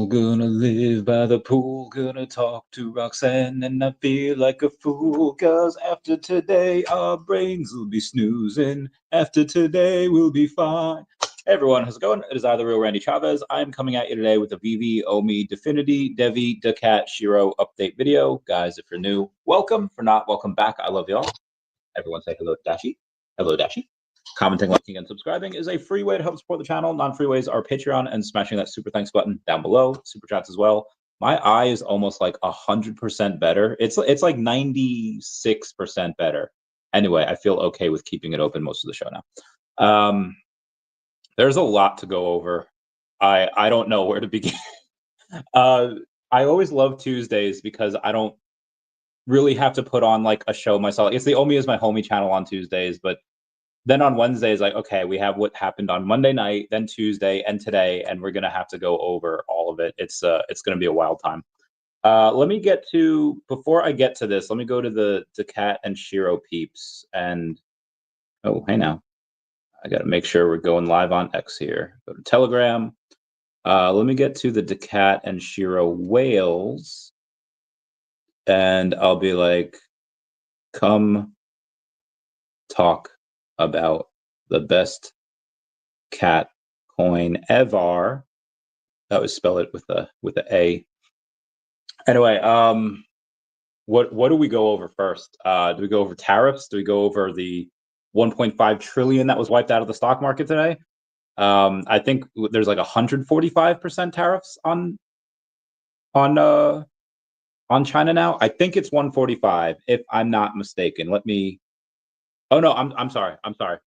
all gonna live by the pool, gonna talk to Roxanne, and I feel like a fool, cause after today our brains will be snoozing. After today we'll be fine. Hey everyone, how's it going? It is I, the real Randy Chavez. I am coming at you today with a Veve, OMI, Definity, DEVVE, daCAT, SHIRO update video. Guys, if you're new, welcome. For not, welcome back. I love y'all. Everyone say hello, Dashi. Hello, Dashi. Commenting, liking, and subscribing is a free way to help support the channel. Non-free ways are Patreon and smashing that super thanks button down below. Super chats as well. My eye is almost like 100% better. It's like 96% better. Anyway, I feel okay with keeping it open most of the show now. There's a lot to go over. I don't know where to begin. I always love Tuesdays because I don't really have to put on like a show myself. It's the OMI is my homie channel on Tuesdays, but then on Wednesdays, like, okay, we have what happened on Monday night, then Tuesday, and today, and we're gonna have to go over all of it. It's gonna be a wild time. Let me get to, before I get to this, let me go to the daCAT and SHIRO peeps. And oh, hey now, I gotta make sure we're going live on X here. Go to Telegram. Let me get to the daCAT and SHIRO whales, and I'll be like, come talk about the best cat coin ever. That was spell it with a A. Anyway, what do we go over first? Do we go over tariffs? Do we go over the 1.5 trillion that was wiped out of the stock market today? I think there's like 145% tariffs on China now. I think it's 145 if I'm not mistaken. Let me. Oh no, I'm sorry. I'm sorry.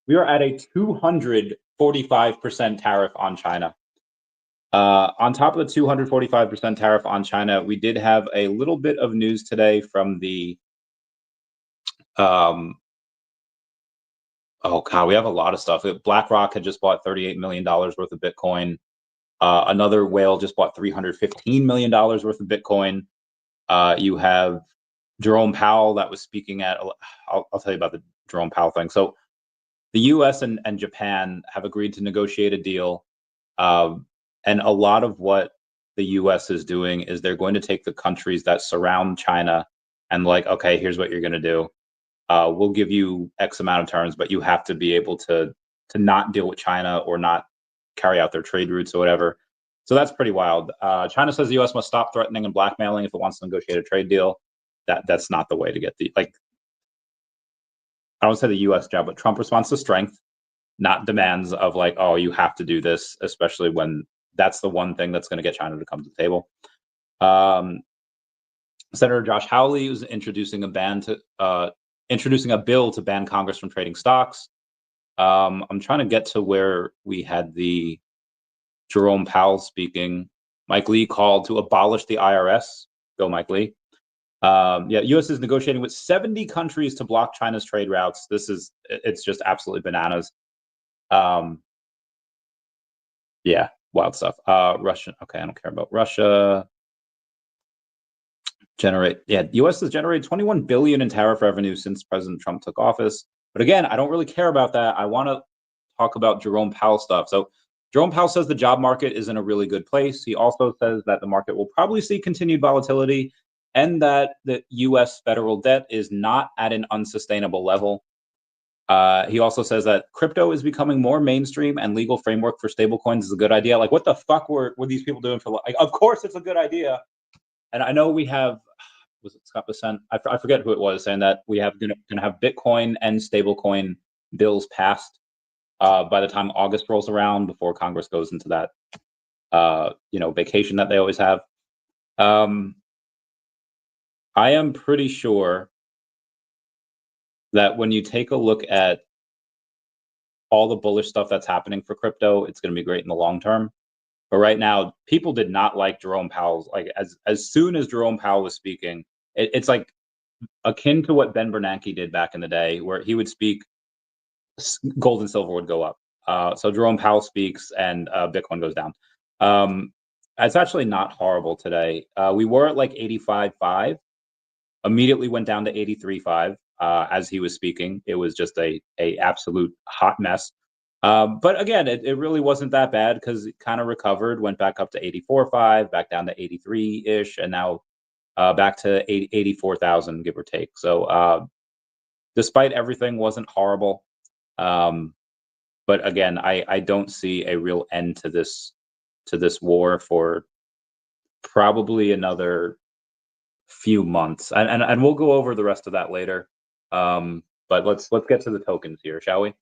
We are at a 245% tariff on China. On top of the 245% tariff on China, we did have a little bit of news today from the. Oh God, we have a lot of stuff. BlackRock had just bought $38 million worth of Bitcoin. Another whale just bought $315 million worth of Bitcoin. You have Jerome Powell that was speaking at, I'll tell you about the Jerome Powell thing. So the US and Japan have agreed to negotiate a deal. And a lot of what the US is doing is they're going to take the countries that surround China and like, okay, here's what you're going to do. We'll give you X amount of terms, but you have to be able to not deal with China or not carry out their trade routes or whatever. So that's pretty wild. China says the US must stop threatening and blackmailing if it wants to negotiate a trade deal. That's not the way to get the, like, I don't say the US job, but Trump responds to strength, not demands of like, oh, you have to do this, especially when that's the one thing that's going to get China to come to the table. Senator Josh Hawley was introducing a bill to ban Congress from trading stocks. I'm trying to get to where we had the Jerome Powell speaking. Mike Lee called to abolish the IRS. Go, Mike Lee. Yeah, U.S. is negotiating with 70 countries to block China's trade routes. It's just absolutely bananas. Yeah, wild stuff. Russia. Okay, I don't care about Russia. U.S. has generated 21 billion in tariff revenue since President Trump took office. But again, I don't really care about that. I want to talk about Jerome Powell stuff. So Jerome Powell says the job market is in a really good place. He also says that the market will probably see continued volatility and that the U.S. federal debt is not at an unsustainable level. He also says that crypto is becoming more mainstream and legal framework for stablecoins is a good idea. Like, what the fuck were these people doing for? Like, of course, it's a good idea. And I know we have, was it Scott Bessent? I forget who it was saying that we have going to have Bitcoin and stablecoin bills passed by the time August rolls around, before Congress goes into that vacation that they always have. I am pretty sure that when you take a look at all the bullish stuff that's happening for crypto, it's going to be great in the long term. But right now, people did not like Jerome Powell's. Like, as soon as Jerome Powell was speaking, it's like akin to what Ben Bernanke did back in the day, where he would speak, gold and silver would go up. So Jerome Powell speaks and Bitcoin goes down. It's actually not horrible today. We were at like 85.5, immediately went down to 83.5 as he was speaking. It was just a absolute hot mess. But again, it really wasn't that bad because it kind of recovered, went back up to 84.5, back down to 83-ish, and now back to 84,000, give or take. So despite everything, wasn't horrible. But again, I don't see a real end to this war for probably another few months, and we'll go over the rest of that later. But let's get to the tokens here, shall we?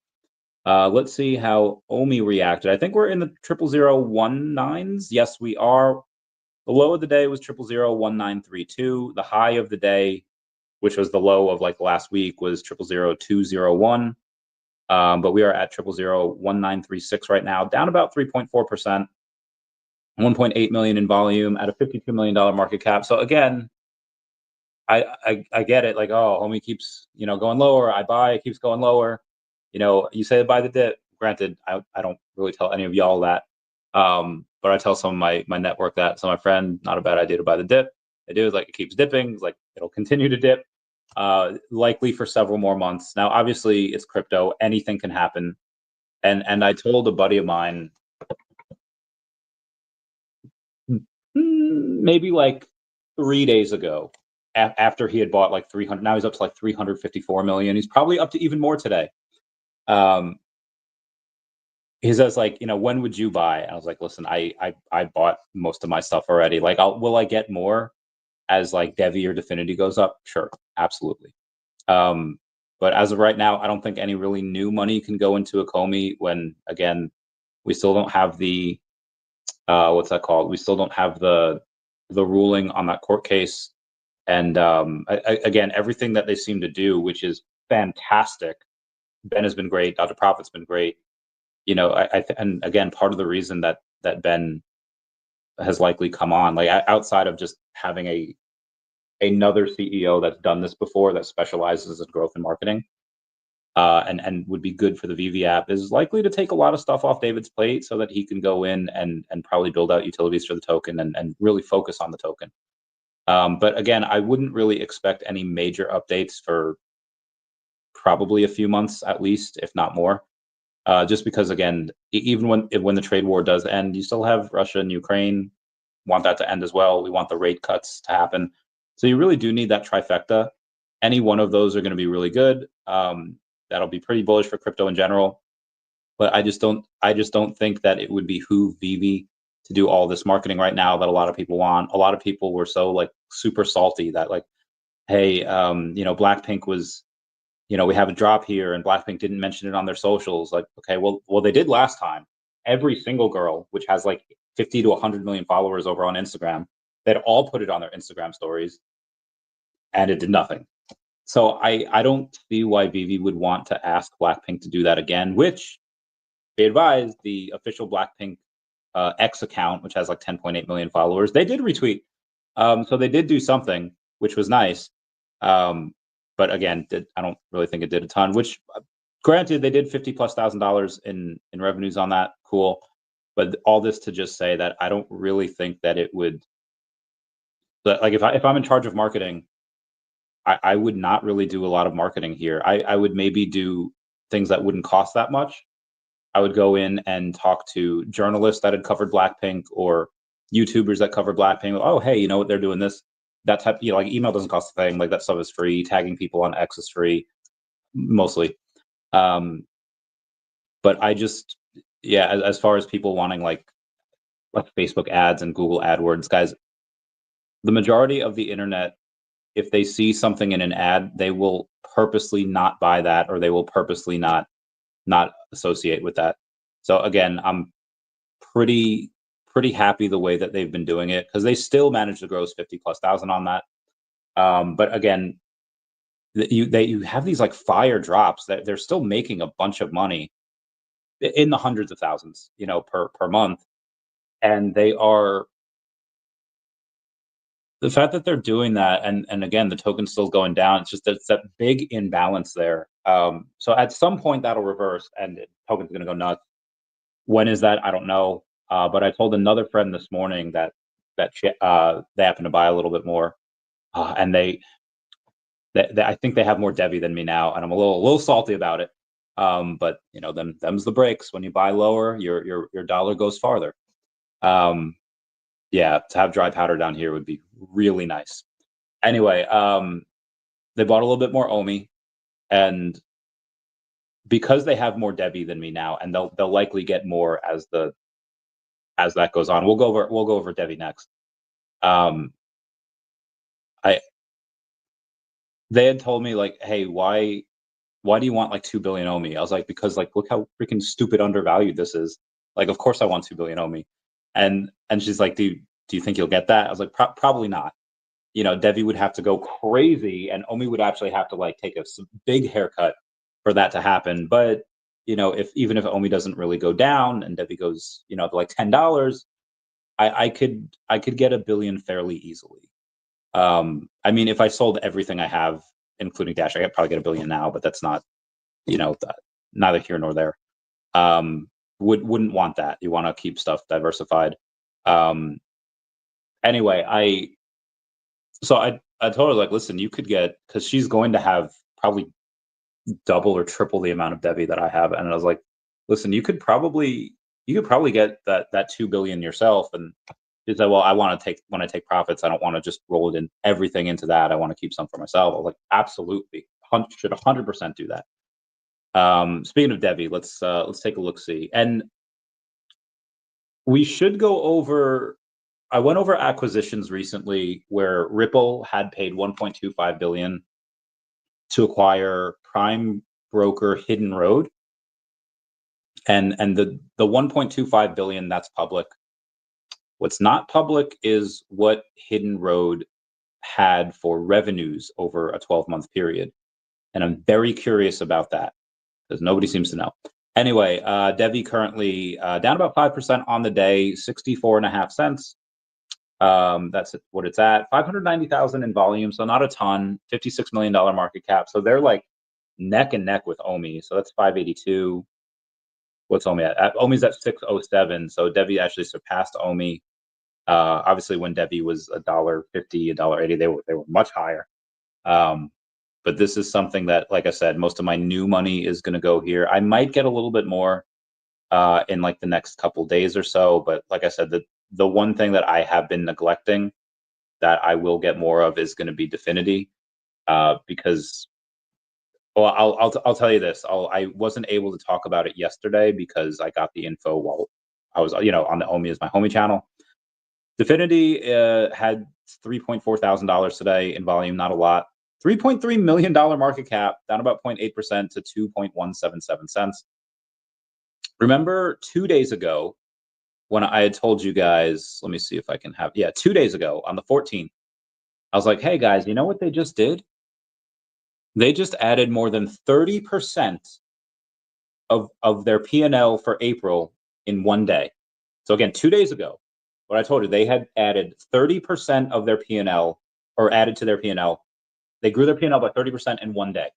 Let's see how OMI reacted. I think we're in the 00019s. Yes, we are. The low of the day was 0001932. The high of the day, which was the low of like last week, was 0000201. But we are at 0001936 right now, down about 3.4%. 1.8 million in volume at a $52 million market cap. So again, I get it. Like, oh, OMI keeps going lower. I buy, it keeps going lower. You say buy the dip. Granted, I don't really tell any of y'all that, but I tell some of my network that. So my friend, not a bad idea to buy the dip. They do, like, it keeps dipping. It's like it'll continue to dip, likely for several more months. Now, obviously, it's crypto. Anything can happen. And I told a buddy of mine, maybe like 3 days ago, after he had bought like 300. Now he's up to like 354 million. He's probably up to even more today. He says, like, when would you buy? And I was like, listen, I bought most of my stuff already. Like, will I get more as like DEVVE or Definity goes up? Sure, absolutely. But as of right now, I don't think any really new money can go into a OMI when, again, we still don't have the what's that called? We still don't have the ruling on that court case. And again, everything that they seem to do, which is fantastic. Ben has been great. Dr. Profit's been great. And again, part of the reason that Ben has likely come on, like, outside of just having another CEO that's done this before, that specializes in growth and marketing, and would be good for the Veve app, is likely to take a lot of stuff off David's plate so that he can go in and probably build out utilities for the token and really focus on the token. But again, I wouldn't really expect any major updates for probably a few months at least, if not more. Just because, again, even when the trade war does end, you still have Russia and Ukraine. Want that to end as well. We want the rate cuts to happen. So you really do need that trifecta. Any one of those are going to be really good. That'll be pretty bullish for crypto in general. But I just don't think that it would behoove Veve to do all this marketing right now that a lot of people want. A lot of people were so, like, super salty that, like, hey, Blackpink was, we have a drop here and Blackpink didn't mention it on their socials. Like, okay, well, they did last time. Every single girl, which has like 50 to 100 million followers over on Instagram, they'd all put it on their Instagram stories, and it did nothing. So I don't see why Veve would want to ask Blackpink to do that again, which they advised the official Blackpink X account, which has like 10.8 million followers. They did retweet. So they did do something, which was nice. But again, I don't really think it did a ton, which, granted, they did $50,000+ in revenues on that. Cool. But all this to just say that I don't really think that it would, like, if I'm in charge of marketing, I would not really do a lot of marketing here. I would maybe do things that wouldn't cost that much. I would go in and talk to journalists that had covered Blackpink or YouTubers that covered Blackpink. Oh, hey, what, they're doing this. That type, like, email doesn't cost a thing. Like, that stuff is free. Tagging people on X is free, mostly. But I just, yeah, as far as people wanting like Facebook ads and Google AdWords, guys, the majority of the internet, if they see something in an ad, they will purposely not buy that, or they will purposely not associate with that. So again, I'm pretty happy the way that they've been doing it, because they still managed to gross 50,000+ on that. But again, you have these like fire drops that they're still making a bunch of money in the hundreds of thousands, per month. And they are, the fact that they're doing that, and again, the token's still going down. It's just that it's that big imbalance there. So at some point that'll reverse and the token's going to go nuts. When is that? I don't know. But I told another friend this morning that they happen to buy a little bit more, and I think they have more DEVVE than me now, and I'm a little salty about it. But you know, then them's the breaks. When you buy lower, your dollar goes farther. Yeah, to have dry powder down here would be really nice. Anyway, they bought a little bit more OMI, and because they have more DEBI than me now, and they'll likely get more as that goes on. We'll go over DEBI next. They had told me like, hey, why do you want like 2 billion OMI? I was like, because like, look how freaking stupid undervalued this is. Like, of course I want 2 billion OMI. And she's like, do you think you'll get that? I was like, probably not. You know, DEVVE would have to go crazy, and OMI would actually have to like take a big haircut for that to happen. But you know, even if OMI doesn't really go down and DEVVE goes, you know, to like $10, I could get $1 billion fairly easily. I mean, if I sold everything I have, including Dash, I could probably get $1 billion now, but that's not, you know, neither here nor there. Wouldn't want that. You want to keep stuff diversified. Anyway, I told her like, listen, you could get, because she's going to have probably double or triple the amount of DEVVE that I have, and I was like, listen, you could probably get that 2 billion yourself. And she said, well, when I take profits, I don't want to just roll it in everything into that. I want to keep some for myself. I was like, absolutely, should 100% do that. Speaking of DEVVE, let's take a look see, and we should go over. I went over acquisitions recently where Ripple had paid 1.25 billion to acquire prime broker Hidden Road, and the 1.25 billion, that's public. What's not public is what Hidden Road had for revenues over a 12-month period, and I'm very curious about that because nobody seems to know. Anyway, DEVVE currently down about 5% on the day, 64.5 cents. That's what it's at. 590,000 in volume, so not a ton. $56 million market cap, so they're like neck and neck with OMI. So that's 582. What's OMI at? OMI's at 607. So DEVVE actually surpassed OMI. Obviously, when DEVVE was $1.50, $1.80, they were much higher. But this is something that, like I said, most of my new money is going to go here. I might get a little bit more in like the next couple days or so. But like I said, the one thing that I have been neglecting that I will get more of is going to be Definity, because, well, I'll tell you this. I wasn't able to talk about it yesterday because I got the info while I was, you know, on the OMI as my homie channel. Definity had $3.4 thousand today in volume, not a lot. $3.3 million market cap, down about 0.8% to 2.177 cents. Remember 2 days ago when I had told you guys, let me see if I can have, 2 days ago on the 14th, I was like, hey guys, you know what they just did? They just added more than 30% of their P&L for April in one day. So again, 2 days ago, what I told you, they had added 30% of their P&L, or added to their P&L. They grew their P&L by 30% in one day.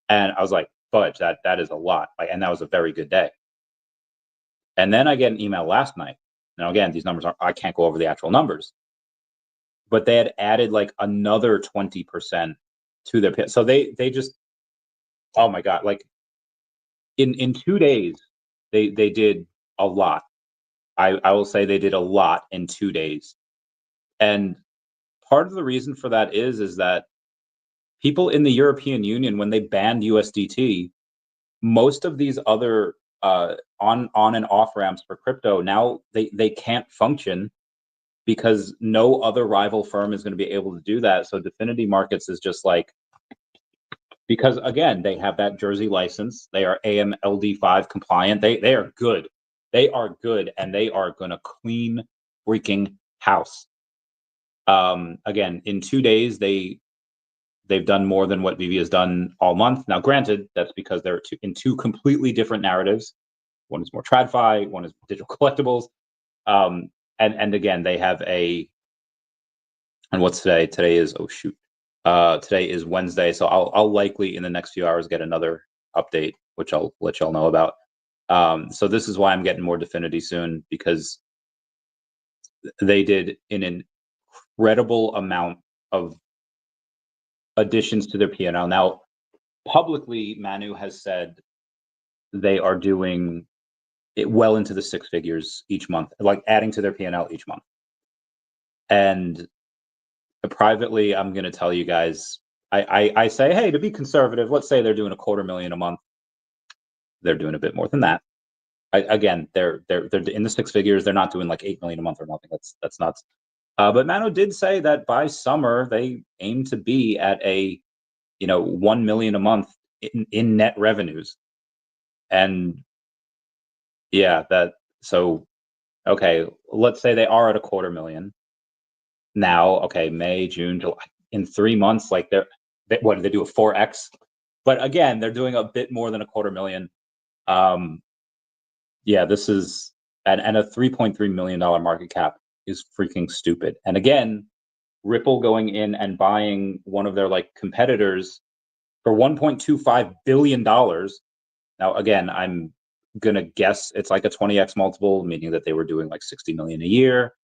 And I was like, fudge, that is a lot. And that was a very good day. And then I get an email last night. Now, again, these numbers I can't go over the actual numbers, but they had added like another 20% to their, so they just, oh my God, like in 2 days, they did a lot. I will say they did a lot in 2 days. And part of the reason for that is that people in the European Union, when they banned USDT, most of these other on and off ramps for crypto, now they can't function because no other rival firm is going to be able to do that. So Definity Markets is just like, because again, they have that Jersey license, they are AMLD5 compliant, they are good. They are good, and they are going to clean freaking house. Again, in 2 days, they've done more than what Veve has done all month. Now, granted, that's because they're in two completely different narratives. One is more TradFi, one is digital collectibles. And again, they have and what's today? Today is, oh shoot. Today is Wednesday, so I'll likely in the next few hours get another update, which I'll let y'all know about. So this is why I'm getting more Definity soon, because they did an incredible amount of additions to their P&L. Now, publicly, Manu has said they are doing it well into the six figures each month, like adding to their P&L each month. And privately, I'm going to tell you guys, I say, hey, to be conservative, let's say they're doing $250,000 a month. They're doing a bit more than that. Again, they're in the six figures. They're not doing like 8 million a month or nothing. That's nuts. But Mano did say that by summer they aim to be at a 1 million a month in net revenues. And yeah, so okay, let's say they are at $250,000 now. Okay, May, June, July, in 3 months, like what did they do, a 4x? But again, they're doing a bit more than $250,000. Yeah, this is and a $3.3 million market cap is freaking stupid. And again, Ripple going in and buying one of their like competitors for $1.25 billion. Now, again, I'm gonna guess it's like a 20x multiple, meaning that they were doing like 60 million a year.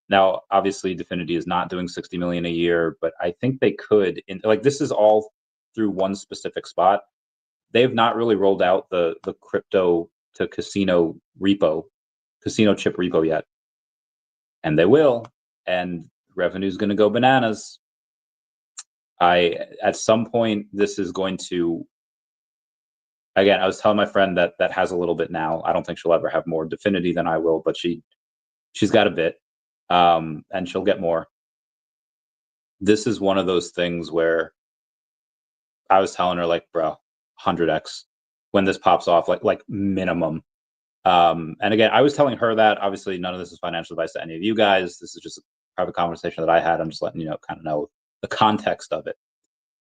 Now, obviously, Definity is not doing 60 million a year, but I think they could. Like, this is all through one specific spot. They've not really rolled out the crypto to casino chip repo yet, and they will. And revenue is going to go bananas. At some point, this is going to. Again, I was telling my friend that has a little bit now. I don't think she'll ever have more Definity than I will, but she's got a bit, and she'll get more. This is one of those things where I was telling her, like, bro, 100x when this pops off, like minimum. And again, I was telling her that. Obviously, none of this is financial advice to any of you guys. This is just a private conversation that I had. I'm just letting you know, kind of know the context of it.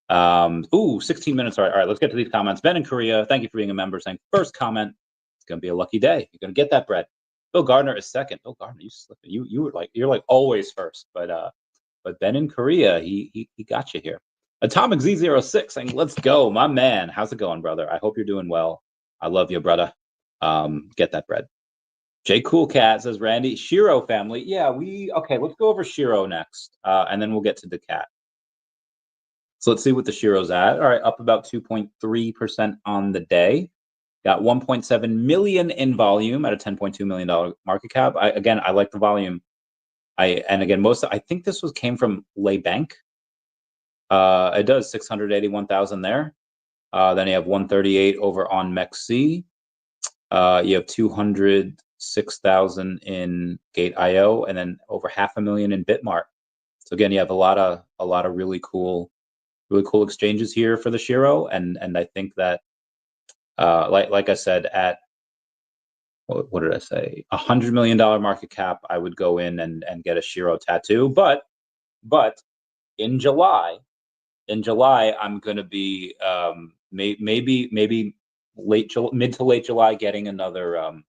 16 minutes. All right, let's get to these comments. Ben in Korea, thank you for being a member, saying first comment, it's gonna be a lucky day. You're gonna get that bread. Bill Gardner is second. Bill Gardner, you slipping. You were like, you're like always first, but Ben in Korea, he got you here. Atomic Z06 saying, let's go, my man. How's it going, brother? I hope you're doing well. I love you, brother. Get that bread. J Cool Cat says, Randy, Shiro family. Yeah, okay, let's go over Shiro next, and then we'll get to daCAT. So let's see what the Shiro's at. All right, up about 2.3% on the day. Got 1.7 million in volume at a $10.2 million market cap. I like the volume. I think this came from Lay Bank. It does 681,000 there. Then you have 138 over on MEXC. You have 206,000 in Gate.io, and then over 500,000 in Bitmart. So again, you have a lot of really cool exchanges here for the Shiro, and I think that like I said, at what did I say, $100 million market cap, I would go in and get a Shiro tattoo. But in July, I'm going to be maybe mid to late July getting another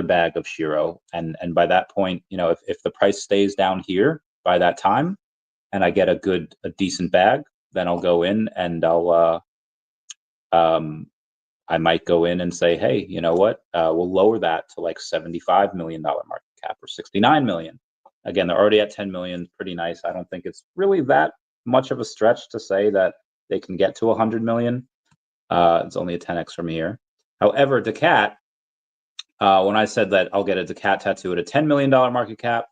bag of Shiro, and by that point, if the price stays down here by that time, and I get a decent bag, then I'll go in and I might go in and say, hey, you know what? We'll lower that to like $75 million market cap or 69 million. Again, they're already at 10 million, pretty nice. I don't think it's really that much of a stretch to say that they can get to 100 million. It's only a 10x from here. However, daCAT, when I said that I'll get a daCAT tattoo at a $10 million market cap,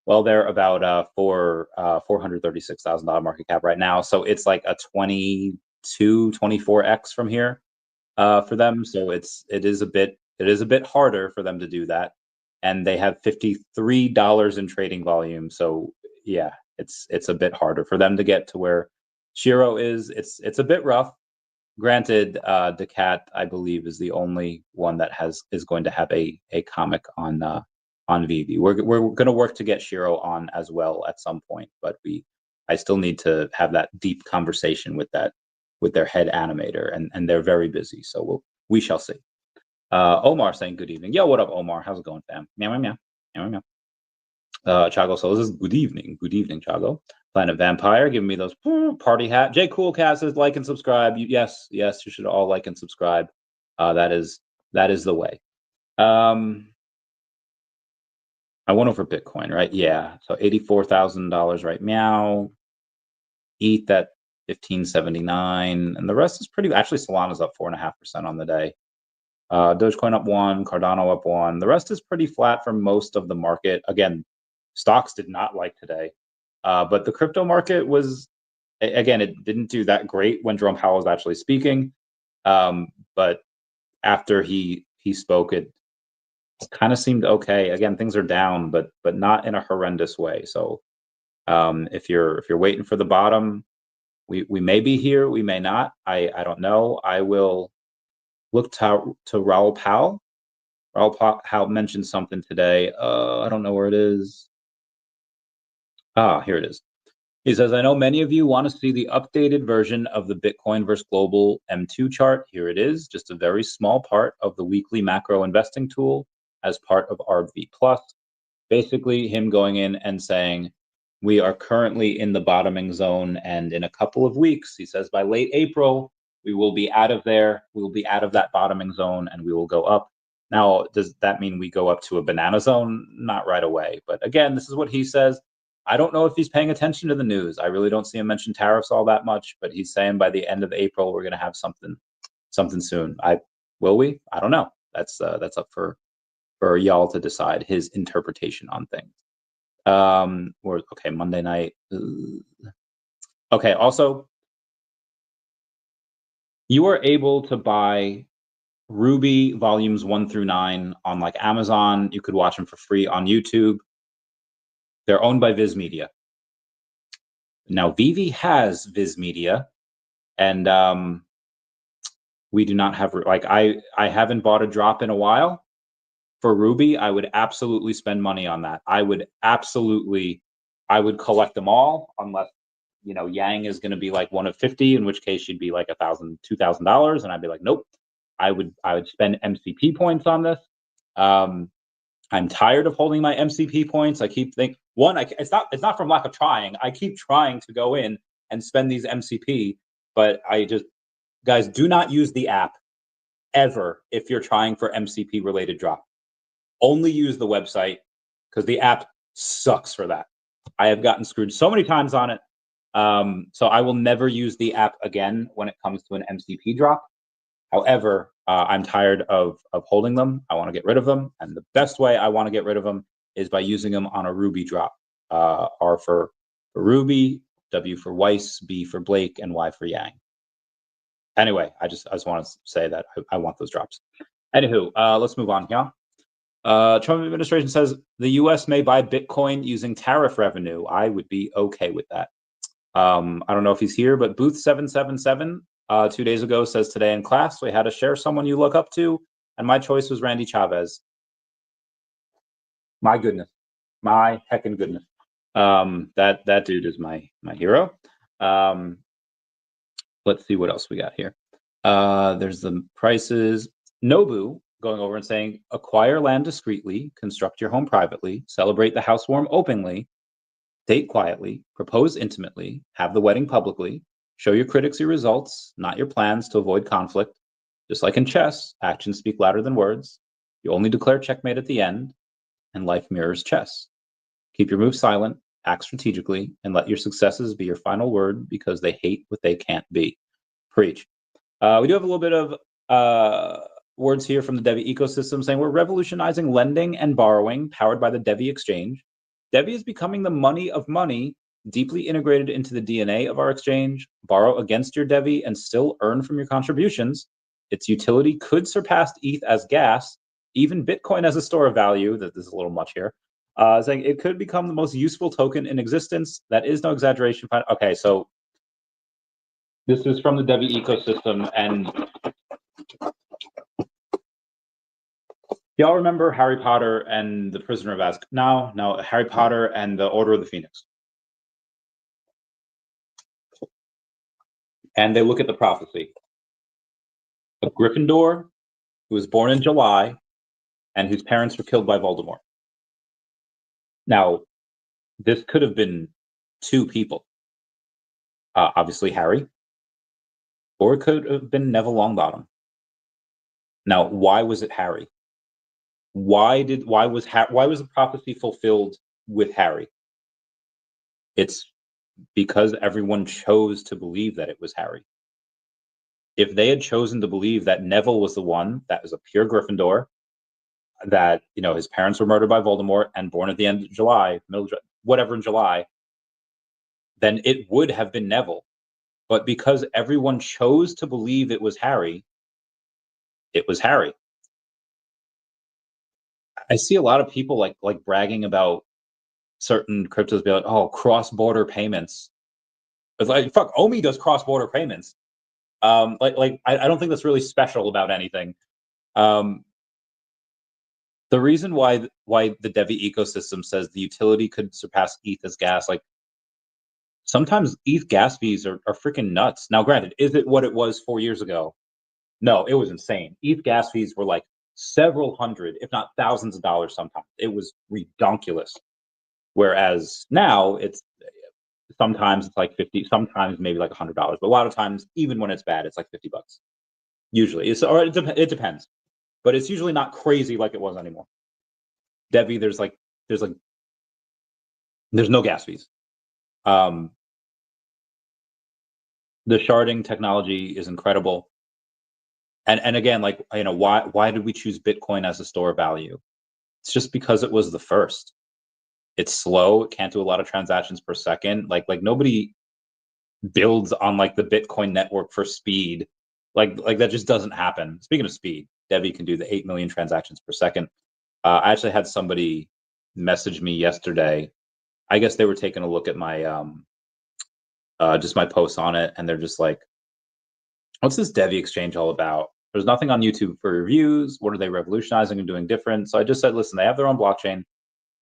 well, they're about $436,000 market cap right now. So it's like a 24x from here for them. So it is a bit harder for them to do that. And they have $53 in trading volume. So yeah, it's a bit harder for them to get to where Shiro is. It's a bit rough. Granted, daCAT, I believe, is the only one that is going to have a comic on Veve. We're going to work to get Shiro on as well at some point, but I still need to have that deep conversation with their head animator, and they're very busy, so we shall see. Omar saying good evening. Yo, what up, Omar? How's it going, fam? Meow meow meow meow meow. Chago says good evening, Chago. Planet Vampire giving me those party hat. J Cool Cat says like and subscribe. Yes, you should all like and subscribe. That is the way. I went over Bitcoin, right? Yeah, so $84,000 right now. ETH at 1579, and the rest is pretty. Actually, Solana's up 4.5% on the day. Dogecoin up 1, Cardano up 1. The rest is pretty flat for most of the market. Again, stocks did not like today, but the crypto market was, again, it didn't do that great when Jerome Powell was actually speaking. But after he spoke, it kind of seemed okay. Again, things are down, but not in a horrendous way. So if you're waiting for the bottom, we may be here, we may not. I don't know. I will look to Raoul Pal. Raoul Pal mentioned something today. I don't know where it is. Here it is. He says, I know many of you want to see the updated version of the Bitcoin versus global M2 chart. Here it is, just a very small part of the weekly macro investing tool as part of ARBV Plus. Basically, him going in and saying, we are currently in the bottoming zone, and in a couple of weeks, he says by late April, we will be out of there. We will be out of that bottoming zone, and we will go up. Now, does that mean we go up to a banana zone? Not right away. But again, this is what he says. I don't know if he's paying attention to the news. I really don't see him mention tariffs all that much, but he's saying by the end of April, we're going to have something soon. Will we? I don't know. That's up for y'all to decide his interpretation on things. Okay, Monday night. Okay, also, you are able to buy Ruby volumes 1 through 9 on like Amazon. You could watch them for free on YouTube. They're owned by Viz Media. Now, Veve has Viz Media, and we do not have, like, I haven't bought a drop in a while. For Ruby, I would absolutely spend money on that. I would collect them all, unless, you know, Yang is going to be like one of 50, in which case she'd be like $1,000, $2,000, and I'd be like, nope. I would spend MCP points on this. I'm tired of holding my MCP points. I keep thinking, it's not from lack of trying. I keep trying to go in and spend these MCP, but guys, do not use the app ever if you're trying for MCP related drop. Only use the website, because the app sucks for that. I have gotten screwed so many times on it. So I will never use the app again when it comes to an MCP drop. However, I'm tired of holding them. I want to get rid of them. And the best way I want to get rid of them is by using them on a Ruby drop. R for Ruby, W for Weiss, B for Blake, and Y for Yang. Anyway, I just want to say that I want those drops. Anywho, let's move on here. Trump administration says the U.S. may buy Bitcoin using tariff revenue. I would be okay with that. I don't know if he's here, but Booth 777 2 days ago says, today in class we had to share someone you look up to, and my choice was Randy Chavez. My goodness, my heckin' goodness. That dude is my hero. Let's see what else we got here. There's the prices. Nobu going over and saying, acquire land discreetly, construct your home privately, celebrate the housewarming openly, date quietly, propose intimately, have the wedding publicly, show your critics your results, not your plans, to avoid conflict. Just like in chess, actions speak louder than words. You only declare checkmate at the end, and life mirrors chess. Keep your moves silent, act strategically, and let your successes be your final word, because they hate what they can't be. Preach. We do have a little bit of words here from the DEVVE ecosystem saying we're revolutionizing lending and borrowing powered by the DEVVE exchange. DEVVE is becoming the money of money, deeply integrated into the DNA of our exchange. Borrow against your DEVVE and still earn from your contributions. Its utility could surpass ETH as gas, even Bitcoin as a store of value. That is a little much here. Saying it could become the most useful token in existence. That is no exaggeration. Okay, so this is from the DEVVE ecosystem, and y'all remember Harry Potter and the Prisoner of Azkaban? No, Harry Potter and the Order of the Phoenix. And they look at the prophecy of Gryffindor, who was born in July, and whose parents were killed by Voldemort. Now, this could have been two people. Obviously Harry, or it could have been Neville Longbottom. Now, why was it Harry? Why was the prophecy fulfilled with Harry? It's because everyone chose to believe that it was Harry. If they had chosen to believe that Neville was the one that was a pure Gryffindor, that, you know, his parents were murdered by Voldemort and born at the end of July, whatever in July, then it would have been Neville. But because everyone chose to believe it was Harry, it was Harry. I see a lot of people like bragging about certain cryptos, be like, oh, cross-border payments. It's like, fuck, OMI does cross-border payments. I don't think that's really special about anything. The reason why the DEVVE ecosystem says the utility could surpass ETH as gas, like sometimes ETH gas fees are freaking nuts. Now, granted, is it what it was 4 years ago? No, it was insane. ETH gas fees were like several hundred, if not thousands of dollars sometimes. It was redonkulous. Whereas now it's sometimes it's like 50, sometimes maybe like $100, but a lot of times, even when it's bad, it's like $50. Usually, it depends, but it's usually not crazy like it was anymore. DEVVE, there's no gas fees. The sharding technology is incredible, and again, like, you know, why did we choose Bitcoin as a store of value? It's just because it was the first. It's slow. It can't do a lot of transactions per second. Like nobody builds on like the Bitcoin network for speed. Like that just doesn't happen. Speaking of speed, DEVVE can do the 8 million transactions per second. I actually had somebody message me yesterday. I guess they were taking a look at my just my posts on it, and they're just like, "What's this DEVVE exchange all about? There's nothing on YouTube for reviews. What are they revolutionizing and doing different?" So I just said, "Listen, they have their own blockchain,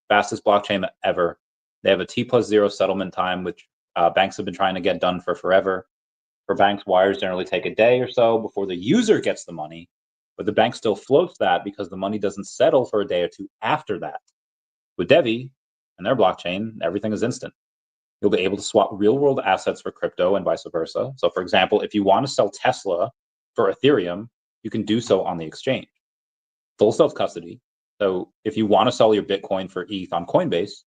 fastest blockchain ever. They have a T+0 settlement time, which banks have been trying to get done for forever. For banks, wires generally take a day or so before the user gets the money, but the bank still floats that because the money doesn't settle for a day or two after that. With DEVVE and their blockchain, everything is instant. You'll be able to swap real-world assets for crypto and vice versa. So, for example, if you want to sell Tesla for Ethereum, you can do so on the exchange. Full self-custody. So if you want to sell your Bitcoin for ETH on Coinbase,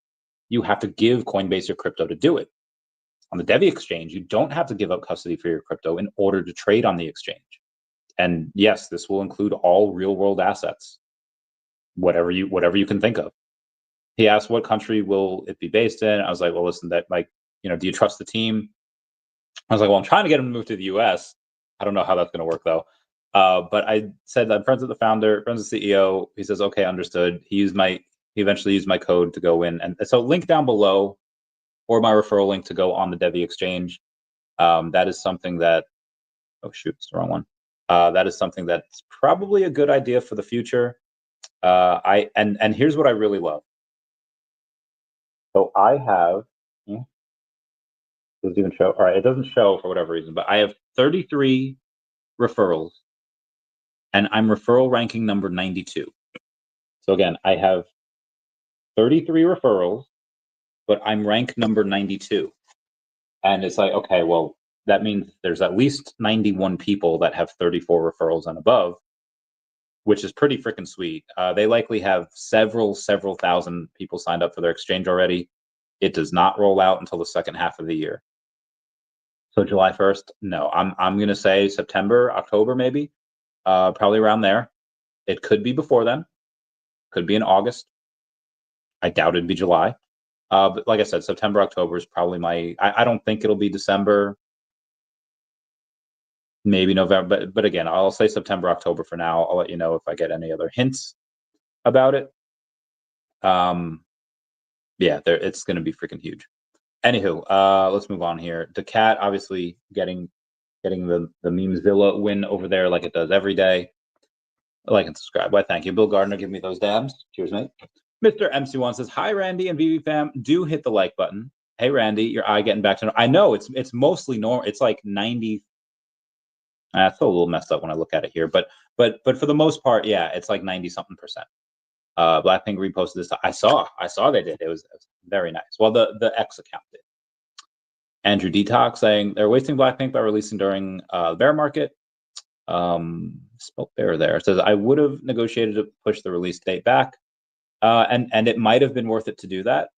you have to give Coinbase your crypto to do it. On the DEVVE exchange, you don't have to give up custody for your crypto in order to trade on the exchange. And yes, this will include all real-world assets, whatever you can think of. He asked, what country will it be based in? I was like, well, listen, that, like, you know, do you trust the team? I was like, well, I'm trying to get him to move to the US. I don't know how that's going to work, though. But I said, I'm friends with the founder, friends with the CEO. He says, okay, understood. He eventually used my code to go in. And so link down below, or my referral link to go on the DEVVE exchange. That is something that, oh shoot, it's the wrong one. That is something that's probably a good idea for the future. And here's what I really love. So I have, does it even show? All right, it doesn't show for whatever reason, but I have 33 referrals, and I'm referral ranking number 92. So again, I have 33 referrals, but I'm ranked number 92. And it's like, okay, well, that means there's at least 91 people that have 34 referrals and above, which is pretty freaking sweet. They likely have several thousand people signed up for their exchange already. It does not roll out until the second half of the year. So July 1st, no, I'm going to say September, October, maybe, probably around there. It could be before then, could be in August. I doubt it'd be July. But like I said, September, October is probably I don't think it'll be December, maybe November, but again, I'll say September, October for now. I'll let you know if I get any other hints about it. Yeah, it's going to be freaking huge. Anywho, let's move on here. daCAT obviously getting the Memezilla win over there like it does every day. Like and subscribe. Why, thank you. Bill Gardner, give me those dabs. Cheers, mate. Mr. MC1 says, hi, Randy and VV fam. Do hit the like button. Hey, Randy, your eye getting back to I know it's mostly normal. It's like 90. It's still a little messed up when I look at it here, but for the most part, yeah, it's like 90-something percent. Blackpink reposted this. I saw they did. It was very nice. Well, the X account did. Andrew Detox saying they're wasting Blackpink by releasing during the bear market. Spelled bear there. It says I would have negotiated to push the release date back, and it might have been worth it to do that.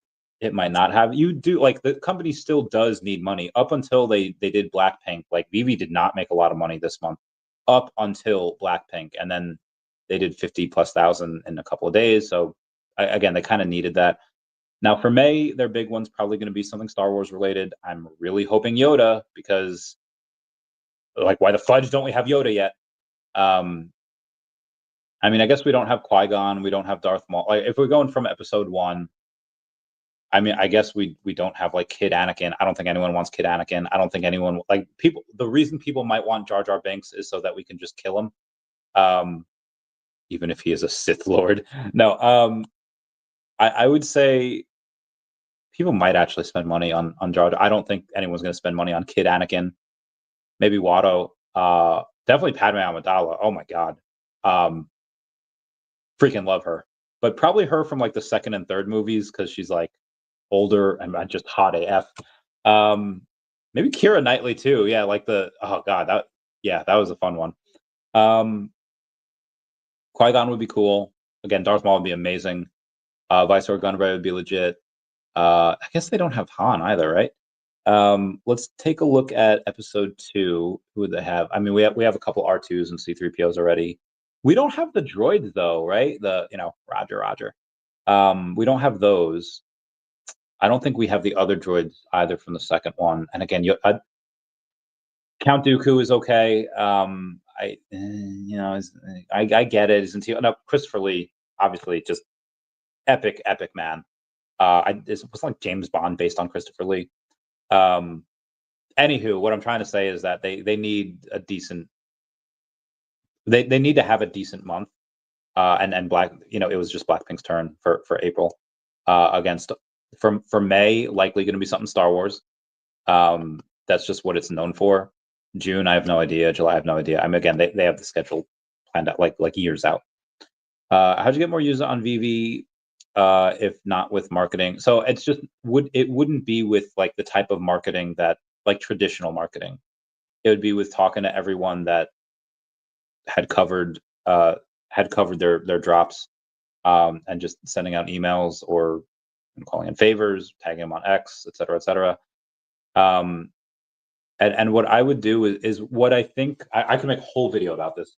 it might not have. You do, like, the company still does need money. Up until they did Blackpink, like Veve did not make a lot of money this month up until Blackpink, and then they did 50,000+ in a couple of days. So again, they kind of needed that. Now for May, their big one's probably going to be something Star Wars related. I'm really hoping Yoda, because like, why the fudge don't we have Yoda yet? I mean, I guess we don't have Qui-Gon, we don't have Darth Maul. Like, if we're going from episode 1, I mean, I guess we don't have like Kid Anakin. I don't think anyone wants Kid Anakin. I don't think anyone, like, people. The reason people might want Jar Jar Binks is so that we can just kill him, even if he is a Sith Lord. No, I would say people might actually spend money on Jar Jar. I don't think anyone's going to spend money on Kid Anakin. Maybe Watto. Definitely Padme Amidala. Oh my god. Freaking love her. But probably her from like the second and third movies, because she's like older and just hot AF. Maybe Keira Knightley too. Yeah, like oh god, that was a fun one. Qui-Gon would be cool. Again, Darth Maul would be amazing. Viceroy Gunray would be legit. I guess they don't have Han either, right? Let's take a look at episode 2. Who would they have? I mean, we have a couple R2s and C3POs already. We don't have the droids though, right? Roger. We don't have those. I don't think we have the other droids either from the second one. And again, Count Dooku is okay. I get it. Isn't he? No, Christopher Lee, obviously, just epic man. It was like James Bond based on Christopher Lee. Anywho, what I'm trying to say is that they need a decent. They need to have a decent month. And Black, it was just Blackpink's turn for April. Against for May, likely going to be something Star Wars. That's just what it's known for. June, I have no idea. July, I have no idea. I mean, again, they have the schedule planned out like years out. How'd you get more users on Veve? If not with marketing? So it's just it wouldn't be with like the type of marketing that, like, traditional marketing. It would be with talking to everyone that had covered their drops, and just sending out emails or calling in favors, tagging them on X, et cetera. And what I would do is what I think I could make a whole video about this.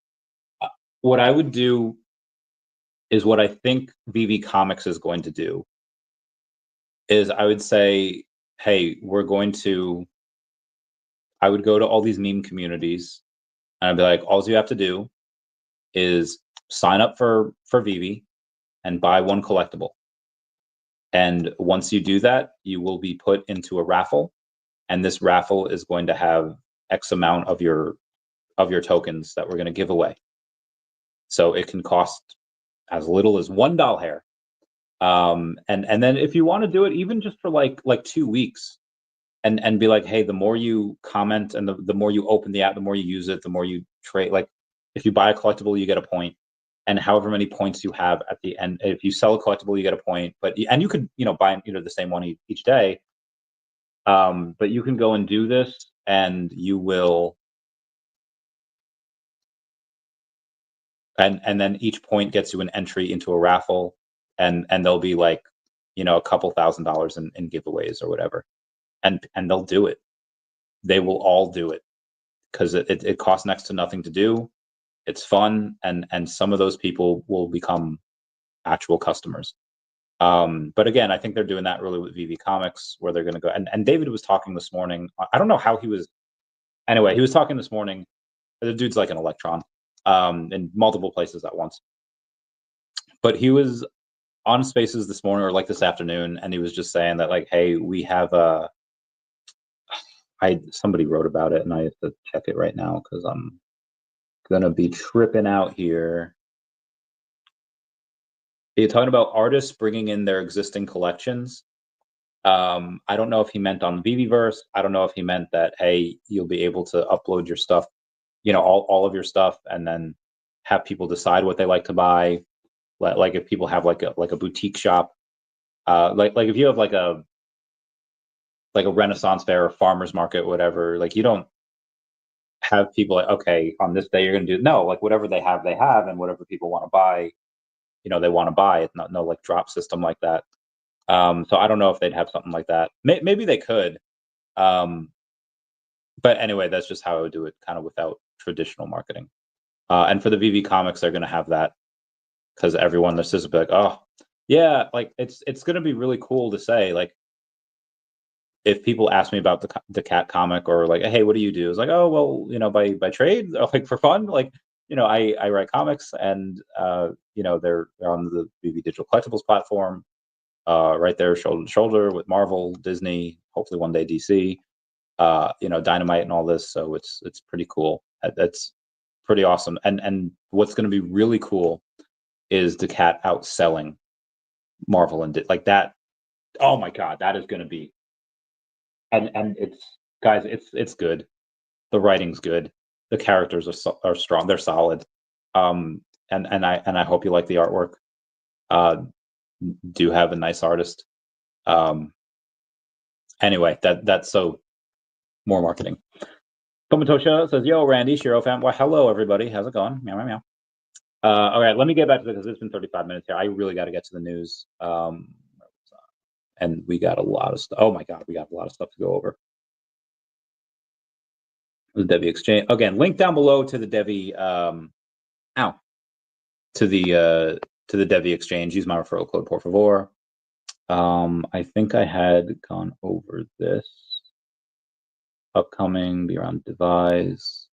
What I would do is what I think Veve Comics is going to do is I would say, hey, I would go to all these meme communities and I'd be like, all you have to do is sign up for Veve and buy one collectible. And once you do that, you will be put into a raffle. And this raffle is going to have X amount of your tokens that we're going to give away. So it can cost as little as $1 hair. And then if you want to do it, even just for like 2 weeks, and be like, hey, the more you comment and the more you open the app, the more you use it, the more you trade. Like, if you buy a collectible, you get a point, and however many points you have at the end, if you sell a collectible, you get a point. And you could buy the same one each day. But you can go and do this, and you will. And then each point gets you an entry into a raffle, and there'll be like, a couple $1,000s in giveaways or whatever, and they'll do it. They will all do it because it costs next to nothing to do. It's fun, and some of those people will become actual customers. But again, I think they're doing that really with Veve Comics, where they're going to go. And David was talking this morning. I don't know how he was. Anyway, he was talking this morning. The dude's like an electron, in multiple places at once. But he was on Spaces this morning, or like this afternoon, and he was just saying that, like, hey, we have somebody wrote about it, and I have to check it right now because I'm gonna be tripping out here. You're talking about artists bringing in their existing collections. I don't know if he meant on Futureverse. I don't know if he meant that, hey, you'll be able to upload your stuff, all of your stuff, and then have people decide what they like to buy. Like if people have like a boutique shop, like if you have like a Renaissance fair or farmer's market, whatever, like, you don't have people like, okay, on this day you're going to do, no, like whatever they have, and whatever people want to buy, they want to buy it. No like drop system like that. So I don't know if they'd have something like that. Maybe they could. But anyway, that's just how I would do it, kind of without traditional marketing. And for the VV comics, they're going to have that because everyone that's just be like, oh, yeah, like it's going to be really cool to say, like, if people ask me about the cat comic or like, hey, what do you do? It's like, oh, well, you know, by trade, or like for fun, like, you know, I write comics, and you know, they're on the VV Digital Collectibles platform, right there, shoulder to shoulder with Marvel, Disney, hopefully one day DC, you know, Dynamite and all this. So it's pretty cool. That's pretty awesome. And what's going to be really cool is daCAT outselling Marvel and like that. Oh my God, that is going to be. And it's, guys, it's good. The writing's good. The characters are strong. They're solid. And I hope you like the artwork. Do have a nice artist. Anyway, that's so more marketing. Tomatosha says, "Yo, Randy, Shiro fan." Well, hello everybody. How's it going? Meow meow meow. All right, let me get back to it because it's been 35 minutes here. I really got to get to the news. And we got a lot of stuff. Oh my God, we got a lot of stuff to go over. The DEVVE exchange again. Link down below to the DEVVE. To the DEVVE exchange. Use my referral code, por favor. I think I had gone over this. Upcoming, be around devise.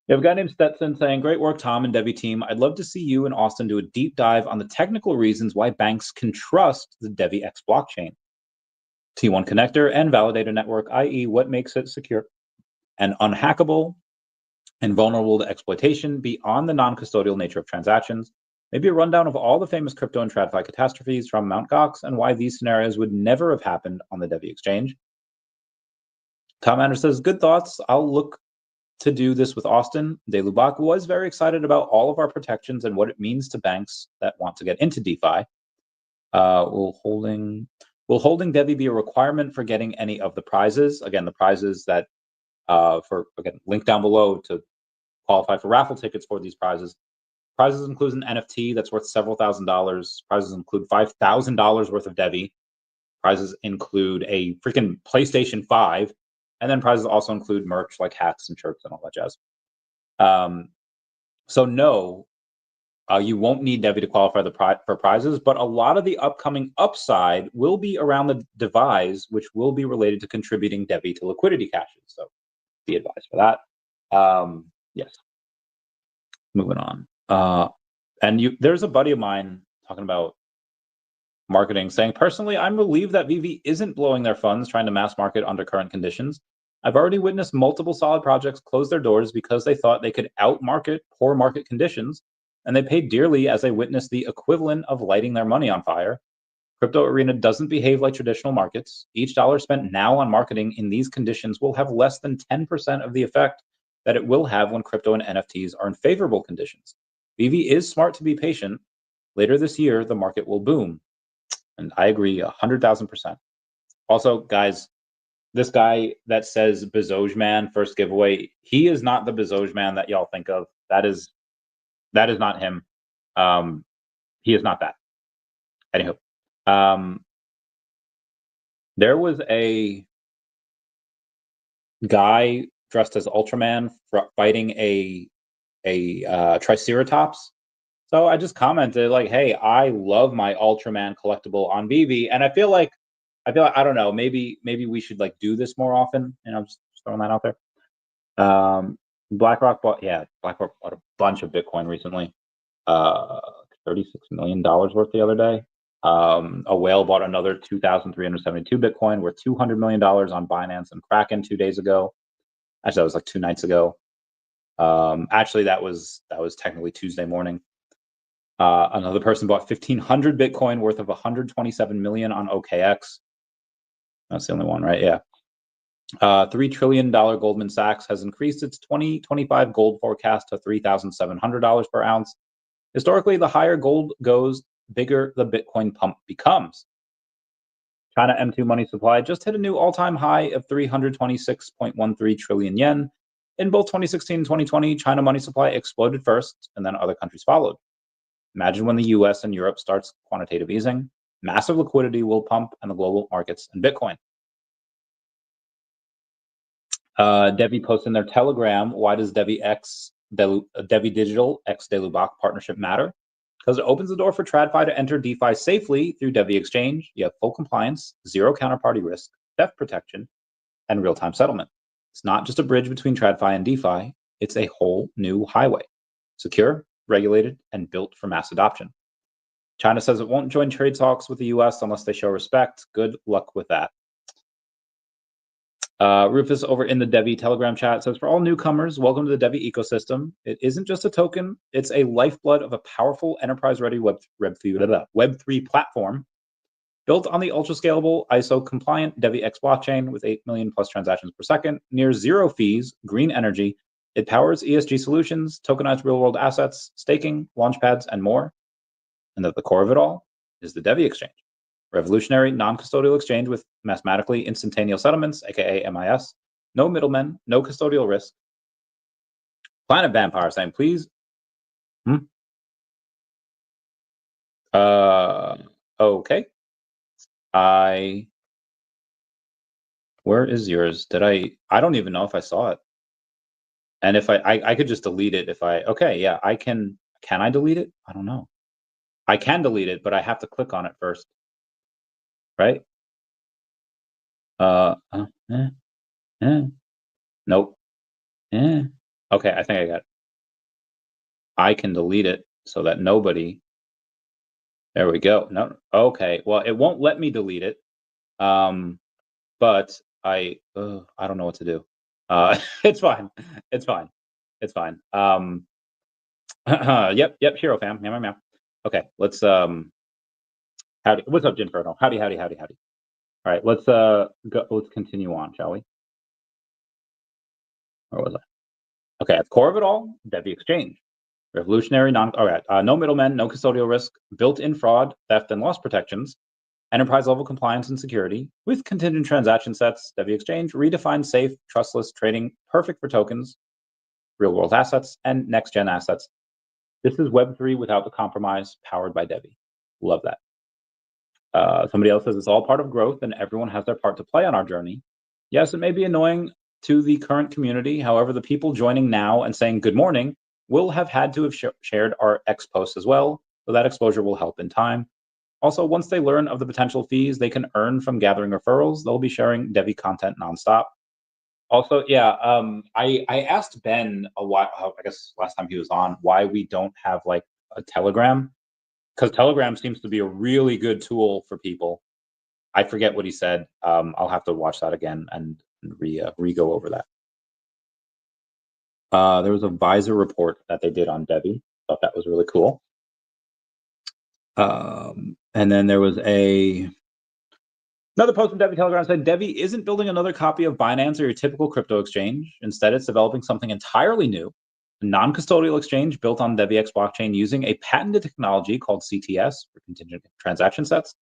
We have a guy named Stetson saying, "Great work, Tom and DEVVE team. I'd love to see you and Austin do a deep dive on the technical reasons why banks can trust the DEVVX blockchain, T1 connector, and validator network, i.e. what makes it secure and unhackable and vulnerable to exploitation beyond the non-custodial nature of transactions. Maybe a rundown of all the famous crypto and TradFi catastrophes from Mt. Gox and why these scenarios would never have happened on the DEVVE exchange." Tom Anders says, "Good thoughts. I'll look to do this with Austin. De Lubac was very excited about all of our protections and what it means to banks that want to get into DeFi. Will holding DEVVE be a requirement for getting any of the prizes? Again, the prizes that link down below to qualify for raffle tickets for these prizes. Prizes include an NFT that's worth several $1,000s. Prizes include $5,000 worth of DEVVE. Prizes include a freaking PlayStation 5. And then prizes also include merch like hats and shirts and all that jazz. So no, you won't need DEVVE to qualify for prizes, but a lot of the upcoming upside will be around the devise, which will be related to contributing DEVVE to liquidity caches. So be advised for that. Yes. Moving on. And there's a buddy of mine talking about marketing saying, "Personally, I'm relieved that VV isn't blowing their funds trying to mass market under current conditions. I've already witnessed multiple solid projects close their doors because they thought they could outmarket poor market conditions, and they paid dearly as they witnessed the equivalent of lighting their money on fire. Crypto arena doesn't behave like traditional markets. Each dollar spent now on marketing in these conditions will have less than 10% of the effect that it will have when crypto and NFTs are in favorable conditions. VV is smart to be patient. Later this year, the market will boom." And I agree 100,000%. Also, guys, this guy that says Bezos man first giveaway, he is not the Bezos man that y'all think of. That is not him. He is not that. Anywho, there was a guy dressed as Ultraman fighting a Triceratops. So I just commented like, "Hey, I love my Ultraman collectible on VV," and I feel like I don't know, maybe we should like do this more often. And I'm just throwing that out there. BlackRock bought a bunch of Bitcoin recently. $36 million worth the other day. A whale bought another 2,372 Bitcoin worth $200 million on Binance and Kraken 2 days ago. Actually, that was like 2 nights ago. Actually, that was technically Tuesday morning. Another person bought 1,500 Bitcoin worth of 127 million on OKX. That's the only one, right? Yeah. $3 trillion Goldman Sachs has increased its 2025 gold forecast to $3,700 per ounce. Historically, the higher gold goes, bigger the Bitcoin pump becomes. China M2 money supply just hit a new all-time high of 326.13 trillion yen. In both 2016 and 2020, China money supply exploded first, and then other countries followed. Imagine when the US and Europe starts quantitative easing, massive liquidity will pump and the global markets and Bitcoin. DEVVE posts in their Telegram, why does DEVVE Digital X DeLubac partnership matter? Because it opens the door for TradFi to enter DeFi safely through DEVVE Exchange. You have full compliance, zero counterparty risk, theft protection, and real-time settlement. It's not just a bridge between TradFi and DeFi, it's a whole new highway. Secure, regulated, and built for mass adoption. China says it won't join trade talks with the US unless they show respect. Good luck with that. Rufus over in the DEVVE Telegram chat says, for all newcomers, welcome to the DEVVE ecosystem. It isn't just a token, it's a lifeblood of a powerful enterprise-ready Web3 platform built on the ultra-scalable, ISO-compliant DEVVE blockchain with 8 million plus transactions per second, near zero fees, green energy. It powers ESG solutions, tokenized real-world assets, staking, launchpads, and more. And at the core of it all is the DEVVE exchange. Revolutionary non-custodial exchange with mathematically instantaneous settlements, aka MIS, no middlemen, no custodial risk. Planet Vampire saying, please. Okay. Where is yours? I don't even know if I saw it. And if I could just delete it if okay, yeah, I can I delete it? I don't know. I can delete it, but I have to click on it first. Right? Nope. Okay, I think I got it. I can delete it so that nobody. There we go. No, okay. Well, it won't let me delete it. But I don't know what to do. It's fine. It's fine. It's fine. Yep, Shiro fam. Meow. Okay, let's howdy. What's up, Jinferno? Howdy. All right, let's let's continue on, shall we? Where was I? Okay, at the core of it all, DEVVE exchange. Revolutionary no middlemen, no custodial risk, built-in fraud, theft, and loss protections, enterprise level compliance and security, with contingent transaction sets. DEVVE exchange redefines safe, trustless trading, perfect for tokens, real world assets, and next gen assets. This is Web3 without the compromise, powered by DEVVE. Love that. Somebody else says it's all part of growth and everyone has their part to play on our journey. Yes, it may be annoying to the current community. However, the people joining now and saying good morning will have had to have shared our X posts as well, so that exposure will help in time. Also, once they learn of the potential fees they can earn from gathering referrals, they'll be sharing DEVVE content nonstop. Also, yeah, I asked Ben a while, I guess last time he was on, why we don't have like a Telegram, because Telegram seems to be a really good tool for people. I forget what he said. I'll have to watch that again and re-go over that. There was a Visor report that they did on DEVVE. Thought that was really cool. And then there was another post from DEVVE Telegram said, DEVVE isn't building another copy of Binance or your typical crypto exchange. Instead, it's developing something entirely new, a non-custodial exchange built on DEVVEX blockchain using a patented technology called CTS, for contingent transaction sets.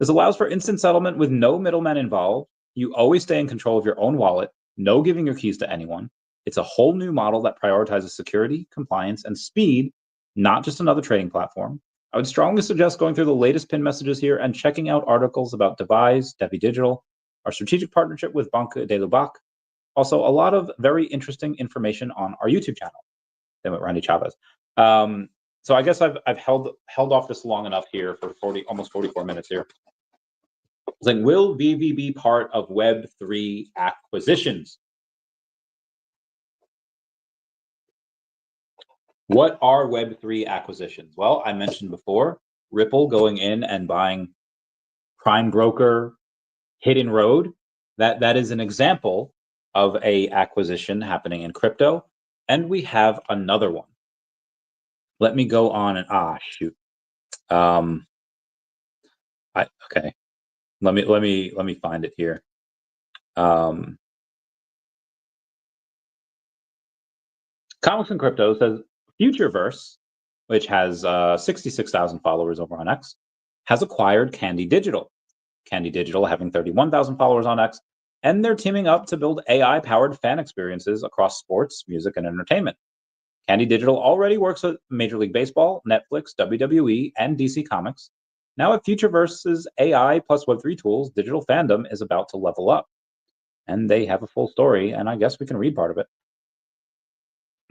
This allows for instant settlement with no middlemen involved. You always stay in control of your own wallet, no giving your keys to anyone. It's a whole new model that prioritizes security, compliance, and speed, not just another trading platform. I would strongly suggest going through the latest pin messages here and checking out articles about DEVVE, DEVVE Digital, our strategic partnership with Banque de Lubac. Also, a lot of very interesting information on our YouTube channel. Then with Randy Chavez. So I guess I've held off this long enough here for almost 44 minutes here. It's like, will Veve be part of Web3 acquisitions? What are Web3 acquisitions? Well, I mentioned before, Ripple going in and buying Prime Broker, Hidden Road. That is an example of a acquisition happening in crypto. And we have another one. Let me go on and shoot. Okay. Let me find it here. Comics and Crypto says Futureverse, which has 66,000 followers over on X, has acquired Candy Digital. Candy Digital having 31,000 followers on X, and they're teaming up to build AI-powered fan experiences across sports, music, and entertainment. Candy Digital already works with Major League Baseball, Netflix, WWE, and DC Comics. Now at Futureverse's AI plus Web3 tools, digital fandom is about to level up. And they have a full story, and I guess we can read part of it.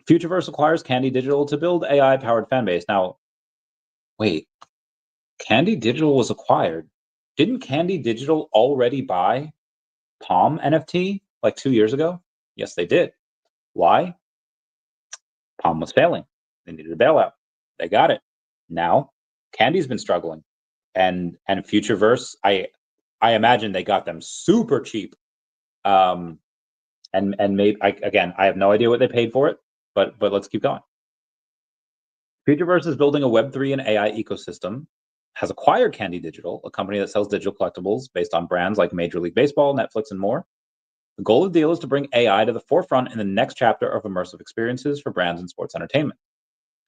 Futureverse acquires Candy Digital to build AI-powered fanbase. Now, wait, Candy Digital was acquired. Didn't Candy Digital already buy Palm NFT like 2 years ago? Yes, they did. Why? Palm was failing. They needed a bailout. They got it. Now, Candy's been struggling, and Futureverse, I imagine they got them super cheap. And maybe I have no idea what they paid for it, but let's keep going. Futureverse is building a Web3 and AI ecosystem, has acquired Candy Digital, a company that sells digital collectibles based on brands like Major League Baseball, Netflix, and more. The goal of the deal is to bring AI to the forefront in the next chapter of immersive experiences for brands and sports entertainment.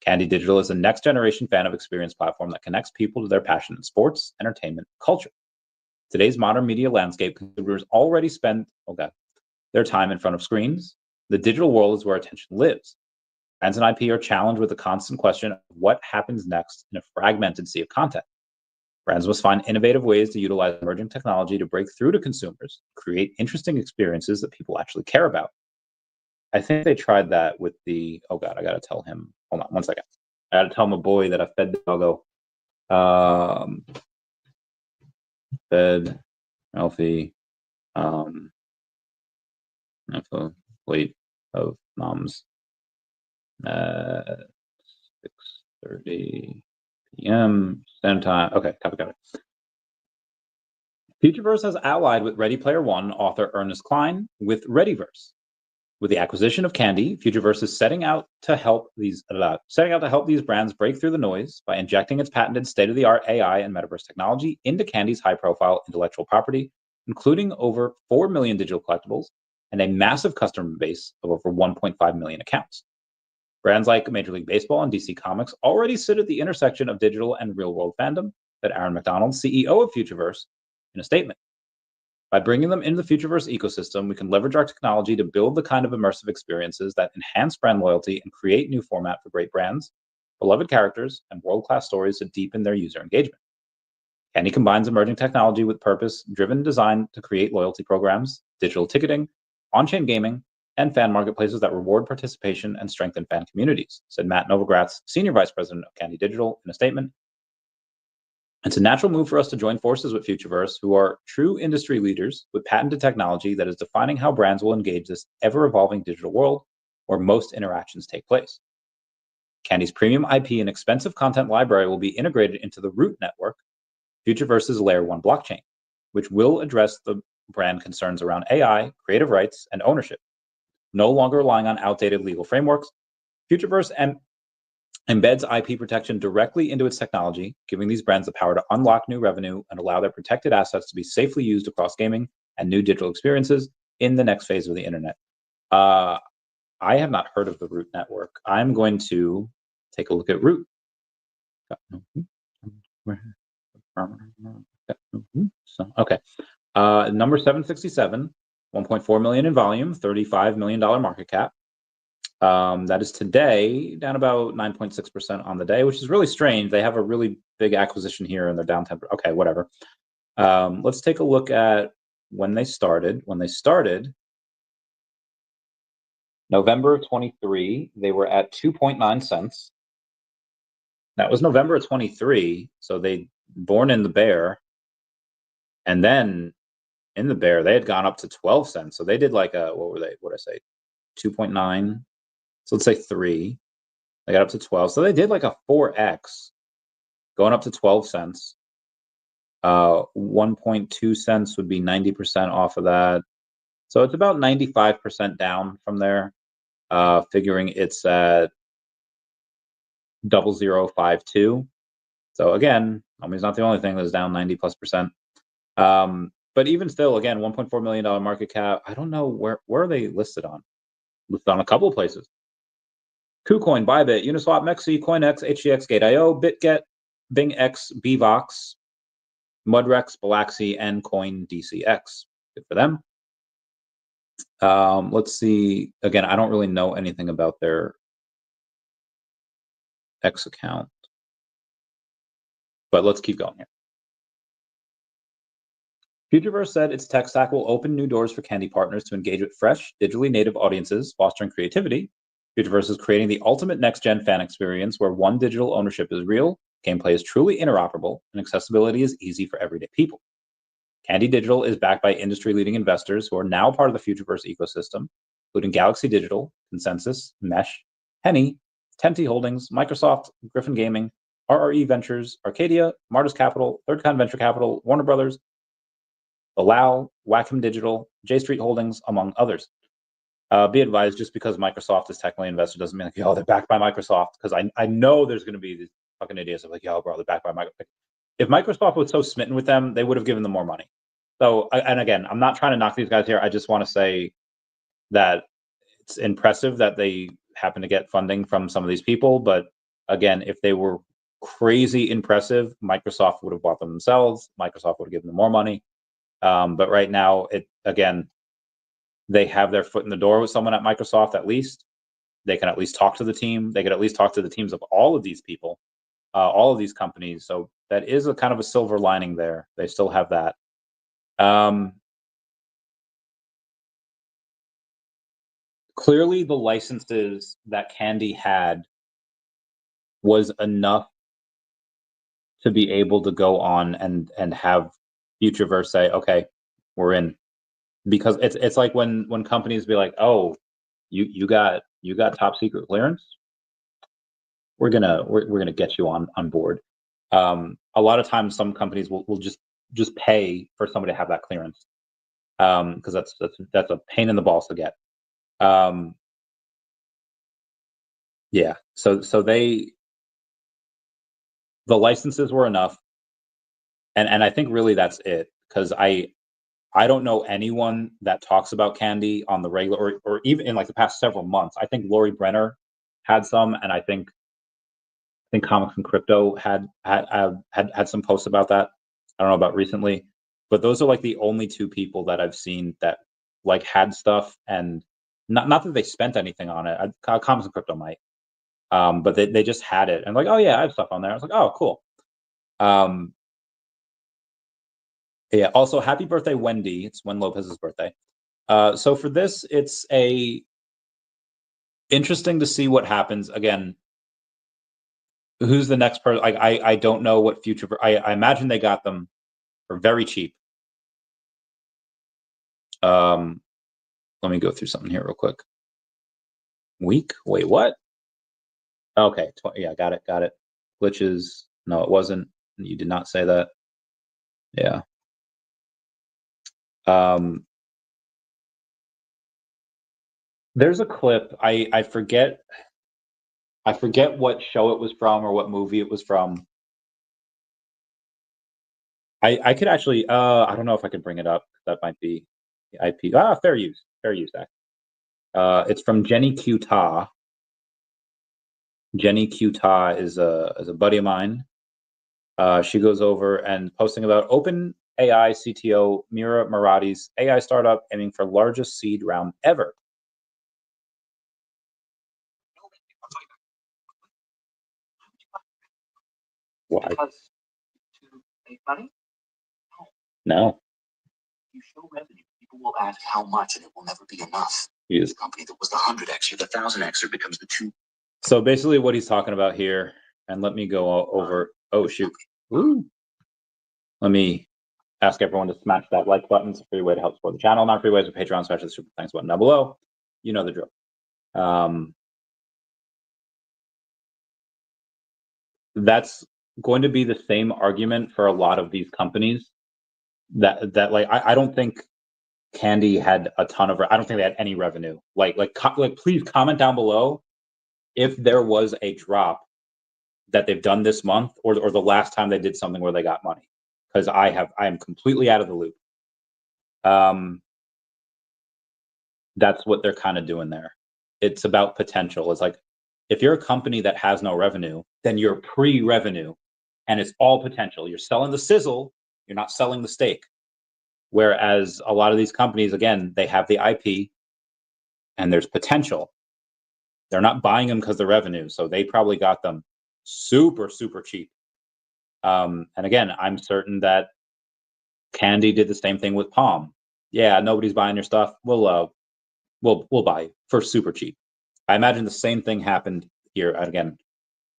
Candy Digital is a next-generation fan of experience platform that connects people to their passion in sports, entertainment, and culture. Today's modern media landscape, consumers already spend their time in front of screens. The digital world is where attention lives. Brands and IP are challenged with the constant question of what happens next in a fragmented sea of content. Brands must find innovative ways to utilize emerging technology to break through to consumers, create interesting experiences that people actually care about. I think they tried that with the, I gotta tell him, hold on one second. I gotta tell my boy that I fed the doggo. Fed healthy, plate of noms at 6:30 p.m. Standard Time. Okay, got it. Futureverse has allied with Ready Player One author Ernest Cline with Readyverse. With the acquisition of Candy, Futureverse is setting out to help these brands break through the noise by injecting its patented state-of-the-art AI and metaverse technology into Candy's high-profile intellectual property, including over 4 million digital collectibles and a massive customer base of over 1.5 million accounts. Brands like Major League Baseball and DC Comics already sit at the intersection of digital and real-world fandom, said Aaron McDonald, CEO of Futureverse, in a statement. By bringing them into the Futureverse ecosystem, we can leverage our technology to build the kind of immersive experiences that enhance brand loyalty and create new format for great brands, beloved characters, and world-class stories to deepen their user engagement. Candy combines emerging technology with purpose-driven design to create loyalty programs, digital ticketing, on-chain gaming, and fan marketplaces that reward participation and strengthen fan communities, said Matt Novogratz, Senior Vice President of Candy Digital, in a statement. It's a natural move for us to join forces with Futureverse, who are true industry leaders with patented technology that is defining how brands will engage this ever-evolving digital world where most interactions take place. Candy's premium IP and expensive content library will be integrated into the Root network, Futureverse's Layer 1 blockchain, which will address the brand concerns around AI, creative rights, and ownership. No longer relying on outdated legal frameworks, Futureverse embeds IP protection directly into its technology, giving these brands the power to unlock new revenue and allow their protected assets to be safely used across gaming and new digital experiences in the next phase of the internet. I have not heard of the Root network. I'm going to take a look at Root. Okay. Number 767, 1.4 million in volume, $35 million market cap. That is today down about 9.6% on the day, which is really strange. They have a really big acquisition here and they're down 10%. Okay, whatever. Let's take a look at when they started. When they started, November of 23, they were at 2.9 cents. That was November of 23. So they born in the bear. And then in the bear, they had gone up to 12 cents. So they did like a, what were they? What did I say? 2.9. So let's say 3. They got up to 12. So they did like a 4x going up to 12 cents. 1.2 cents would be 90% off of that. So it's about 95% down from there, figuring it's at 0052. So again, OMI's not the only thing that's down 90+%. But even still, again, $1.4 million market cap. I don't know where are they listed on? Listed on a couple of places. KuCoin, Bybit, Uniswap, Mexi, CoinX, HGX, Gate.io, BitGet, BingX, BVox, Mudrex, Balaxy, and CoinDCX. Good for them. Let's see. Again, I don't really know anything about their X account. But let's keep going here. Futureverse said its tech stack will open new doors for Candy partners to engage with fresh, digitally native audiences, fostering creativity. Futureverse is creating the ultimate next-gen fan experience where one digital ownership is real, gameplay is truly interoperable, and accessibility is easy for everyday people. Candy Digital is backed by industry-leading investors who are now part of the Futureverse ecosystem, including Galaxy Digital, Consensus, Mesh, Henny, Tenti Holdings, Microsoft, Griffin Gaming, RRE Ventures, Arcadia, Martis Capital, Third Kind Venture Capital, Warner Brothers, Allow, Wacom Digital, J Street Holdings, among others. Be advised, just because Microsoft is technically invested doesn't mean like, yo, they're backed by Microsoft, because I know there's going to be these fucking idiots of like, yo, bro, they're backed by Microsoft. If Microsoft was so smitten with them, they would have given them more money. So, and again, I'm not trying to knock these guys here. I just want to say that it's impressive that they happen to get funding from some of these people. But again, if they were crazy impressive, Microsoft would have bought them themselves. Microsoft would have given them more money. But right now, they have their foot in the door with someone at Microsoft. At least they can at least talk to the team. They could at least talk to the teams of all of these people, all of these companies. So that is a kind of a silver lining there. They still have that. Clearly, the licenses that Candy had was enough to be able to go on and have Futureverse say, "Okay, we're in." Because it's like when companies be like, "Oh, you got top secret clearance. We're gonna get you on board." A lot of times, some companies will just pay for somebody to have that clearance, because that's a pain in the balls to get. Yeah. So the licenses were enough, and I think really that's it, because I don't know anyone that talks about Candy on the regular, or even in like the past several months. I think Lori Brenner had some, and I think Comics and Crypto had some posts about that. I don't know about recently, but those are like the only two people that I've seen that like had stuff, and not that they spent anything on it. Comics and Crypto might, but they just had it and like, oh yeah, I have stuff on there. I was like, oh cool. Yeah. Also, happy birthday, Wendy. It's Wen Lopez's birthday. So for this, it's interesting to see what happens. Again, who's the next person? I don't know what future. I imagine they got them for very cheap. Let me go through something here real quick. Week? Wait, what? Okay, yeah, got it. Glitches? No, it wasn't. You did not say that. Yeah. There's a clip. I forget what show it was from or what movie it was from. I could actually I don't know if I could bring it up. That might be the IP. Fair use. It's from Jenny Q Ta. Jenny Q Ta is a buddy of mine. She goes over and posting about Open AI CTO Mira Murati's AI startup aiming for largest seed round ever. Why? Because to make money? No. You show revenue, people will ask how much, and it will never be enough. Yes. Company that was the 100x or the 1000x becomes the 2. So basically, what he's talking about here, and let me go over. Oh shoot! Ooh. Let me ask everyone to smash that like button. It's a free way to help support the channel. Not free ways with Patreon. Smash the super thanks button down below. You know the drill. That's going to be the same argument for a lot of these companies. That like I don't think Candy had a ton of. I don't think they had any revenue. Like please comment down below if there was a drop that they've done this month, or the last time they did something where they got money, because I am completely out of the loop. That's what they're kind of doing there. It's about potential. It's like, if you're a company that has no revenue, then you're pre-revenue, and it's all potential. You're selling the sizzle, you're not selling the steak. Whereas a lot of these companies, again, they have the IP and there's potential. They're not buying them because of the revenue, so they probably got them super, super cheap. And again, I'm certain that Candy did the same thing with Palm. Yeah, nobody's buying your stuff. We'll buy for super cheap. I imagine the same thing happened here. And again,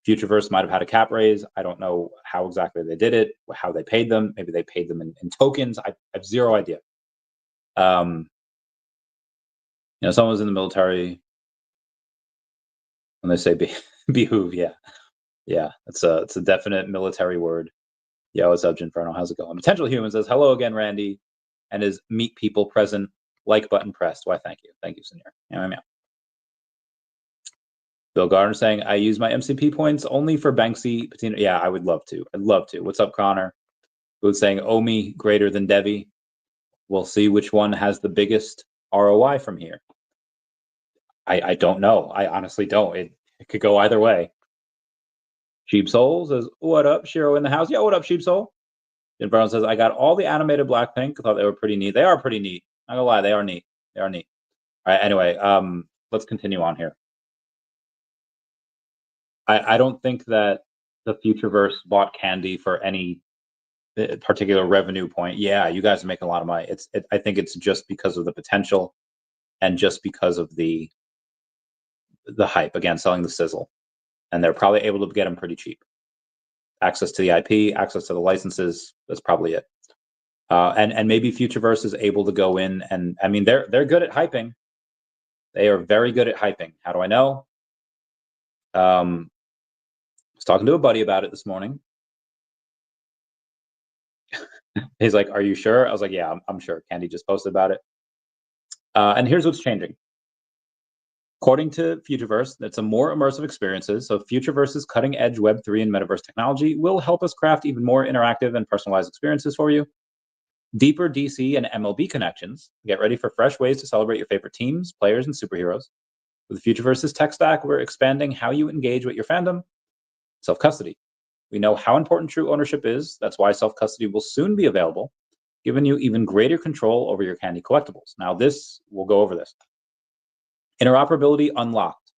Futureverse might have had a cap raise. I don't know how exactly they did it, how they paid them. Maybe they paid them in tokens. I have zero idea. You know, someone's in the military. When they say behoove, yeah, it's a definite military word. Yo, what's up, Ginferno? How's it going? Potential Human says hello again, Randy, and his meet people present. Like button pressed. Why? Thank you, Senor. Yeah. Bill Gardner saying, I use my MCP points only for Banksy Patino. Yeah, I would love to. I'd love to. What's up, Connor? Who's saying OMI greater than DEVVE? We'll see which one has the biggest ROI from here. I don't know. I honestly don't. It could go either way. Sheep Soul says, what up, Shiro in the house? Yeah, what up, Sheep Soul? Jim Brown says, I got all the animated Blackpink. I thought they were pretty neat. They are pretty neat. Not gonna lie, they are neat. They are neat. All right, anyway, let's continue on here. I don't think that the Futureverse bought Candy for any particular revenue point. Yeah, you guys are making a lot of money. I think it's just because of the potential and just because of the hype, again, selling the sizzle. And they're probably able to get them pretty cheap. Access to the IP, access to the licenses, that's probably it. And maybe Futureverse is able to go in and, I mean, they're good at hyping. They are very good at hyping. How do I know? I was talking to a buddy about it this morning. He's like, are you sure? I was like, yeah, I'm sure. Candy just posted about it. And here's what's changing. According to Futureverse, it's a more immersive experiences. So Futureverse's cutting edge Web3 and metaverse technology will help us craft even more interactive and personalized experiences for you. Deeper DC and MLB connections. Get ready for fresh ways to celebrate your favorite teams, players, and superheroes. With Futureverse's tech stack, we're expanding how you engage with your fandom. Self-custody. We know how important true ownership is. That's why self-custody will soon be available, giving you even greater control over your Candy collectibles. Now we'll go over this. Interoperability unlocked.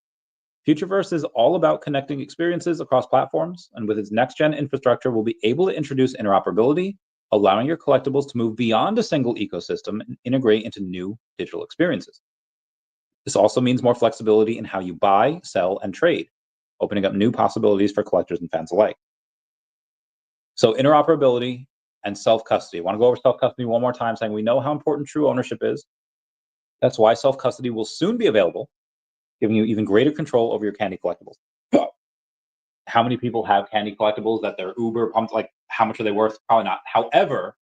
Futureverse is all about connecting experiences across platforms, and with its next-gen infrastructure, we'll be able to introduce interoperability, allowing your collectibles to move beyond a single ecosystem and integrate into new digital experiences. This also means more flexibility in how you buy, sell, and trade, opening up new possibilities for collectors and fans alike. So interoperability and self-custody. I want to go over self-custody one more time, saying we know how important true ownership is. That's why self-custody will soon be available, giving you even greater control over your Candy collectibles. How many people have Candy collectibles that they're uber pumped? Like, how much are they worth? Probably not. However,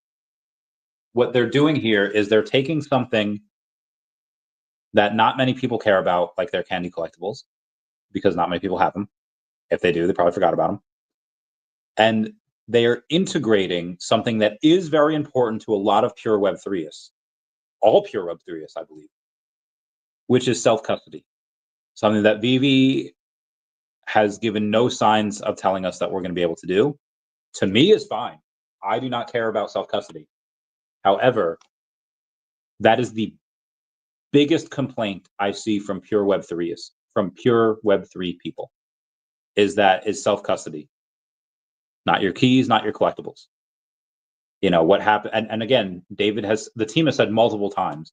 what they're doing here is they're taking something that not many people care about, like their Candy collectibles, because not many people have them. If they do, they probably forgot about them. And they are integrating something that is very important to a lot of pure Web3ists, all pure Web3ists, I believe, which is self-custody. Something that Veve has given no signs of telling us that we're going to be able to do. To me, is fine. I do not care about self-custody. However, that is the biggest complaint I see from pure Web3ists, from pure Web3 people, is self-custody. Not your keys, not your collectibles. You know, what happened, and again, the team has said multiple times,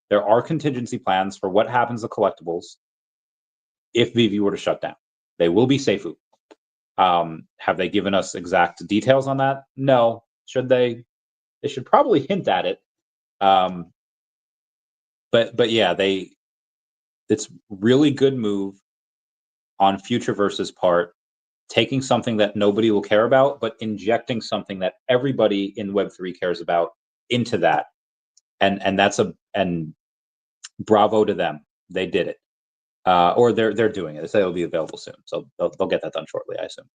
there are contingency plans for what happens to collectibles if Veve were to shut down. They will be Seifu. Have they given us exact details on that? No. Should they? They should probably hint at it. But yeah, it's really good move on Futureverse's part, taking something that nobody will care about, but injecting something that everybody in Web3 cares about into that. And bravo to them. They did it. Or they're doing it. They say it'll be available soon. So they'll get that done shortly, I assume.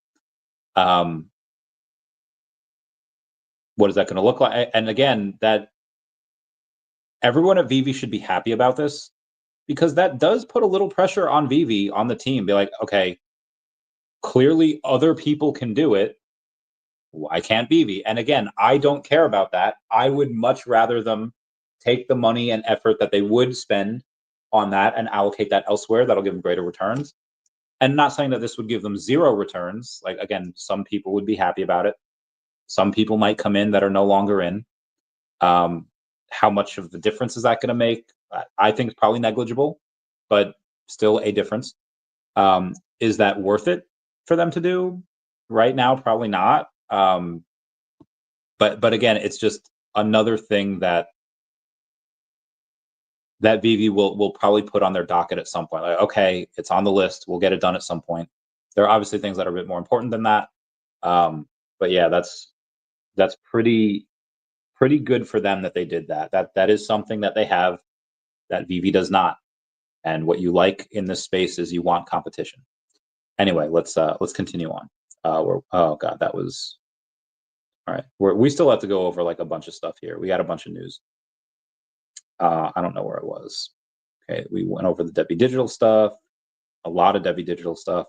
What is that going to look like? And again, that everyone at Veve should be happy about this, because that does put a little pressure on Veve, on the team. Be like, okay, clearly other people can do it. Why can't Veve? And again, I don't care about that. I would much rather them take the money and effort that they would spend on that and allocate that elsewhere. That'll give them greater returns. And not saying that this would give them zero returns. Like, again, some people would be happy about it. Some people might come in that are no longer in. How much of the difference is that going to make? I think it's probably negligible, but still a difference. Is that worth it for them to do? Right now, probably not. But again, it's just another thing that Veve will probably put on their docket at some point. Like, okay, it's on the list. We'll get it done at some point. There are obviously things that are a bit more important than that. But yeah, that's pretty good for them that they did that. That is something that they have that Veve does not. And what you like in this space is you want competition. Anyway, let's continue on. Oh god, that was all right. We still have to go over like a bunch of stuff here. We got a bunch of news. I don't know where it was. Okay, we went over the DEBI digital stuff, a lot of DEBI digital stuff.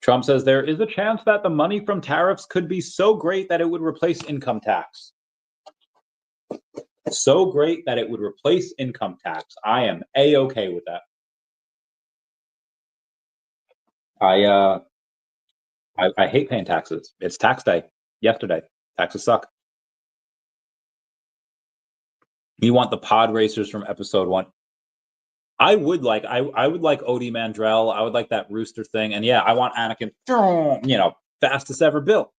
Trump says there is a chance that the money from tariffs could be so great that it would replace income tax. So great that it would replace income tax. I am A-okay with that. I hate paying taxes. It's tax day. Yesterday. Taxes suck. You want the pod racers from episode 1. I would like Odie Mandrell. I would like that rooster thing. And yeah, I want Anakin, fastest ever built.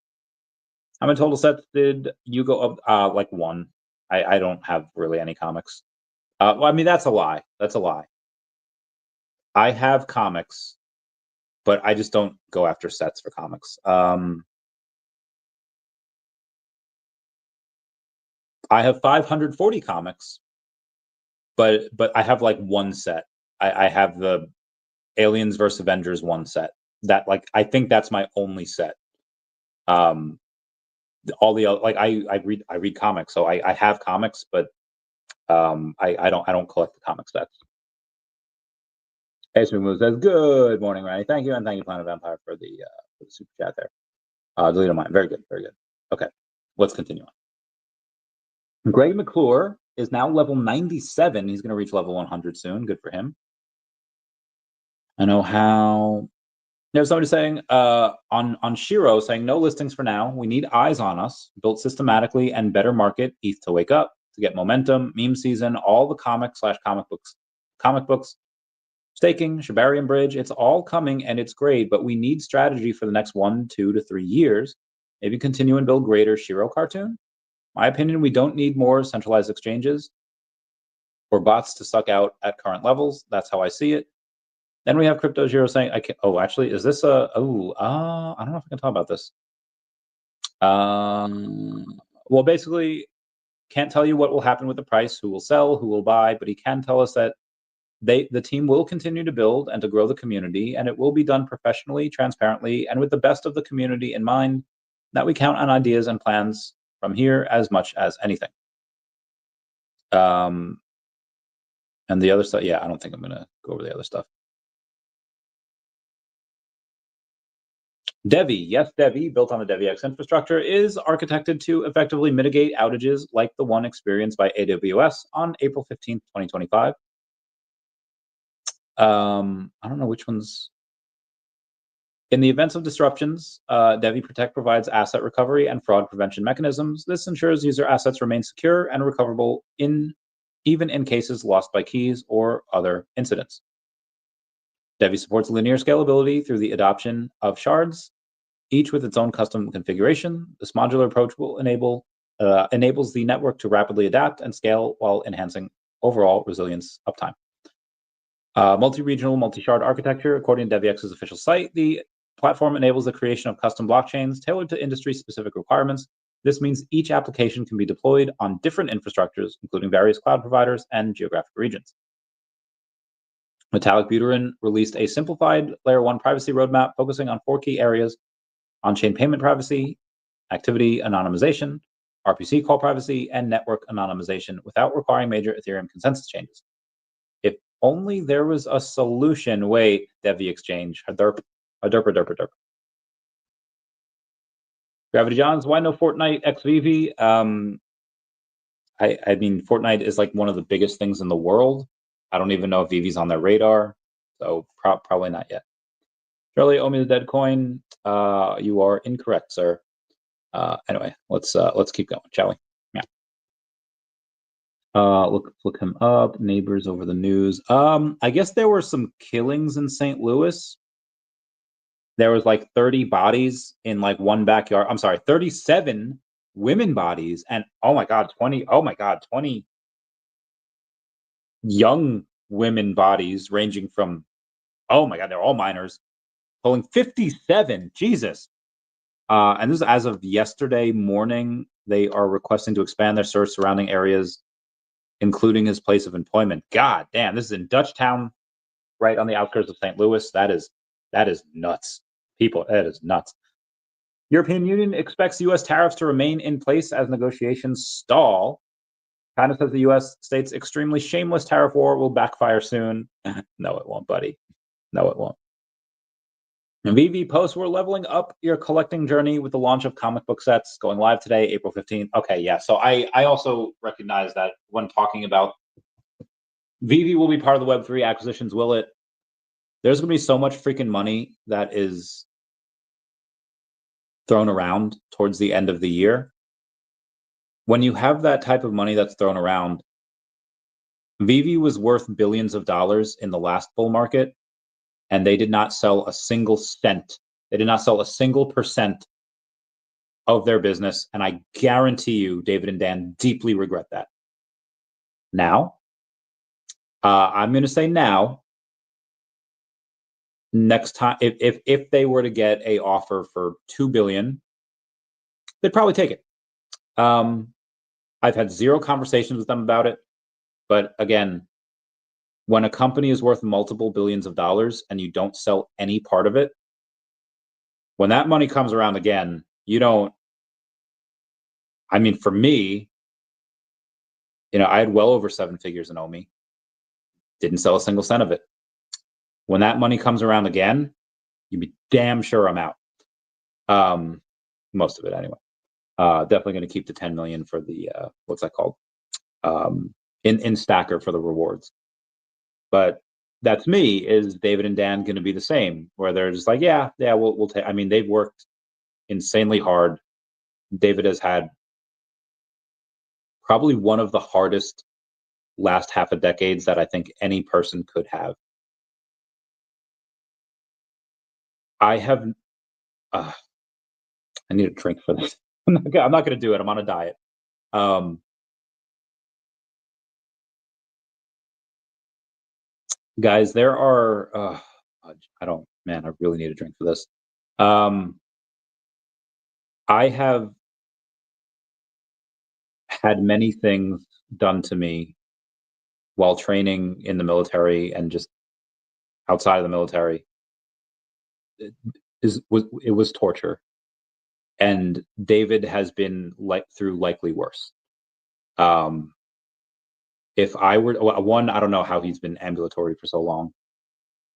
How many total sets did you go up? Like 1. I don't have really any comics. Well, I mean, that's a lie. That's a lie. I have comics, but I just don't go after sets for comics. I have 540 comics, but I have like 1 set. I have the Aliens vs Avengers 1 set. That, like, I think that's my only set. All the like I read comics, so I have comics, but I don't collect the comic sets. Ace Moves says, "Good morning, Ronnie. Thank you, and thank you, Planet Vampire, for the super chat there. Delete on mine. Very good, very good. Okay, let's continue on. Greg McClure is now level 97. He's going to reach level 100 soon. Good for him. I know how. There's somebody saying on Shiro saying no listings for now. We need eyes on us, built systematically and better market ETH to wake up, to get momentum, meme season, all the comic books, staking, Shibarium Bridge. It's all coming and it's great, but we need strategy for the next 1, 2 to 3 years. Maybe continue and build greater Shiro cartoon. My opinion, we don't need more centralized exchanges or bots to suck out at current levels. That's how I see it. Then we have Crypto Zero saying, I can, oh, actually, is this I don't know if I can talk about this. Well, basically, can't tell you what will happen with the price, who will sell, who will buy, but he can tell us that the team will continue to build and to grow the community, and it will be done professionally, transparently, and with the best of the community in mind, that we count on ideas and plans from here as much as anything. And the other stuff, yeah, I don't think I'm going to go over the other stuff. DEVVE, yes, DEVVE, built on the DEVVX infrastructure, is architected to effectively mitigate outages like the one experienced by AWS on April 15th, 2025. I don't know which ones. In the events of disruptions, DEVVE Protect provides asset recovery and fraud prevention mechanisms. This ensures user assets remain secure and recoverable even in cases lost by keys or other incidents. DEVVE supports linear scalability through the adoption of shards, each with its own custom configuration. This modular approach will enables the network to rapidly adapt and scale while enhancing overall resilience uptime. Multi-regional, multi-shard architecture. According to DEVVX's official site, the platform enables the creation of custom blockchains tailored to industry-specific requirements. This means each application can be deployed on different infrastructures, including various cloud providers and geographic regions. Metallic Buterin released a simplified Layer 1 privacy roadmap focusing on 4 key areas: on-chain payment privacy, activity anonymization, RPC call privacy, and network anonymization without requiring major Ethereum consensus changes. If only there was a solution. Wait, DEVVE Exchange, a derp. Gravity Johns, why no Fortnite x Veve? I mean, Fortnite is like one of the biggest things in the world. I don't even know if Vive's on their radar. So probably not yet. Charlie, OMI the dead coin. You are incorrect, sir. Anyway, let's keep going, shall we? Yeah. Look him up. Neighbors over the news. I guess there were some killings in St. Louis. There was like 30 bodies in like one backyard. I'm sorry, 37 women bodies, and oh my god, 20 young women bodies ranging from, oh my god, they're all minors, pulling 57. Jesus. And this is as of yesterday morning. They are requesting to expand their search surrounding areas, including his place of employment. God damn, this is in Dutchtown, right on the outskirts of St. Louis. That is nuts. People, that is nuts. European Union expects U.S. tariffs to remain in place as negotiations stall. China says the U.S. states extremely shameless tariff war will backfire soon. No, it won't, buddy. No, it won't. And Veve posts, we're leveling up your collecting journey with the launch of comic book sets going live today, April 15th. Okay, yeah. So I also recognize that when talking about Veve will be part of the Web3 acquisitions, will it? There's going to be so much freaking money that is thrown around towards the end of the year. When you have that type of money that's thrown around, Veve was worth billions of dollars in the last bull market, and they did not sell a single cent. They did not sell a single percent of their business, and I guarantee you, David and Dan deeply regret that. Now, I'm going to say now, next time, if they were to get a offer for $2 billion, they'd probably take it. I've had zero conversations with them about it, but again, when a company is worth multiple billions of dollars and you don't sell any part of it, when that money comes around again, you don't. I mean, for me, I had well over 7 figures in OMI, didn't sell a single cent of it. When that money comes around again, you'd be damn sure I'm out. Most of it anyway. Definitely going to keep the 10 million for the what's that called? In Stacker for the rewards. But that's me. Is David and Dan going to be the same? Where they're just like, yeah, we'll take. I mean, they've worked insanely hard. David has had probably one of the hardest last half a decades that I think any person could have. I have. I need a drink for this. I'm not going to do it. I'm on a diet. Guys, there are. I really need a drink for this. I have had many things done to me while training in the military and just outside of the military. It was torture, and David has been through likely worse. If I were one, I don't know how he's been ambulatory for so long,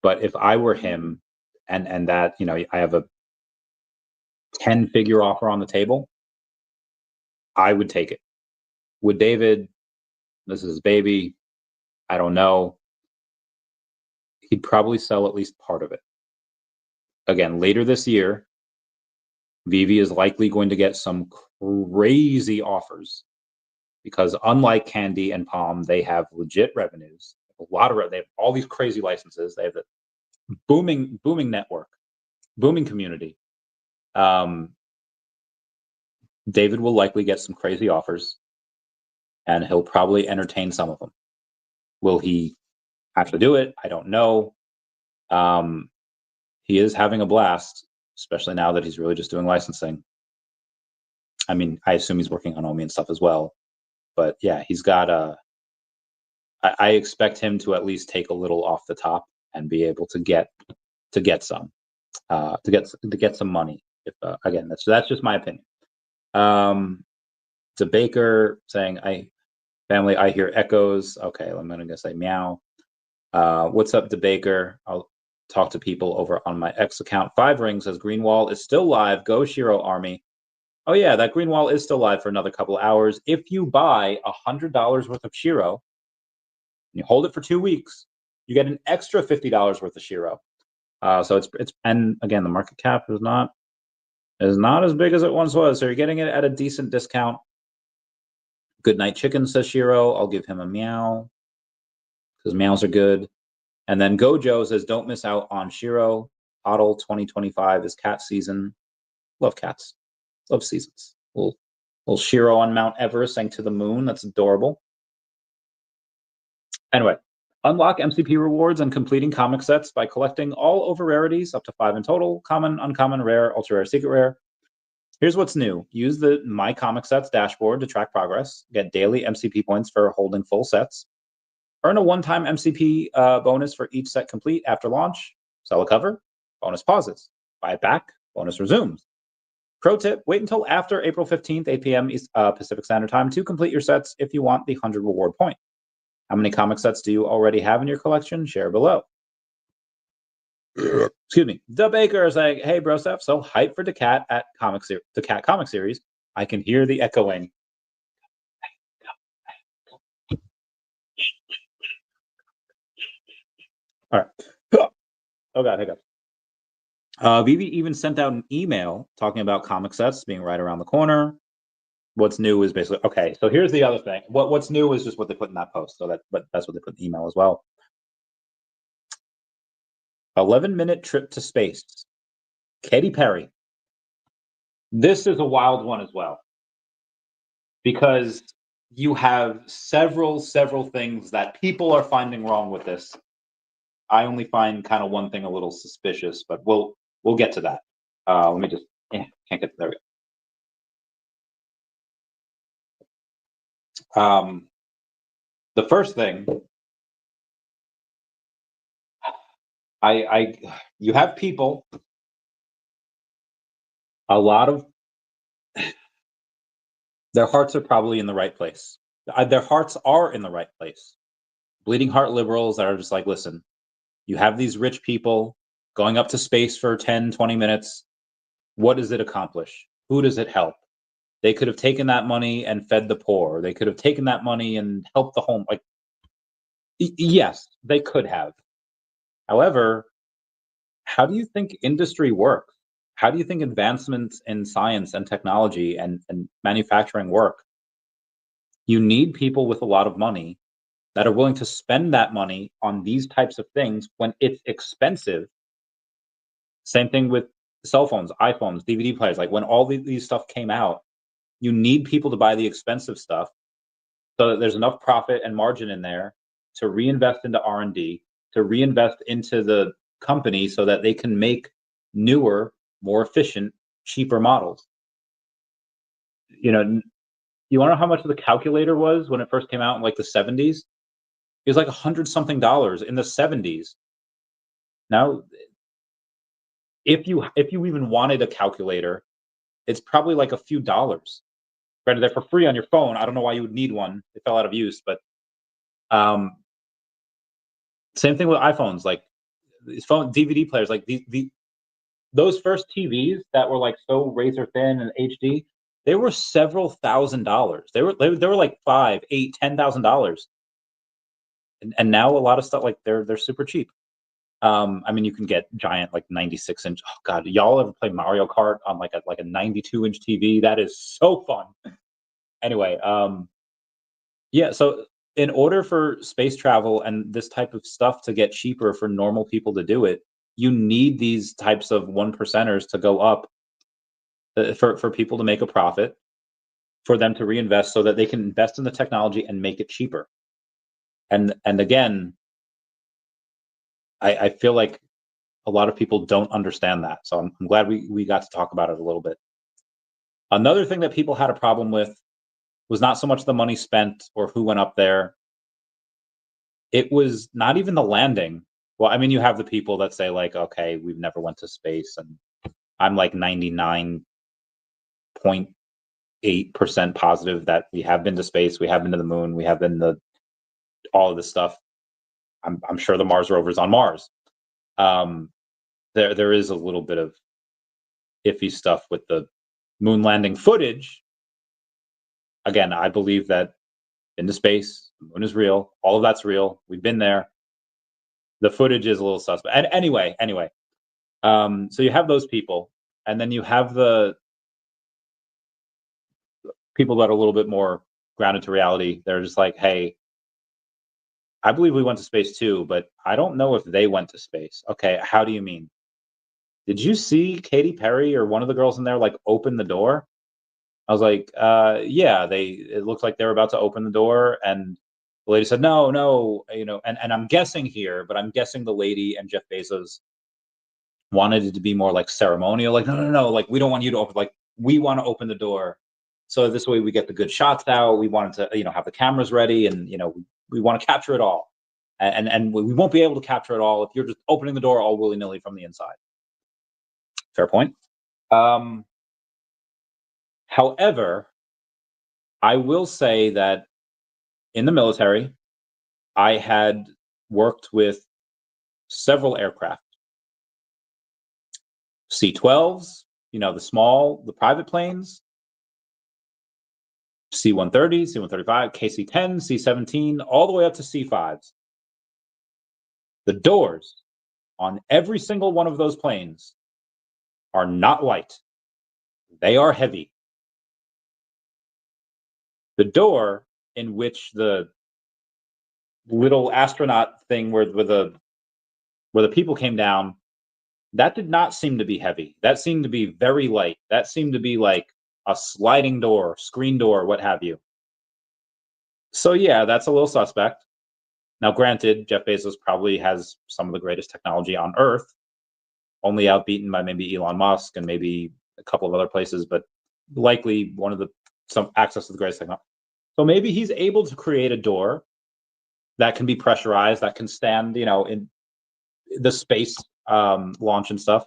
but if I were him, and that I have a 10-figure offer on the table, I would take it. Would David? This is his baby. I don't know. He'd probably sell at least part of it. Again, later this year, Veve is likely going to get some crazy offers because unlike Candy and Palm, they have legit revenues. They have all these crazy licenses. They have a booming network, booming community. David will likely get some crazy offers, and he'll probably entertain some of them. Will he have to do it? I don't know. He is having a blast, especially now that he's really just doing licensing. I mean, I assume he's working on OMI and stuff as well. But yeah, he's got I expect him to at least take a little off the top and be able to get some money. If again, that's just my opinion. To Baker saying, I hear echoes. Okay, I'm gonna say meow. What's up, DeBaker? I'll talk to people over on my X account. 5 Rings says Greenwall is still live. Go Shiro Army. Oh yeah, that Greenwall is still live for another couple of hours. If you buy $100 worth of Shiro, and you hold it for 2 weeks, you get an extra $50 worth of Shiro. So it's and again, the market cap is not as big as it once was. So you're getting it at a decent discount. Good night chicken, says Shiro. I'll give him a meow because meows are good. And then Gojo says, don't miss out on Shiro. Huddle 2025 is cat season. Love cats. Love seasons. Little Shiro on Mount Everest saying to the moon. That's adorable. Anyway, unlock MCP rewards and completing comic sets by collecting all over rarities, up to 5 in total, common, uncommon, rare, ultra rare, secret rare. Here's what's new. Use the My Comic Sets dashboard to track progress. Get daily MCP points for holding full sets. Earn a one-time MCP bonus for each set complete after launch. Sell a cover, bonus pauses. Buy it back, bonus resumes. Pro tip, wait until after April 15th, 8 p.m. Pacific Standard Time to complete your sets if you want the 100 reward point. How many comic sets do you already have in your collection? Share below. Excuse me. The Baker is like, hey, bro, Steph, so hype for DACAT at DACAT comic series. I can hear the echoing. All right. Oh, God, hiccups. Veve even sent out an email talking about comic sets being right around the corner. What's new is basically, okay, so here's the other thing. What's new is just what they put in that post. So that's what they put in the email as well. 11-minute trip to space. Katy Perry. This is a wild one as well. Because you have several things that people are finding wrong with this. I only find kind of one thing a little suspicious, but we'll get to that. Let me just can't get there. We go. The first thing, you have people, a lot of their hearts are probably in the right place. Their hearts are in the right place. Bleeding heart liberals that are just like, listen, you have these rich people going up to space for 10, 20 minutes. What does it accomplish? Who does it help? They could have taken that money and fed the poor. They could have taken that money and helped the home. Like, yes, they could have. However, how do you think industry works? How do you think advancements in science and technology and manufacturing work? You need people with a lot of money that are willing to spend that money on these types of things when it's expensive. Same thing with cell phones, iPhones, DVD players. Like when all these stuff came out, you need people to buy the expensive stuff so that there's enough profit and margin in there to reinvest into R&D, to reinvest into the company so that they can make newer, more efficient, cheaper models. You know, you want to know how much the calculator was when it first came out in like the 70s? It was like $100-something in the 70s. Now, if you even wanted a calculator, it's probably like a few dollars. Granted, they're for free on your phone. I don't know why you would need one. It fell out of use, but same thing with iPhones. Like these phone DVD players, like those first TVs that were like so razor thin and HD, they were several $1,000s. They were like $5,000, $8,000, $10,000. And now a lot of stuff like they're super cheap. I mean, you can get giant like 96-inch. Oh God, y'all ever play Mario Kart on like a 92-inch TV? That is so fun. Anyway, yeah. So in order for space travel and this type of stuff to get cheaper for normal people to do it, you need these types of 1%ers to go up for people to make a profit, for them to reinvest so that they can invest in the technology and make it cheaper. And again, I feel like a lot of people don't understand that. So I'm glad we got to talk about it a little bit. Another thing that people had a problem with was not so much the money spent or who went up there. It was not even the landing. Well, I mean, you have the people that say like, okay, we've never went to space, and I'm like 99.8% positive that we have been to space, we have been to the moon, we have been to all of this stuff. I'm sure the Mars rover's on Mars. There is a little bit of iffy stuff with the moon landing footage. Again, I believe that into space, the moon is real, all of that's real. We've been there. the footage is a little suspect. And anyway, so you have those people, and then you have the people that are a little bit more grounded to reality. They're just like, hey, I believe we went to space too, but I don't know if they went to space. Okay, how do you mean? Did you see Katy Perry or one of the girls in there like open the door? I was like, yeah, it looked like they were about to open the door, and the lady said, no, and I'm guessing here, but I'm guessing the lady and Jeff Bezos wanted it to be more like ceremonial, like, no, like, we don't want you to open, like, we want to open the door. So this way we get the good shots out. We wanted to, have the cameras ready, and, we want to capture it all. And we won't be able to capture it all if you're just opening the door all willy-nilly from the inside. Fair point. However, I will say that in the military, I had worked with several aircraft. C-12s, the private planes, C-130, C-135, KC-10, C-17, all the way up to C-5s. The doors on every single one of those planes are not light. They are heavy. The door in which the little astronaut thing where the people came down, that did not seem to be heavy. That seemed to be very light. That seemed to be like a sliding door, screen door, what have you. So yeah, that's a little suspect. Now, granted, Jeff Bezos probably has some of the greatest technology on Earth, only outbeaten by maybe Elon Musk and maybe a couple of other places, but likely some access to the greatest technology. So maybe he's able to create a door that can be pressurized, that can stand, in the space launch and stuff,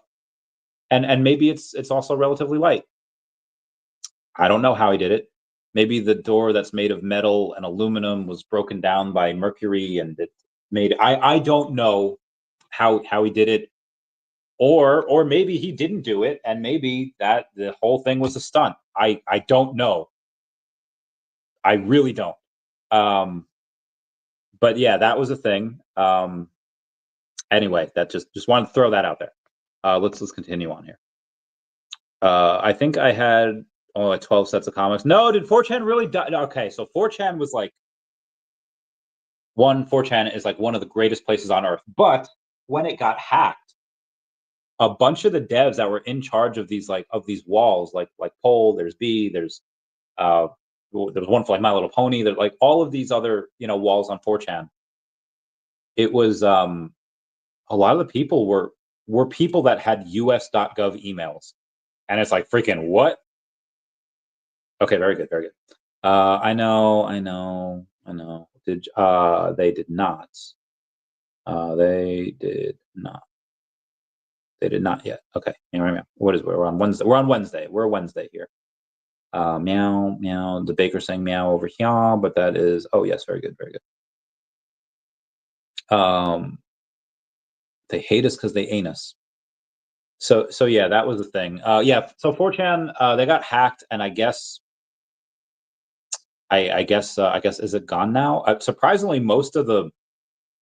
and maybe it's also relatively light. I don't know how he did it. Maybe the door that's made of metal and aluminum was broken down by mercury, and it made. I don't know how he did it, or maybe he didn't do it, and maybe that the whole thing was a stunt. I don't know. I really don't. But yeah, that was a thing. Anyway, that just wanted to throw that out there. Let's continue on here. I think I had like 12 sets of comics. No, did 4chan really die? Okay, so 4chan was like 4chan is like one of the greatest places on Earth. But when it got hacked, a bunch of the devs that were in charge of these walls, like Pole, there's B, there's one for like My Little Pony, there's like all of these other walls on 4chan. It was a lot of the people were people that had US.gov emails, and it's like freaking what? Okay, very good, very good. I know. They did not. They did not. They did not yet. Okay. What is we're on Wednesday? We're on Wednesday. We're Wednesday here. Meow, meow. The baker saying meow over here, but that is. Oh yes, very good, very good. They hate us because they ain't us. So yeah, that was the thing. Yeah. So 4chan, they got hacked, and I guess. I guess is it gone now? Surprisingly, most of the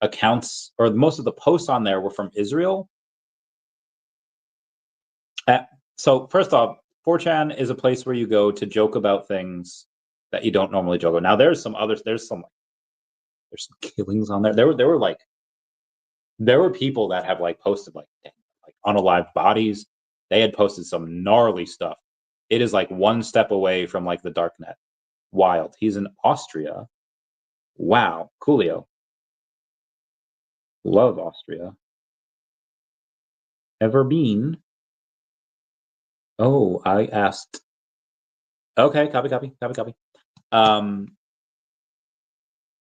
accounts or most of the posts on there were from Israel. So first off, 4chan is a place where you go to joke about things that you don't normally joke about. Now there's some others. There's some killings on there. There were people that have like posted like unalived bodies. They had posted some gnarly stuff. It is like one step away from like the darknet. Wild. He's in Austria. Wow, coolio. Love Austria. Ever been? Oh, I asked. Okay, copy.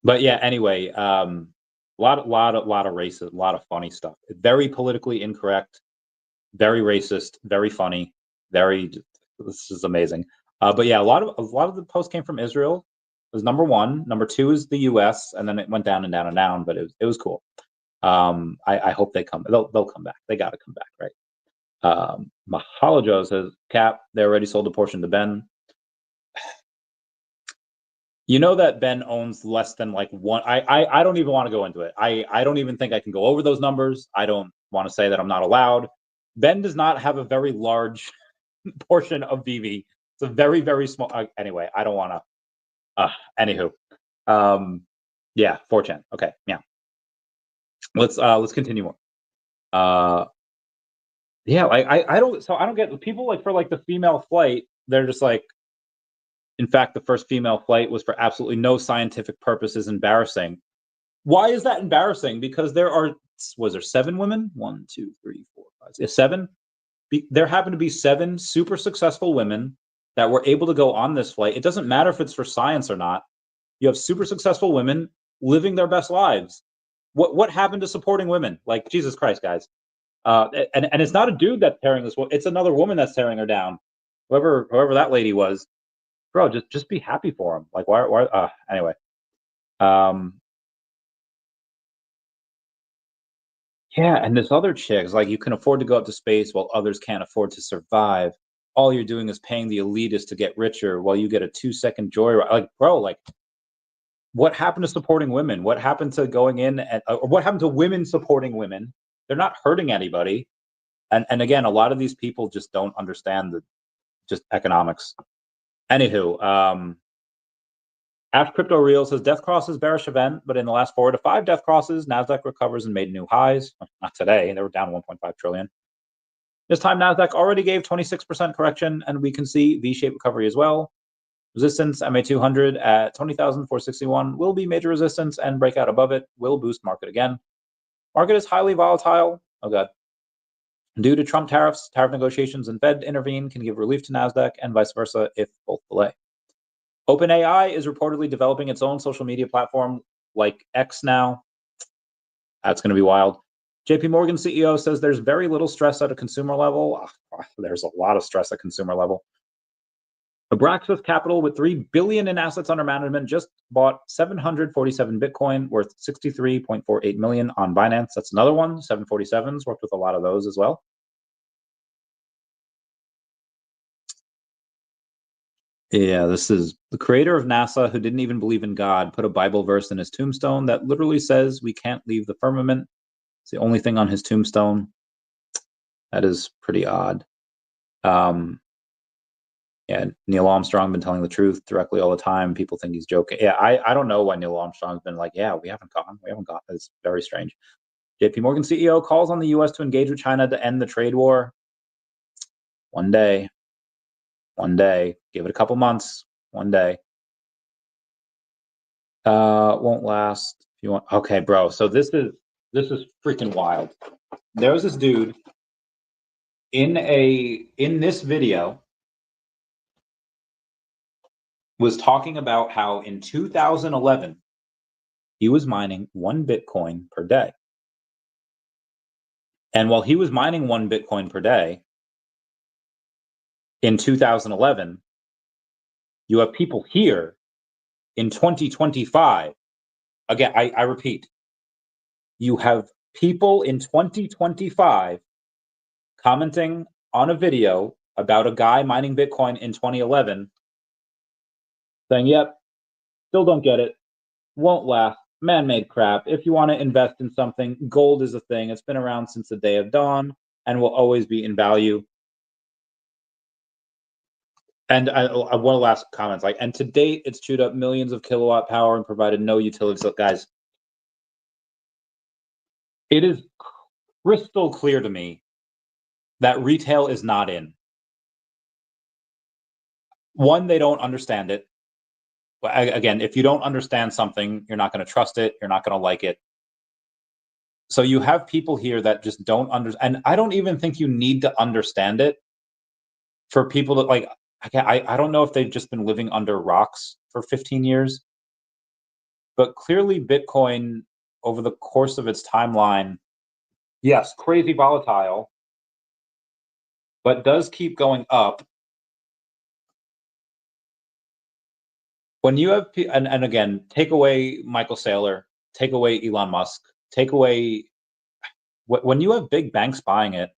But yeah, anyway, lot of racist, a lot of funny stuff. Very politically incorrect, very racist, very funny, very. This is amazing. But yeah, a lot of the posts came from Israel. It was number one. Number two is the U.S., and then it went down and down and down. But it was cool. I hope they come. They'll come back. They got to come back, right? Mahalojo says, Cap, they already sold a portion to Ben. You know that Ben owns less than like one. I don't even want to go into it. I don't even think I can go over those numbers. I don't want to say that I'm not allowed. Ben does not have a very large portion of Veve. It's a very, very small. Anyway, I don't want to. Anywho, yeah, 4chan. Okay, yeah. Let's continue on. Yeah, I don't get people like for like the female flight. They're just like, in fact, the first female flight was for absolutely no scientific purposes. Embarrassing. Why is that embarrassing? Because was there 7 women? 1, 2, 3, 4, 5, 6, 7. There happened to be 7 super successful women that were able to go on this flight. It doesn't matter if it's for science or not. You have super successful women living their best lives. What happened to supporting women? Like, Jesus Christ, guys. And it's not a dude that's tearing this. It's another woman that's tearing her down. Whoever that lady was, bro. Just be happy for him. Like, why? Anyway. Yeah, and this other chick's like, you can afford to go up to space while others can't afford to survive. All you're doing is paying the elitists to get richer while you get a 2-second joyride. Like, bro, like, what happened to supporting women? What happened to going in and or what happened to women supporting women? They're not hurting anybody. And again, a lot of these people just don't understand the just economics. Anywho, Ash Crypto Real says Death Cross's bearish event, but in the last 4 to 5 death crosses, Nasdaq recovers and made new highs. Not today; they were down 1.5 trillion. This time, Nasdaq already gave 26% correction, and we can see V-shaped recovery as well. Resistance MA200 at 20,461 will be major resistance, and breakout above it will boost market again. Market is highly volatile. Oh god. Due to Trump tariffs, tariff negotiations, and Fed intervene can give relief to Nasdaq, and vice versa if both delay. OpenAI is reportedly developing its own social media platform like X now. That's going to be wild. JP Morgan CEO says there's very little stress at a consumer level. There's a lot of stress at consumer level. Abraxas Capital, with $3 billion in assets under management, just bought 747 Bitcoin worth $63.48 million on Binance. That's another one. 747s, worked with a lot of those as well. Yeah, this is the creator of NASA, who didn't even believe in God, put a Bible verse in his tombstone that literally says we can't leave the firmament. It's the only thing on his tombstone. That is pretty odd. Yeah, Neil Armstrong been telling the truth directly all the time. People think he's joking. Yeah, I don't know why Neil Armstrong's been like, yeah, we haven't gone. It's very strange. JP Morgan CEO calls on the U.S. to engage with China to end the trade war. One day. Give it a couple months. One day. Won't last. If you want. Okay, bro. So this is freaking wild. There was this dude in this video was talking about how in 2011 he was mining 1 Bitcoin per day. And while he was mining 1 Bitcoin per day in 2011, you have people here in 2025. Again, I repeat, you have people in 2025 commenting on a video about a guy mining Bitcoin in 2011 saying, yep, still don't get it, won't last, man-made crap. If you want to invest in something, gold is a thing. It's been around since the day of dawn and will always be in value. And one last comment, like, and to date, it's chewed up millions of kilowatt power and provided no utility. So, guys, it is crystal clear to me that retail is not in. One, they don't understand it. Again, if you don't understand something, you're not going to trust it. You're not going to like it. So you have people here that just don't understand. And I don't even think you need to understand it for people that, like, I don't know if they've just been living under rocks for 15 years. But clearly Bitcoin, over the course of its timeline, yes, crazy volatile, but does keep going up. When you have, and again, take away Michael Saylor, take away Elon Musk, take away, when you have big banks buying it,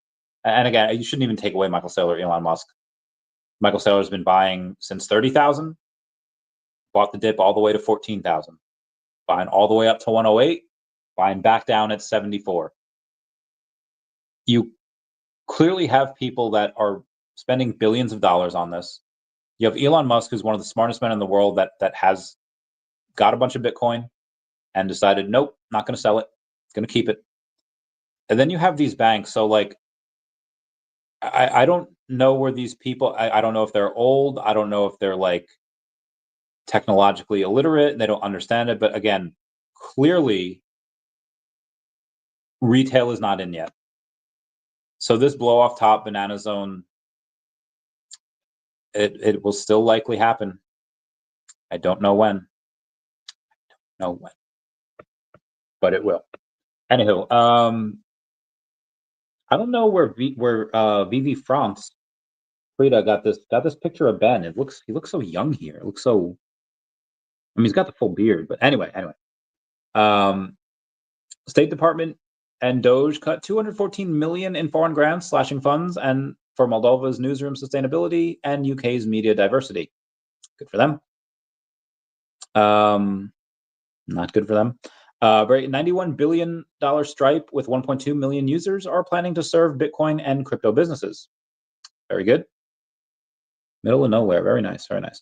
and again, you shouldn't even take away Michael Saylor, Elon Musk. Michael Saylor's been buying since 30,000. bought the dip all the way to 14,000, buying all the way up to 108, buying back down at 74. You clearly have people that are spending billions of dollars on this. You have Elon Musk, who's one of the smartest men in the world, that has got a bunch of Bitcoin and decided, nope, not going to sell it, going to keep it. And then you have these banks. So like, I don't know where these people, I don't know if they're old. I don't know if they're like technologically illiterate. They don't understand it. But again, clearly retail is not in yet. So this blow off top banana zone, it will still likely happen. I don't know when. But it will. Anywho, I don't know where Veve France Frida got this picture of Ben. He looks so young here. It looks so. I mean, he's got the full beard, but anyway. State Department and Doge cut 214 million in foreign grants, slashing funds, and for Moldova's newsroom sustainability and UK's media diversity. Good for them. Not good for them. $91 billion Stripe with 1.2 million users are planning to serve Bitcoin and crypto businesses. Very good. Middle of nowhere. Very nice. Very nice.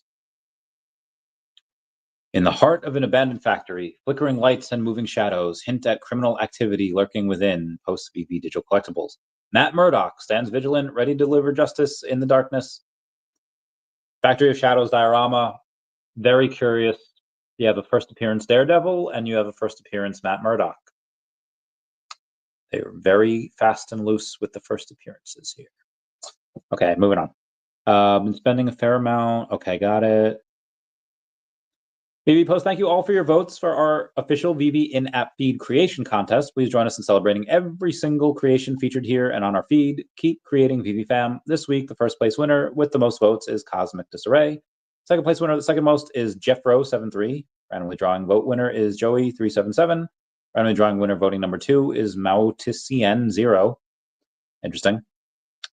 In the heart of an abandoned factory, flickering lights and moving shadows hint at criminal activity lurking within post-Veve digital collectibles. Matt Murdock stands vigilant, ready to deliver justice in the darkness. Factory of Shadows diorama. Very curious. You have a first appearance Daredevil, and you have a first appearance Matt Murdock. They were very fast and loose with the first appearances here. Okay, moving on. Been spending a fair amount. Okay, got it. Veve Post, thank you all for your votes for our official Veve in-app feed creation contest. Please join us in celebrating every single creation featured here and on our feed. Keep creating, Veve fam. This week, the first place winner with the most votes is Cosmic Disarray. Second place winner, the second most, is Jeffro73. Randomly drawing vote winner is Joey377. Randomly drawing winner voting number 2 is Mauticien0. Interesting.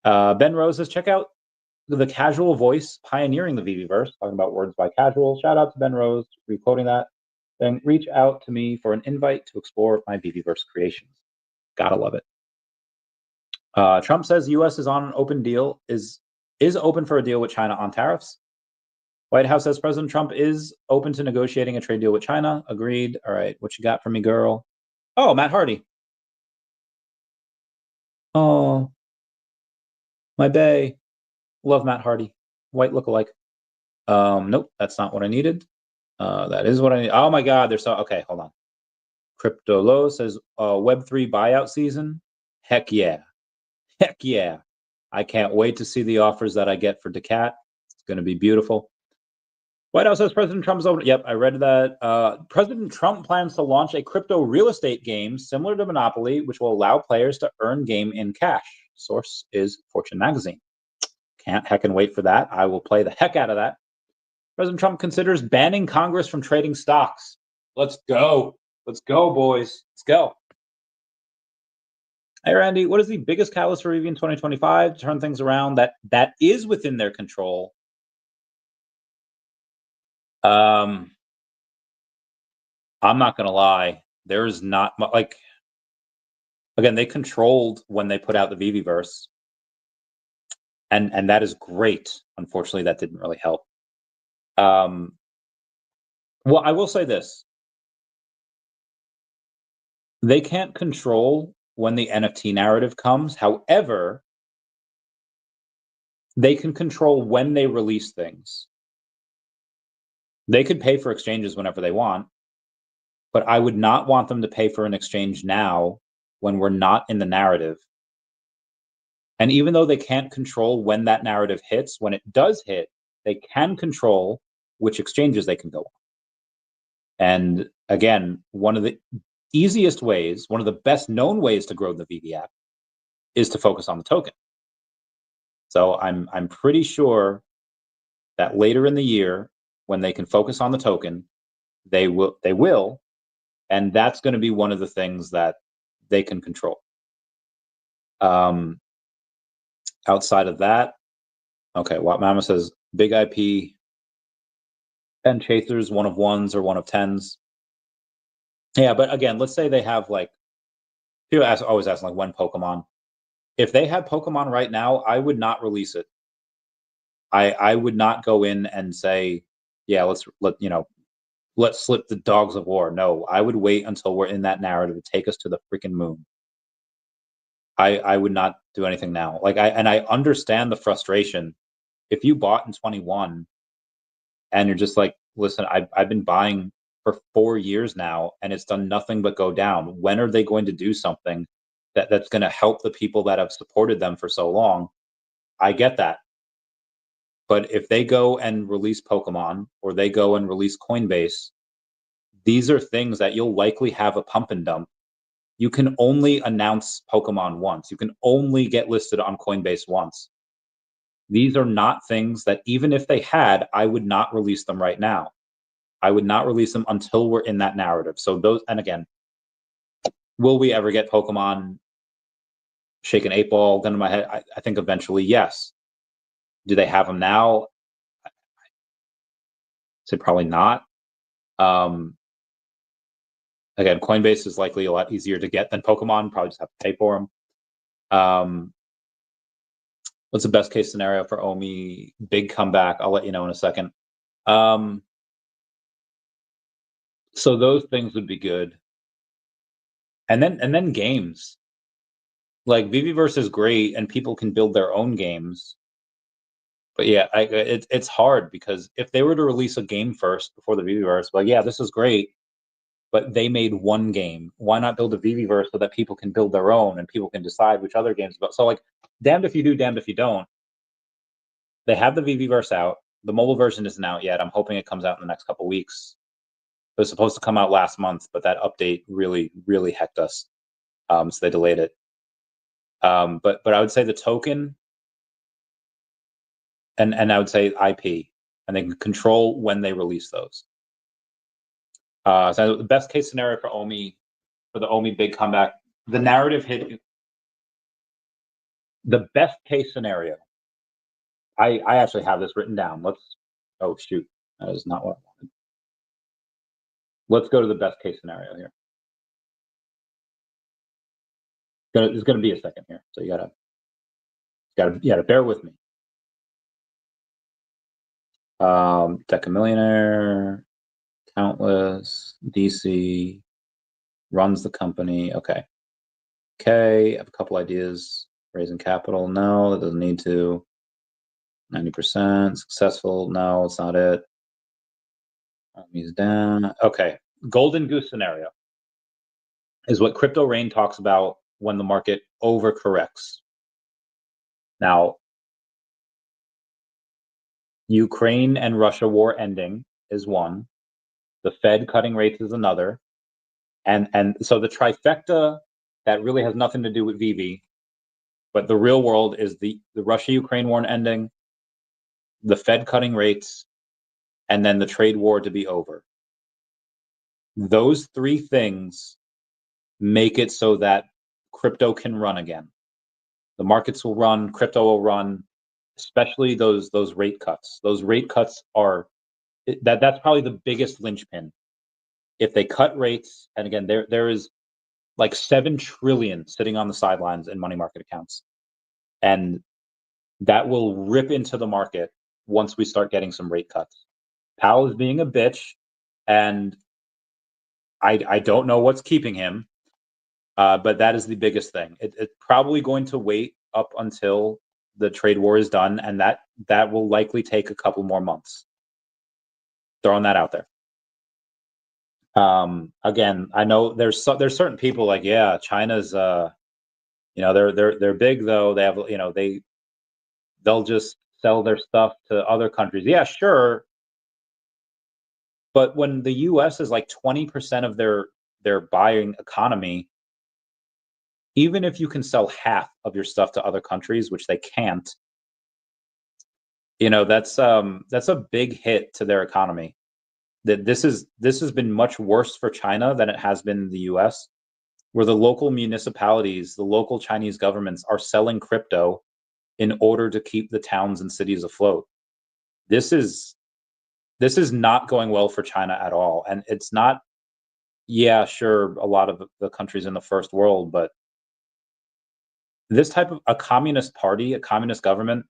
Ben Rose says, check out the casual voice pioneering the Veveverse, talking about words by casual. Shout out to Ben Rose, re-quoting that. Then reach out to me for an invite to explore my Veveverse creations. Gotta love it. Trump says U.S. is on an open deal, is open for a deal with China on tariffs. White House says President Trump is open to negotiating a trade deal with China. Agreed. All right, what you got for me, girl? Oh, Matt Hardy. Oh, my bae. Love Matt Hardy. White lookalike. Nope, that's not what I needed. That is what I need. Oh my God, there's so okay. Hold on. Crypto Low says Web3 buyout season. Heck yeah, heck yeah! I can't wait to see the offers that I get for daCAT. It's going to be beautiful. White House says President Trump's over. Yep, I read that. President Trump plans to launch a crypto real estate game similar to Monopoly, which will allow players to earn game in cash. Source is Fortune magazine. Can't heckin' wait for that. I will play the heck out of that. President Trump considers banning Congress from trading stocks. Let's go. Let's go, boys. Let's go. Hey, Randy, what is the biggest catalyst for Veve in 2025 to turn things around that is within their control? I'm not going to lie. There's not like, again, they controlled when they put out the Veveverse. And that is great. Unfortunately, that didn't really help. Well, I will say this. They can't control when the NFT narrative comes. However, they can control when they release things. They could pay for exchanges whenever they want, but I would not want them to pay for an exchange now when we're not in the narrative. And even though they can't control when that narrative hits, when it does hit, they can control which exchanges they can go on. And again, one of the easiest ways, one of the best known ways to grow the Veve app is to focus on the token. So I'm pretty sure that later in the year, when they can focus on the token, they will, and that's going to be one of the things that they can control. Outside of that, okay, Watt Mama says big IP And chasers, one of ones or one of tens. Yeah, but again, let's say they have like, people always ask like when Pokemon. If they had Pokemon right now, I would not release it. I would not go in and say, yeah, let's slip the dogs of war. No, I would wait until we're in that narrative to take us to the freaking moon. I would not do anything now. Like I understand the frustration. If you bought in 21 and you're just like, listen, I've been buying for 4 years now and it's done nothing but go down. When are they going to do something that's going to help the people that have supported them for so long? I get that. But if they go and release Pokemon or they go and release Coinbase, these are things that you'll likely have a pump and dump. You can only announce Pokemon once. You can only get listed on Coinbase once. These are not things that, even if they had, I would not release them right now. I would not release them until we're in that narrative. So those, and again, will we ever get Pokemon Shake an 8-Ball gun in my head? I think eventually, yes. Do they have them now? I'd say probably not. Again, Coinbase is likely a lot easier to get than Pokemon. Probably just have to pay for them. What's the best case scenario for OMI? Big comeback. I'll let you know in a second. So those things would be good. And then games. Like Viviverse is great, and people can build their own games. But yeah, it's hard because if they were to release a game first before the Viviverse, like yeah, this is great, but they made one game. Why not build a Viviverse so that people can build their own and people can decide which other games? So like, damned if you do, damned if you don't. They have the Viviverse out. The mobile version isn't out yet. I'm hoping it comes out in the next couple weeks. It was supposed to come out last month, but that update really, really hecked us. So they delayed it. But I would say the token and I would say IP, and they can control when they release those. So the best case scenario for OMI, for the OMI big comeback, the narrative hit. The best case scenario. I actually have this written down. Oh shoot, that is not what I wanted. Let's go to the best case scenario here. There's going to be a second here, so you gotta bear with me. Deca Millionaire, Countless, DC, runs the company. Okay, I have a couple ideas. Raising capital, no, that doesn't need to. 90% successful, no, it's not it. He's down. Okay, golden goose scenario is what Crypto Rain talks about when the market overcorrects. Now, Ukraine and Russia war ending is one. The Fed cutting rates is another. And so the trifecta that really has nothing to do with Veve, but the real world is the Russia-Ukraine war ending, the Fed cutting rates, and then the trade war to be over. Those three things make it so that crypto can run again. The markets will run, crypto will run, especially those rate cuts. Those rate cuts are that's probably the biggest linchpin. If they cut rates, and again, there is like 7 trillion sitting on the sidelines in money market accounts, and that will rip into the market once we start getting some rate cuts. Powell is being a bitch, and I don't know what's keeping him, but that is the biggest thing. It's probably going to wait up until the trade war is done, and that will likely take a couple more months. Throwing that out there. Again, I know there's certain people like, yeah, China's they're big though. They have, they'll just sell their stuff to other countries. Yeah, sure. But when the US is like 20% of their buying economy, even if you can sell half of your stuff to other countries, which they can't, that's a big hit to their economy. That this has been much worse for China than it has been in the US, where the local municipalities, the local Chinese governments are selling crypto in order to keep the towns and cities afloat. This is this is not going well for China at all. And it's not, yeah, sure, a lot of the countries in the first world, but this type of a communist party, a communist government,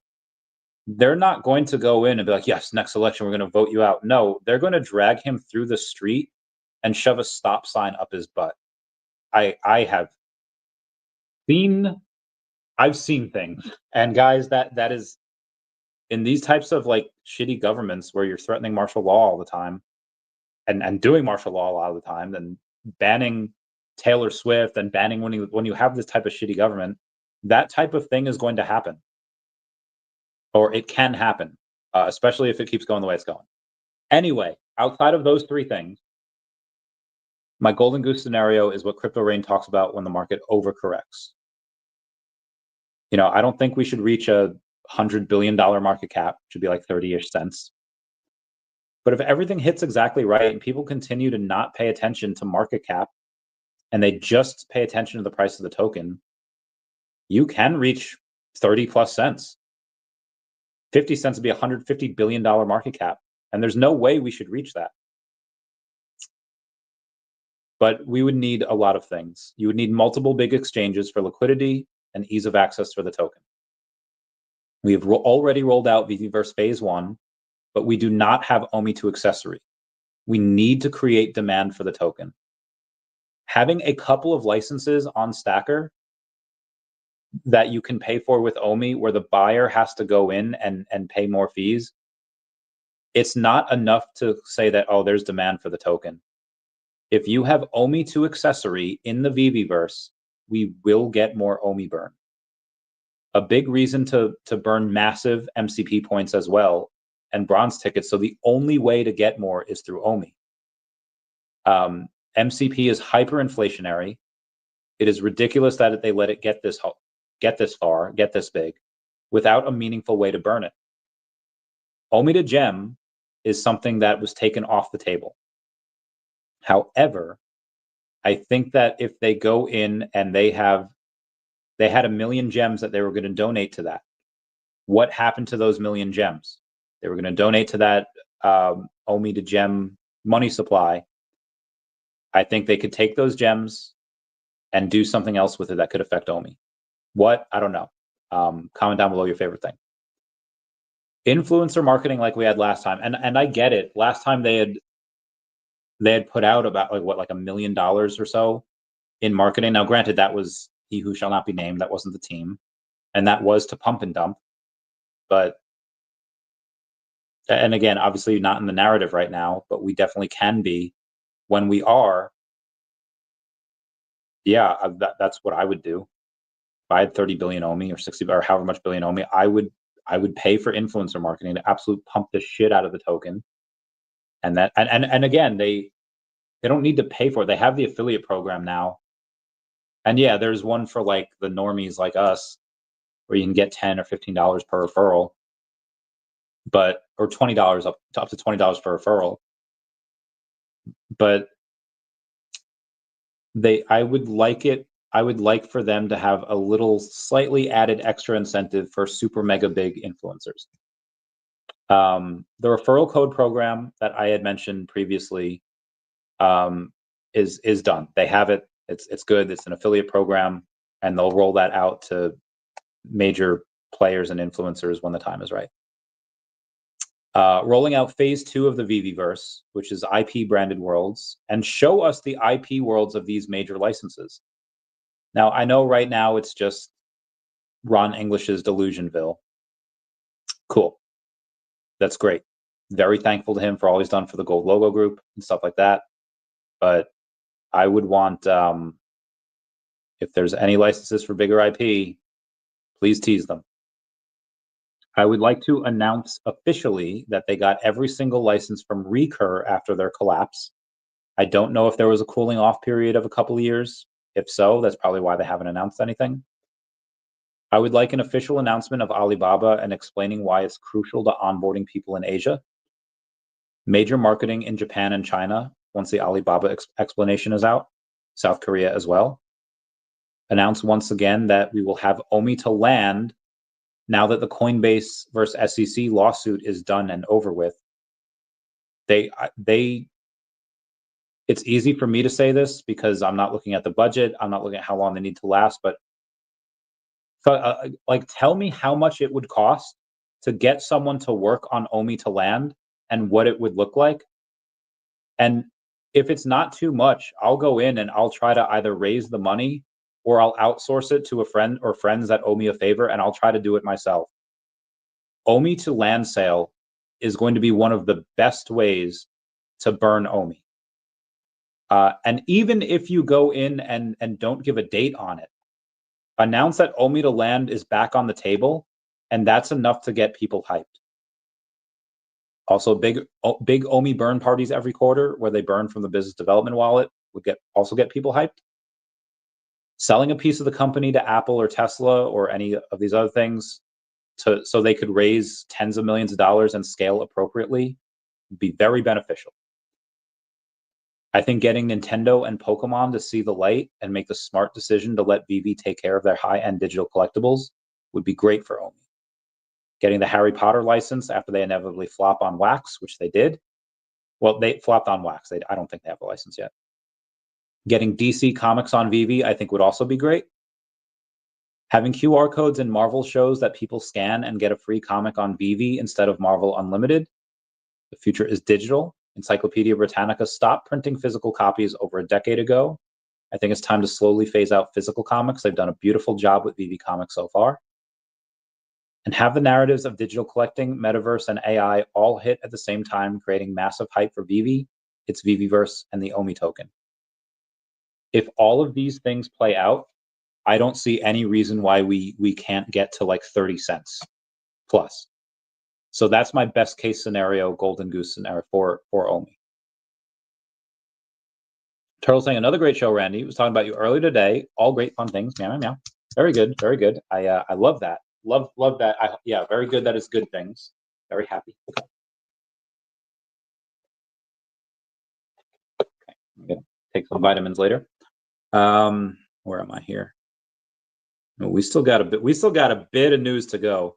they're not going to go in and be like, yes, next election, we're going to vote you out. No, they're going to drag him through the street and shove a stop sign up his butt. I've seen things. And guys, that is in these types of like shitty governments where you're threatening martial law all the time and doing martial law a lot of the time, and banning Taylor Swift and banning when you have this type of shitty government, that type of thing is going to happen. Or it can happen, especially if it keeps going the way it's going. Anyway, outside of those three things, my golden goose scenario is what Crypto Rain talks about when the market overcorrects. You know, I don't think we should reach a $100 billion market cap, which would be like 30-ish cents. But if everything hits exactly right and people continue to not pay attention to market cap and they just pay attention to the price of the token, you can reach 30 plus cents. 50 cents would be $150 billion market cap. And there's no way we should reach that. But we would need a lot of things. You would need multiple big exchanges for liquidity and ease of access for the token. We have already rolled out Futureverse Phase 1, but we do not have OMI to accessory. We need to create demand for the token. Having a couple of licenses on Stacker that you can pay for with OMI, where the buyer has to go in and pay more fees, it's not enough to say that, oh, there's demand for the token. If you have OMI to accessory in the Veveverse, we will get more OMI burn. A big reason to burn massive MCP points as well and bronze tickets. So the only way to get more is through OMI. MCP is hyperinflationary. It is ridiculous that they let it get this far, get this big, without a meaningful way to burn it. OMI to gem is something that was taken off the table. However, I think that if they go in and they had 1 million gems that they were going to donate to that, what happened to those 1 million gems? They were going to donate to that OMI to gem money supply. I think they could take those gems and do something else with it that could affect OMI. What? I don't know. Comment down below your favorite thing. Influencer marketing like we had last time, and I get it. Last time they had put out about like $1 million or so in marketing. Now, granted, that was He Who Shall Not Be Named. That wasn't the team, and that was to pump and dump. But and again, obviously not in the narrative right now, but we definitely can be when we are. Yeah, that's what I would do. If I had 30 billion OMI or 60 or however much billion OMI, I would pay for influencer marketing to absolutely pump the shit out of the token. And that and again, they don't need to pay for it. They have the affiliate program now. And yeah, there's one for like the normies like us, where you can get $10 or $15 per referral, but or $20 up to $20 per referral. But I would like for them to have a little slightly added extra incentive for super mega big influencers. The referral code program that I had mentioned previously is done. They have it. It's good. It's an affiliate program, and they'll roll that out to major players and influencers when the time is right. Rolling out phase 2 of the Veveverse, which is IP branded worlds, and show us the IP worlds of these major licenses. Now, I know right now it's just Ron English's Delusionville. Cool. That's great. Very thankful to him for all he's done for the Gold Logo Group and stuff like that. But I would want, if there's any licenses for bigger IP, please tease them. I would like to announce officially that they got every single license from Recur after their collapse. I don't know if there was a cooling off period of a couple of years. If so, that's probably why they haven't announced anything. I would like an official announcement of Alibaba and explaining why it's crucial to onboarding people in Asia. Major marketing in Japan and China once the Alibaba explanation is out. South Korea as well. Announce once again that we will have OMI to land now that the Coinbase versus SEC lawsuit is done and over with. it's easy for me to say this because I'm not looking at the budget. I'm not looking at how long they need to last, but like, tell me how much it would cost to get someone to work on OMI to land and what it would look like. And if it's not too much, I'll go in and I'll try to either raise the money or I'll outsource it to a friend or friends that owe me a favor, and I'll try to do it myself. OMI to land sale is going to be one of the best ways to burn OMI. And even if you go in and don't give a date on it, announce that OMI to land is back on the table, and that's enough to get people hyped. Also, big OMI burn parties every quarter where they burn from the business development wallet would also get people hyped. Selling a piece of the company to Apple or Tesla or any of these other things so they could raise tens of millions of dollars and scale appropriately would be very beneficial. I think getting Nintendo and Pokemon to see the light and make the smart decision to let Veve take care of their high-end digital collectibles would be great for OMI. Getting the Harry Potter license after they inevitably flop on wax, which they did. Well, they flopped on wax. I don't think they have a license yet. Getting DC Comics on Veve, I think, would also be great. Having QR codes in Marvel shows that people scan and get a free comic on Veve instead of Marvel Unlimited. The future is digital. Encyclopedia Britannica stopped printing physical copies over a decade ago. I think it's time to slowly phase out physical comics. They've done a beautiful job with Veve Comics so far. And have the narratives of digital collecting, metaverse, and AI all hit at the same time, creating massive hype for Veve, its Veveverse, and the OMI token. If all of these things play out, I don't see any reason why we can't get to like 30 cents plus. So that's my best case scenario, golden goose scenario for OMI. Turtle saying, another great show, Randy. Was talking about you earlier today. All great fun things. Meow, meow, meow. Very good, very good. I love that. Love that. Yeah, very good. That is good things. Very happy. Okay. I'm gonna take some vitamins later. Where am I here? We still got a bit. We still got a bit of news to go.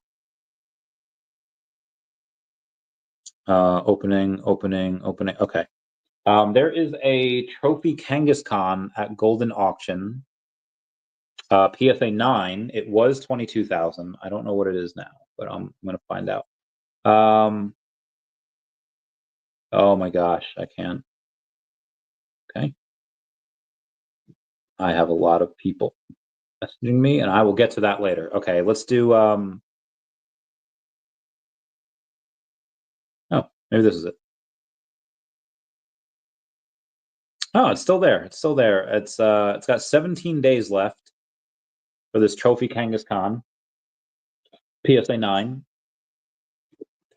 Opening. Okay. There is a trophy Kangaskhan at Golden Auction. PSA 9. It was 22,000. I don't know what it is now, but I'm gonna find out. Oh my gosh, I can't. Okay. I have a lot of people messaging me, and I will get to that later. Okay, let's do. Oh, maybe this is it. Oh, it's still there. It's still there. It's got 17 days left for this trophy Kangaskhan, PSA 9,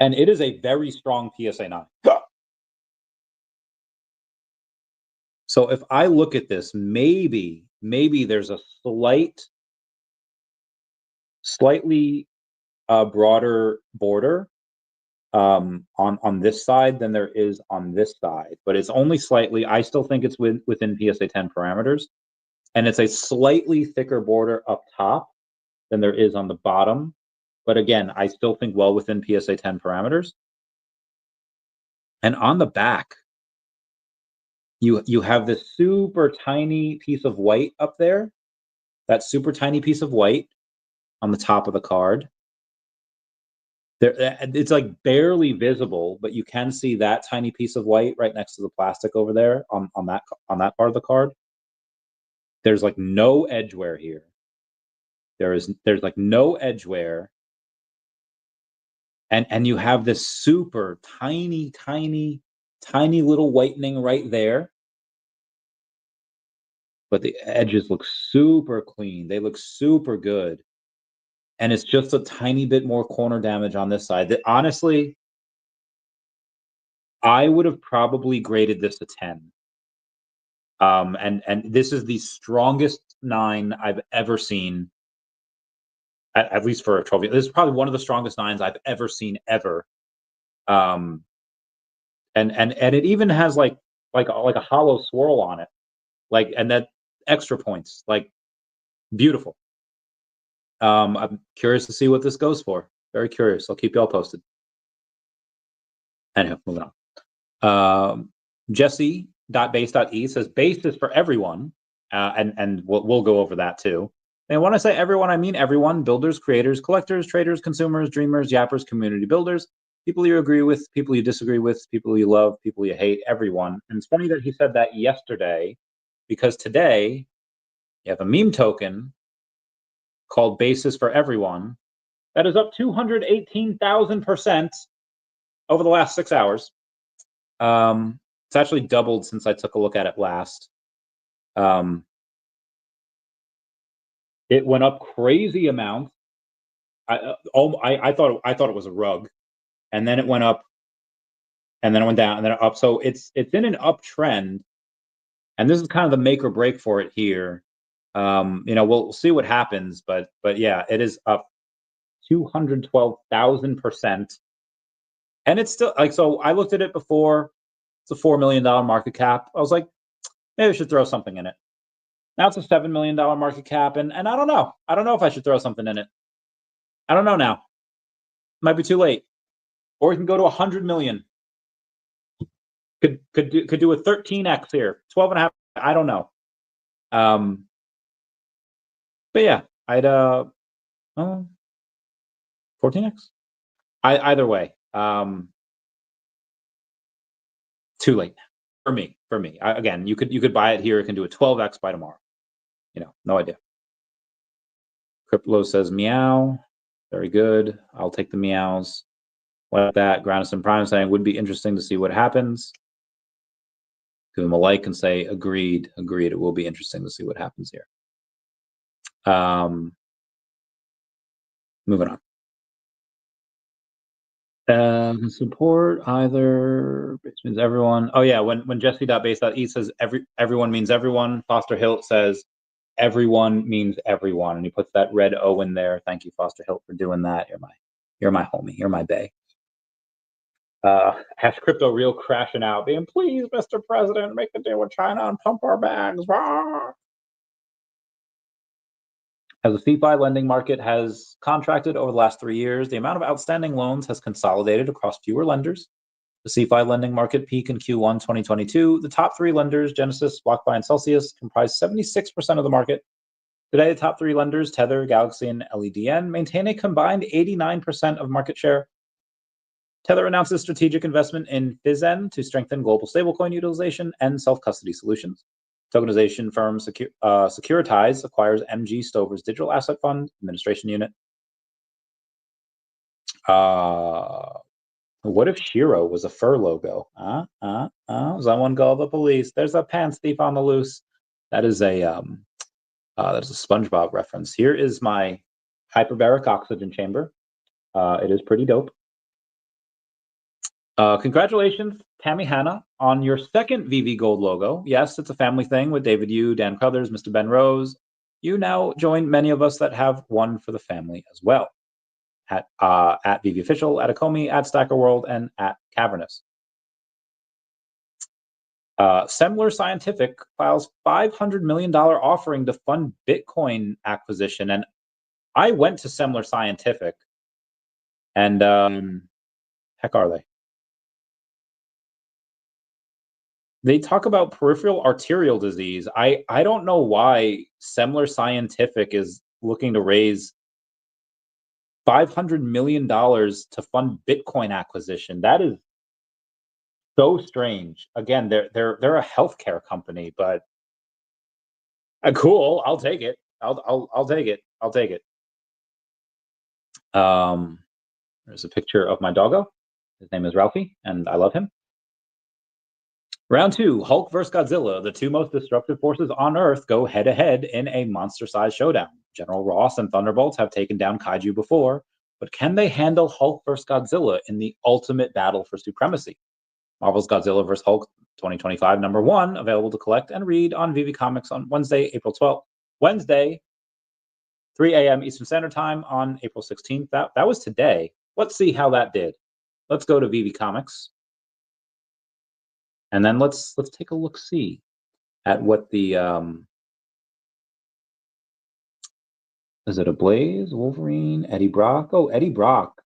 and it is a very strong PSA 9. So if I look at this, maybe there's a slightly broader border on this side than there is on this side, but it's only slightly. I still think it's within PSA 10 parameters, and it's a slightly thicker border up top than there is on the bottom. But again, I still think well within PSA 10 parameters. And on the back, you have this super tiny piece of white up there. That super tiny piece of white on the top of the card. It's like barely visible, but you can see that tiny piece of white right next to the plastic over there on that part of the card. There's like no edge wear here. There's like no edge wear. And you have this super tiny little whitening right there. But the edges look super clean. They look super good. And it's just a tiny bit more corner damage on this side. That honestly, I would have probably graded this a 10. And this is the strongest 9 I've ever seen, at least for a trophy. This is probably one of the strongest 9s I've ever seen ever. And it even has like a hollow swirl on it, like, and that extra points, like, beautiful. I'm curious to see what this goes for. Very curious. I'll keep y'all posted. Anyhow, moving on. Jesse.base.e says base is for everyone, and we'll go over that too. And when I say everyone, I mean everyone: builders, creators, collectors, traders, consumers, dreamers, yappers, community builders, people you agree with, people you disagree with, people you love, people you hate, everyone. And it's funny that he said that yesterday, because today you have a meme token called Basis for Everyone that is up 218,000% over the last 6 hours. It's actually doubled since I took a look at it last. It went up crazy amounts. I thought it was a rug, and then it went up, and then it went down, and then up. So it's in an uptrend, and this is kind of the make or break for it here. We'll see what happens, but yeah, it is up 212,000%, and it's still like, so I looked at it before. It's a $4 million market cap. I was like, maybe I should throw something in it. Now it's a $7 million market cap, and I don't know. I don't know if I should throw something in it. I don't know now. Might be too late. Or we can go to 100 million. Could do a 13x here, 12 and a half. I don't know. But yeah, I'd 14x. Either way, too late for me. Again, you could buy it here. It can do a 12x by tomorrow. No idea. Crypto says meow. Very good. I'll take the meows. Like that. Granison Prime saying would be interesting to see what happens. Give them a like and say agreed. It will be interesting to see what happens here. Moving on. Support either means everyone. Oh yeah, when Jesse.base.e says everyone means everyone, Foster Hilt says everyone means everyone, and he puts that red O in there. Thank you, Foster Hilt, for doing that. You're my homie. You're my bae. Has crypto real crashing out, being please, Mr. President, make a deal with China and pump our bags. Rah! As the CeFi lending market has contracted over the last 3 years, the amount of outstanding loans has consolidated across fewer lenders. The CeFi lending market peak in Q1 2022. The top 3 lenders, Genesis, BlockFi, and Celsius, comprise 76% of the market. Today, the top 3 lenders, Tether, Galaxy, and LEDN, maintain a combined 89% of market share. Tether announces strategic investment in Fizen to strengthen global stablecoin utilization and self-custody solutions. Tokenization firm Securitize acquires MG Stover's digital asset fund administration unit. What if Shiro was a fur logo? Someone call the police. There's a pants thief on the loose. That is a SpongeBob reference. Here is my hyperbaric oxygen chamber. It is pretty dope. Congratulations, Tammy Hanna, on your second VV Gold logo. Yes, it's a family thing with David Yu, Dan Crothers, Mr. Ben Rose. You now join many of us that have one for the family as well. At VV Official, at Akomi, at Stacker World, and at Cavernous. Semler Scientific files $500 million offering to fund Bitcoin acquisition. And I went to Semler Scientific, and heck are they? They talk about peripheral arterial disease. I don't know why Semler Scientific is looking to raise $500 million to fund Bitcoin acquisition. That is so strange. Again, they're a healthcare company, but cool. I'll take it. I'll take it. I'll take it. There's a picture of my doggo. His name is Ralphie, and I love him. Round 2, Hulk vs. Godzilla. The 2 most destructive forces on Earth go head-to-head in a monster-sized showdown. General Ross and Thunderbolts have taken down kaiju before, but can they handle Hulk vs. Godzilla in the ultimate battle for supremacy? Marvel's Godzilla vs. Hulk 2025 #1, available to collect and read on VV Comics on Wednesday, April 12th. Wednesday, 3 a.m. Eastern Standard Time on April 16th. That was today. Let's see how that did. Let's go to VV Comics. And then let's take a look-see at what the is it a Blaze, Wolverine, Eddie Brock? Oh, Eddie Brock.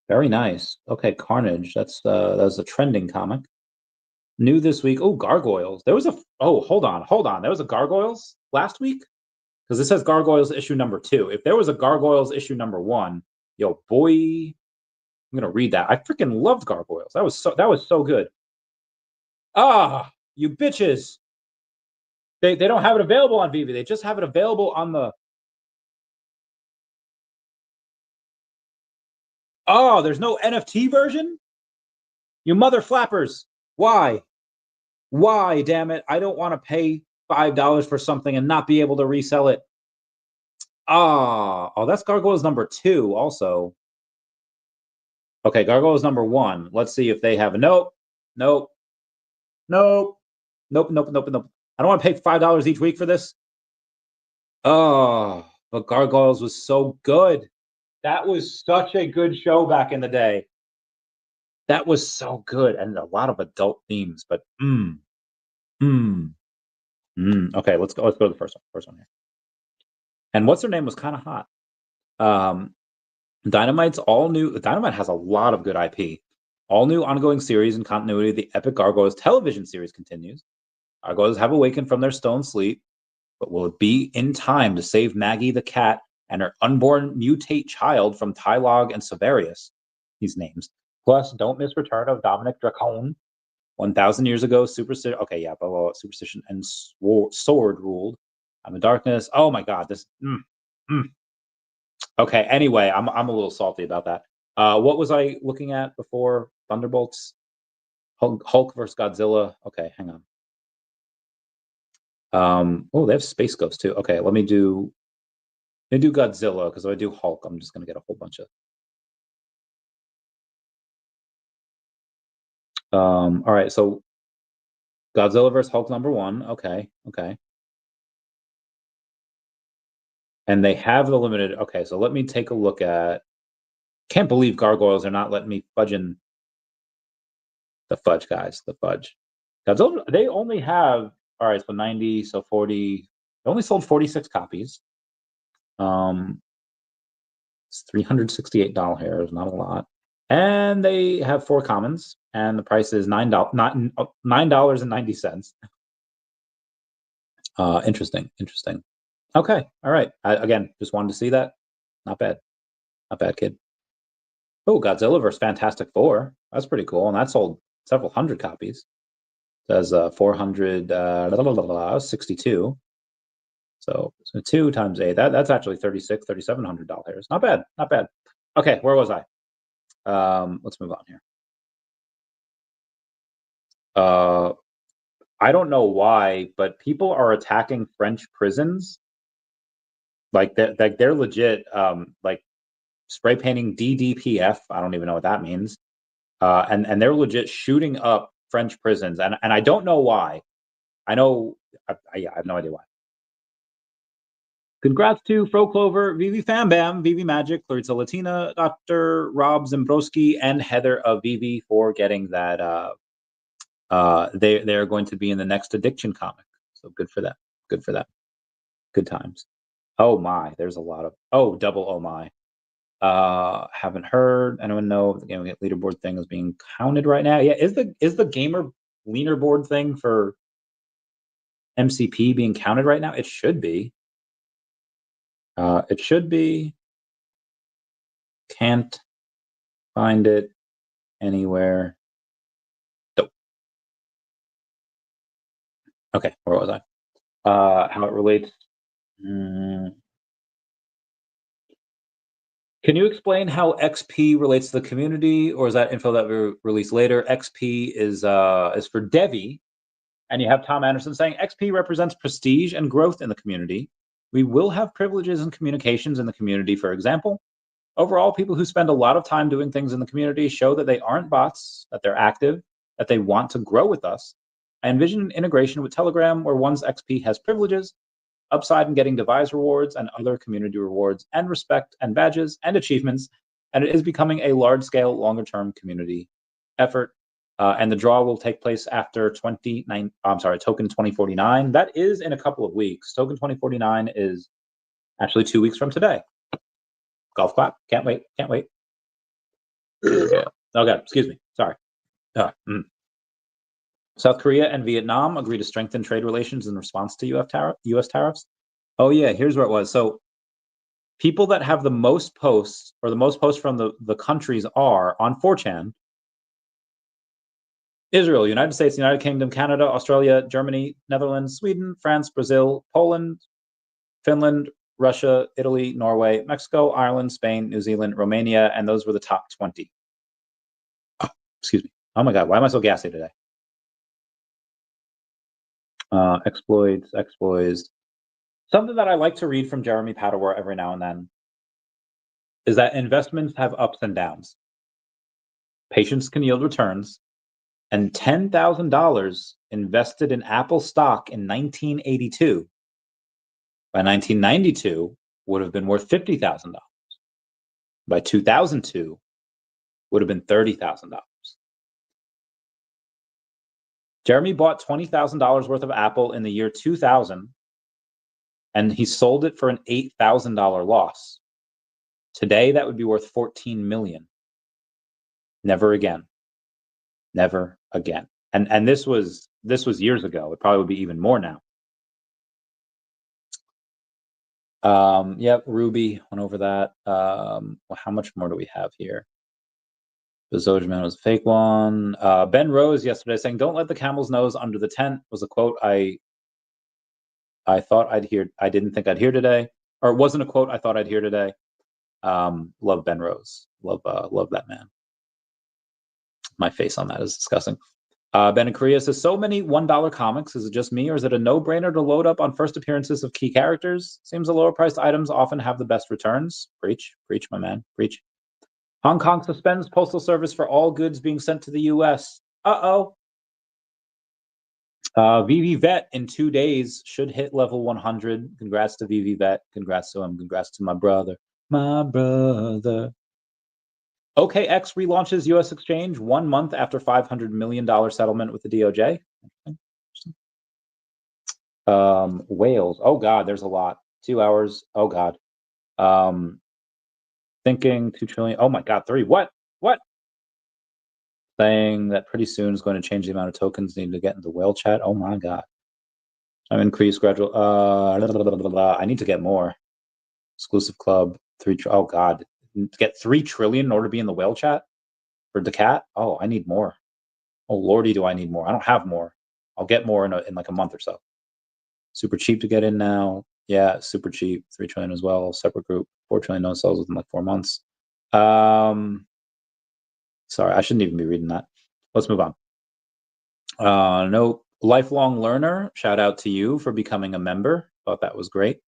Very nice. Okay, Carnage. That was a trending comic. New this week. Oh, Gargoyles. There was a hold on. There was a Gargoyles last week? Because it says Gargoyles issue number 2. If there was a Gargoyles issue number 1, yo boy, I'm gonna read that. I freaking loved Gargoyles. That was so good. Ah, you bitches. They don't have it available on Veve. They just have it available on the. Oh, there's no NFT version? You mother flappers. Why? Why, damn it? I don't want to pay $5 for something and not be able to resell it. Oh, that's Gargoyles number 2 also. Okay, Gargoyles number 1. Let's see if they have nope. I don't want to pay $5 each week for this. Oh, but Gargoyles was so good. That was such a good show back in the day. That was so good, and a lot of adult themes, but okay, let's go to the first one here. And what's her name was kind of hot. Dynamite has a lot of good IP. All new ongoing series and continuity of the epic Gargoyles television series continues. Gargoyles have awakened from their stone sleep, but will it be in time to save Maggie the cat and her unborn mutate child from Tylog and Severius? These names. Plus, don't miss return of Dominic Dracone. 1,000 years ago, superstition. Okay, yeah, but superstition and sword ruled. I'm in darkness. Oh my God, this. Okay. Anyway, I'm a little salty about that. What was I looking at before Thunderbolts? Hulk versus Godzilla. Okay, hang on. Oh, they have Space Ghost too. Okay, let me do Godzilla, because if I do Hulk, I'm just gonna get a whole bunch of. All right, so Godzilla versus Hulk number 1. Okay. And they have the limited. Okay, so let me take a look at. Can't believe Gargoyles are not letting me fudge in the fudge, guys. The fudge. Godzilla, they only have. All right, so 90, so 40. They only sold 46 copies. It's $368 here. Not a lot. And they have 4 commons, and the price is $9.90. Interesting. Okay, all right. Again, just wanted to see that. Not bad, kid. Oh, Godzilla vs. Fantastic Four. That's pretty cool, and that sold several hundred copies. It says 462. So 2 times 8. That's actually $3,700. Not bad. Okay, where was I? Let's move on here. I don't know why, but people are attacking French prisons. Like they're legit. Like spray painting DDPF. I don't even know what that means. And they're legit shooting up French prisons, and I don't know why. I have no idea why. Congrats to Fro Clover, Vivi Fambam, Vivi Magic, Clarissa Latina, Dr. Rob Zimbrowski, and Heather of Vivi for getting that. They're going to be in the next Addiction comic, so good for them. Good times. Oh my, there's a lot of double oh my. Haven't heard. Anyone know if the Gamer leaderboard thing is being counted right now? Yeah, is the gamer leaderboard thing for MCP being counted right now? It should be. Can't find it anywhere. Nope. Okay, where was I? How it relates. Can you explain how XP relates to the community, or is that info that we release later? XP is for DEVVE, and you have Tom Anderson saying XP represents prestige and growth in the community. We will have privileges and communications in the community, for example. Overall, people who spend a lot of time doing things in the community show that they aren't bots, that they're active, that they want to grow with us. I envision integration with Telegram, where one's XP has privileges, upside in getting device rewards and other community rewards, and respect and badges and achievements, and it is becoming a large-scale, longer-term community effort. And the draw will take place after Token 2049. That is in a couple of weeks. Token 2049 is actually 2 weeks from today. Golf clap. Can't wait. Okay, excuse me. Sorry. South Korea and Vietnam agree to strengthen trade relations in response to U.S. tariffs. Oh yeah, here's where it was. So people that have the most posts, or the most posts from the countries, are on 4chan: Israel, United States, United Kingdom, Canada, Australia, Germany, Netherlands, Sweden, France, Brazil, Poland, Finland, Russia, Italy, Norway, Mexico, Ireland, Spain, New Zealand, Romania, and those were the top 20. Oh, excuse me. Oh my God, why am I so gassy today? Exploits. Something that I like to read from Jeremy Padower every now and then is that investments have ups and downs. Patience can yield returns, and $10,000 invested in Apple stock in 1982 by 1992 would have been worth $50,000. By 2002 would have been $30,000. Jeremy bought $20,000 worth of Apple in the year 2000, and he sold it for an $8,000 loss. Today, that would be worth $14 million. Never again. Never again. And this was years ago. It probably would be even more now. Yep, Ruby went over that. Well, how much more do we have here? The Zojman was a fake one. Ben Rose yesterday saying, "Don't let the camel's nose under the tent," was a quote I thought I'd hear. I didn't think I'd hear today, or it wasn't a quote I thought I'd hear today. Love Ben Rose. Love that man. My face on that is disgusting. Ben in Korea says, "So many $1 comics. Is it just me, or is it a no-brainer to load up on first appearances of key characters? Seems the lower-priced items often have the best returns." Preach, my man, preach. Hong Kong suspends postal service for all goods being sent to the U.S. Uh-oh. Veve Vet in 2 days should hit level 100. Congrats to Veve Vet. Congrats to him. Congrats to my brother. My brother. OKX relaunches U.S. exchange 1 month after $500 million settlement with the DOJ. Whales. Oh, God, there's a lot. 2 hours. Oh, God. Thinking 2 trillion. Oh, my God, 3. What? Saying that pretty soon is going to change the amount of tokens needed to get into whale chat. Oh, my God. I'm increased gradual. I need to get more. Exclusive club. 3. Oh, God. To get 3 trillion in order to be in the whale chat for daCAT? Oh, I need more. Oh, Lordy, do I need more? I don't have more. I'll get more in like a month or so. Super cheap to get in now. Yeah, super cheap. 3 trillion as well. Separate group. 4 trillion no sells within like 4 months. Sorry, I shouldn't even be reading that. Let's move on. No, lifelong learner. Shout out to you for becoming a member. Thought that was great.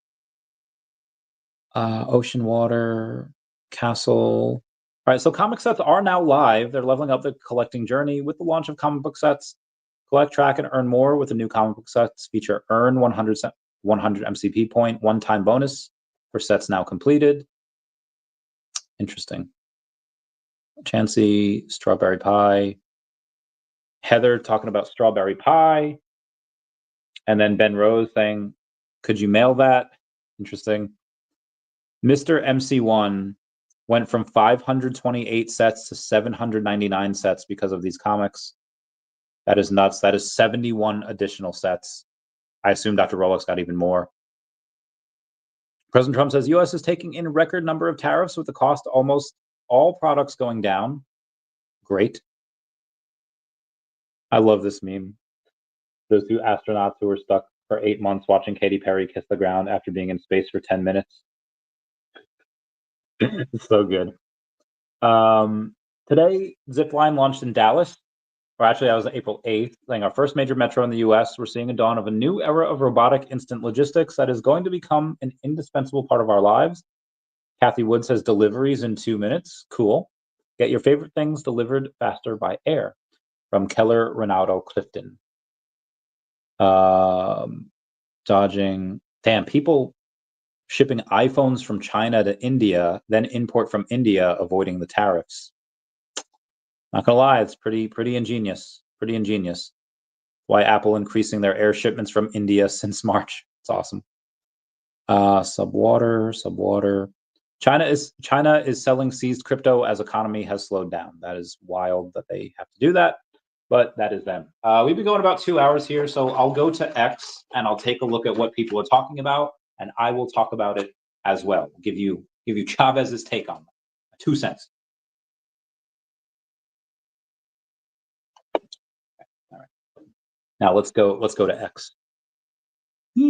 Ocean Water, Castle. All right, so comic sets are now live. They're leveling up the collecting journey with the launch of comic book sets. Collect, track, and earn more with the new comic book sets. Feature earn 100 MCP point one-time bonus for sets now completed. Interesting. Chansey, Strawberry Pie. Heather talking about Strawberry Pie. And then Ben Rose saying, "Could you mail that?" Interesting. Mr. MC1 went from 528 sets to 799 sets because of these comics. That is nuts. That is 71 additional sets. I assume Dr. Rolex got even more. President Trump says U.S. is taking in a record number of tariffs with the cost of almost all products going down. Great. I love this meme. Those 2 astronauts who were stuck for 8 months watching Katy Perry kiss the ground after being in space for 10 minutes. It's so good. Today, Zipline launched in Dallas. Or actually, that was April 8th, saying our first major metro in the U.S. We're seeing a dawn of a new era of robotic instant logistics that is going to become an indispensable part of our lives. Kathy Wood says deliveries in 2 minutes. Cool. Get your favorite things delivered faster by air. From Keller Ronaldo Clifton. Dodging. Damn, people shipping iPhones from China to India, then import from India, avoiding the tariffs. Not gonna lie, it's pretty ingenious. Pretty ingenious. Why Apple increasing their air shipments from India since March. It's awesome. Subwater. China is selling seized crypto as economy has slowed down. That is wild that they have to do that, but that is them. We've been going about 2 hours here, so I'll go to X and I'll take a look at what people are talking about, and I will talk about it as well. Give you Chavez's take on it. 2 cents. All right. Now let's go to X. All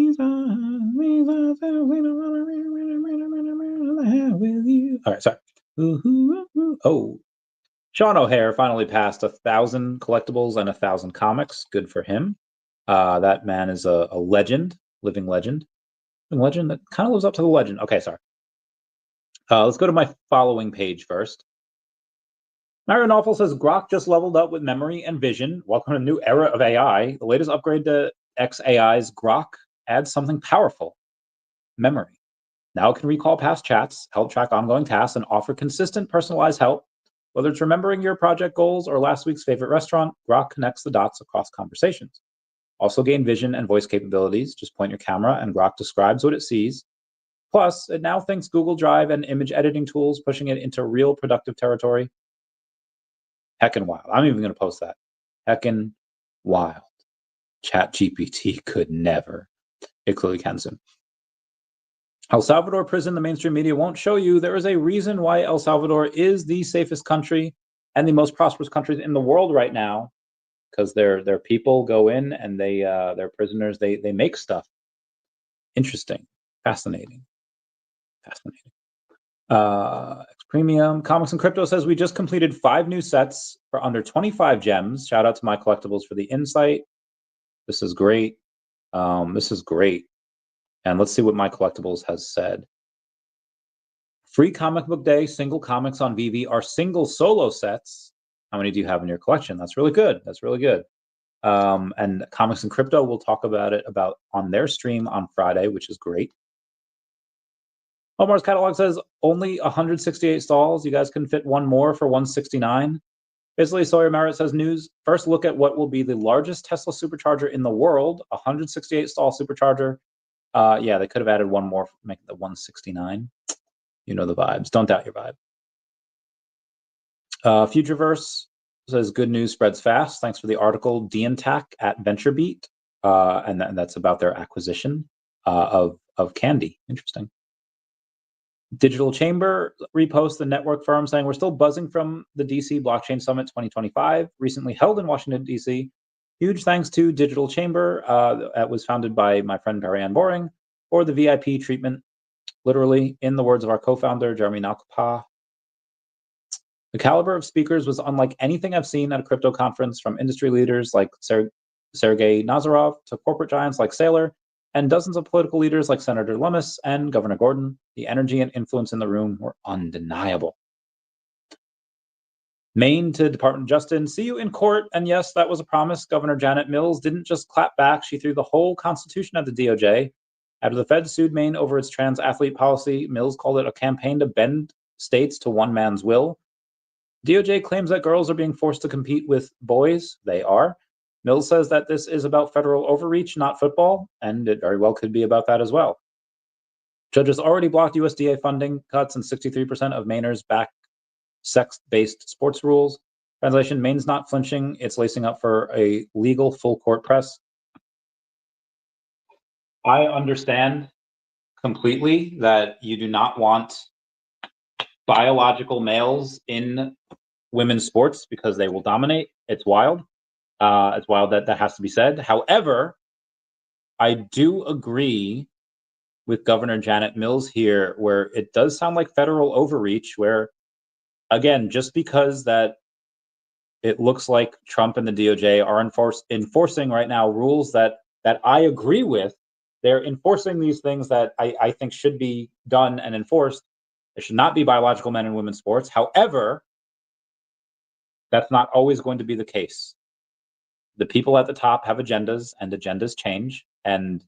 right, sorry. Oh, Sean O'Hare finally passed 1,000 collectibles and 1,000 comics. Good for him. That man is a legend, living legend. A legend that kind of lives up to the legend. Okay, sorry. Let's go to my following page first. Mario Nawful says, Grok just leveled up with memory and vision. Welcome to a new era of AI. The latest upgrade to XAI's Grok adds something powerful. Memory. Now it can recall past chats, help track ongoing tasks, and offer consistent personalized help. Whether it's remembering your project goals or last week's favorite restaurant, Grok connects the dots across conversations. Also gain vision and voice capabilities. Just point your camera and Grok describes what it sees. Plus, it now thinks Google Drive and image editing tools, pushing it into real productive territory. Heckin' wild. I'm even going to post that. Heckin' wild. ChatGPT could never. It clearly can soon. El Salvador prison, the mainstream media won't show you. There is a reason why El Salvador is the safest country and the most prosperous countries in the world right now, because their people go in and their prisoners, they make stuff. Interesting. Fascinating. X Premium. Comics and Crypto says, we just completed 5 new sets for under 25 gems. Shout out to My Collectibles for the insight. This is great. This is great. And let's see what My Collectibles has said. Free comic book day, single comics on Veve are single solo sets. How many do you have in your collection? That's really good. That's really good. And Comics and Crypto, we'll talk about it on their stream on Friday, which is great. Omar's catalog says only 168 stalls. You guys can fit one more for 169. Basically, Sawyer Merritt says news. First look at what will be the largest Tesla supercharger in the world, 168 stall supercharger. Yeah, they could have added one more, making the 169. You know the vibes. Don't doubt your vibe. Futureverse says good news spreads fast. Thanks for the article, DNTAC at VentureBeat, and that's about their acquisition of Candy. Interesting. Digital Chamber reposts the network firm saying we're still buzzing from the DC Blockchain Summit 2025, recently held in Washington, D.C. Huge thanks to Digital Chamber. That was founded by my friend Marianne Boring for the VIP treatment, literally, in the words of our co-founder, Jeremy Nalkapa. The caliber of speakers was unlike anything I've seen at a crypto conference, from industry leaders like Sergey Nazarov to corporate giants like Saylor, and dozens of political leaders like Senator Lummis and Governor Gordon. The energy and influence in the room were undeniable. Maine to Department of Justice, see you in court. And yes, that was a promise. Governor Janet Mills didn't just clap back. She threw the whole Constitution at the DOJ. After the Fed sued Maine over its trans athlete policy, Mills called it a campaign to bend states to one man's will. DOJ claims that girls are being forced to compete with boys. They are. Mills says that this is about federal overreach, not football, and it very well could be about that as well. Judges already blocked USDA funding cuts, and 63% of Mainers back sex-based sports rules. Translation, Maine's not flinching. It's lacing up for a legal full-court press. I understand completely that you do not want biological males in women's sports because they will dominate. It's wild. It's wild that has to be said. However, I do agree with Governor Janet Mills here, where it does sound like federal overreach, where, again, just because that it looks like Trump and the DOJ are enforcing right now rules that I agree with, they're enforcing these things that I think should be done and enforced. There should not be biological men in women's sports. However, that's not always going to be the case. The people at the top have agendas, and agendas change. And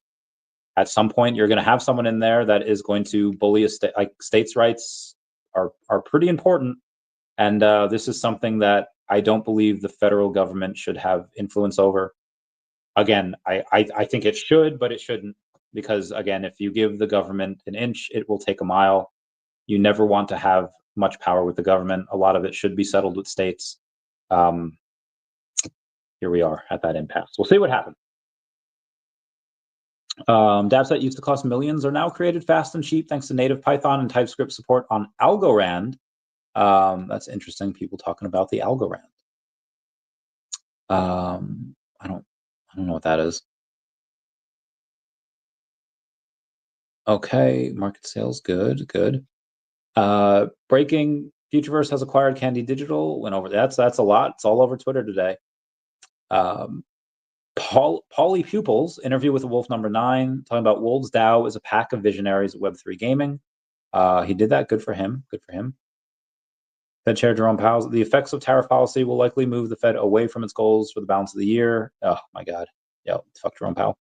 at some point, you're going to have someone in there that is going to bully a state. Like, states' rights are pretty important, and this is something that I don't believe the federal government should have influence over. Again, I think it should, but it shouldn't, because again, if you give the government an inch, it will take a mile. You never want to have much power with the government. A lot of it should be settled with states. Here we are at that impasse. We'll see what happens. Dapps that used to cost millions are now created fast and cheap thanks to native Python and TypeScript support on Algorand. That's interesting. People talking about the Algorand. I don't know what that is. Okay, market sales, good. Breaking, Futureverse has acquired Candy Digital. Went over that's a lot. It's all over Twitter today. Polly Pupils interview with the Wolf number 9, talking about Wold's DAO is a pack of visionaries at Web3 gaming. He did that. Good for him. Fed Chair Jerome Powell, the effects of tariff policy will likely move the Fed away from its goals for the balance of the year. Oh my God. Yo, fuck Jerome Powell.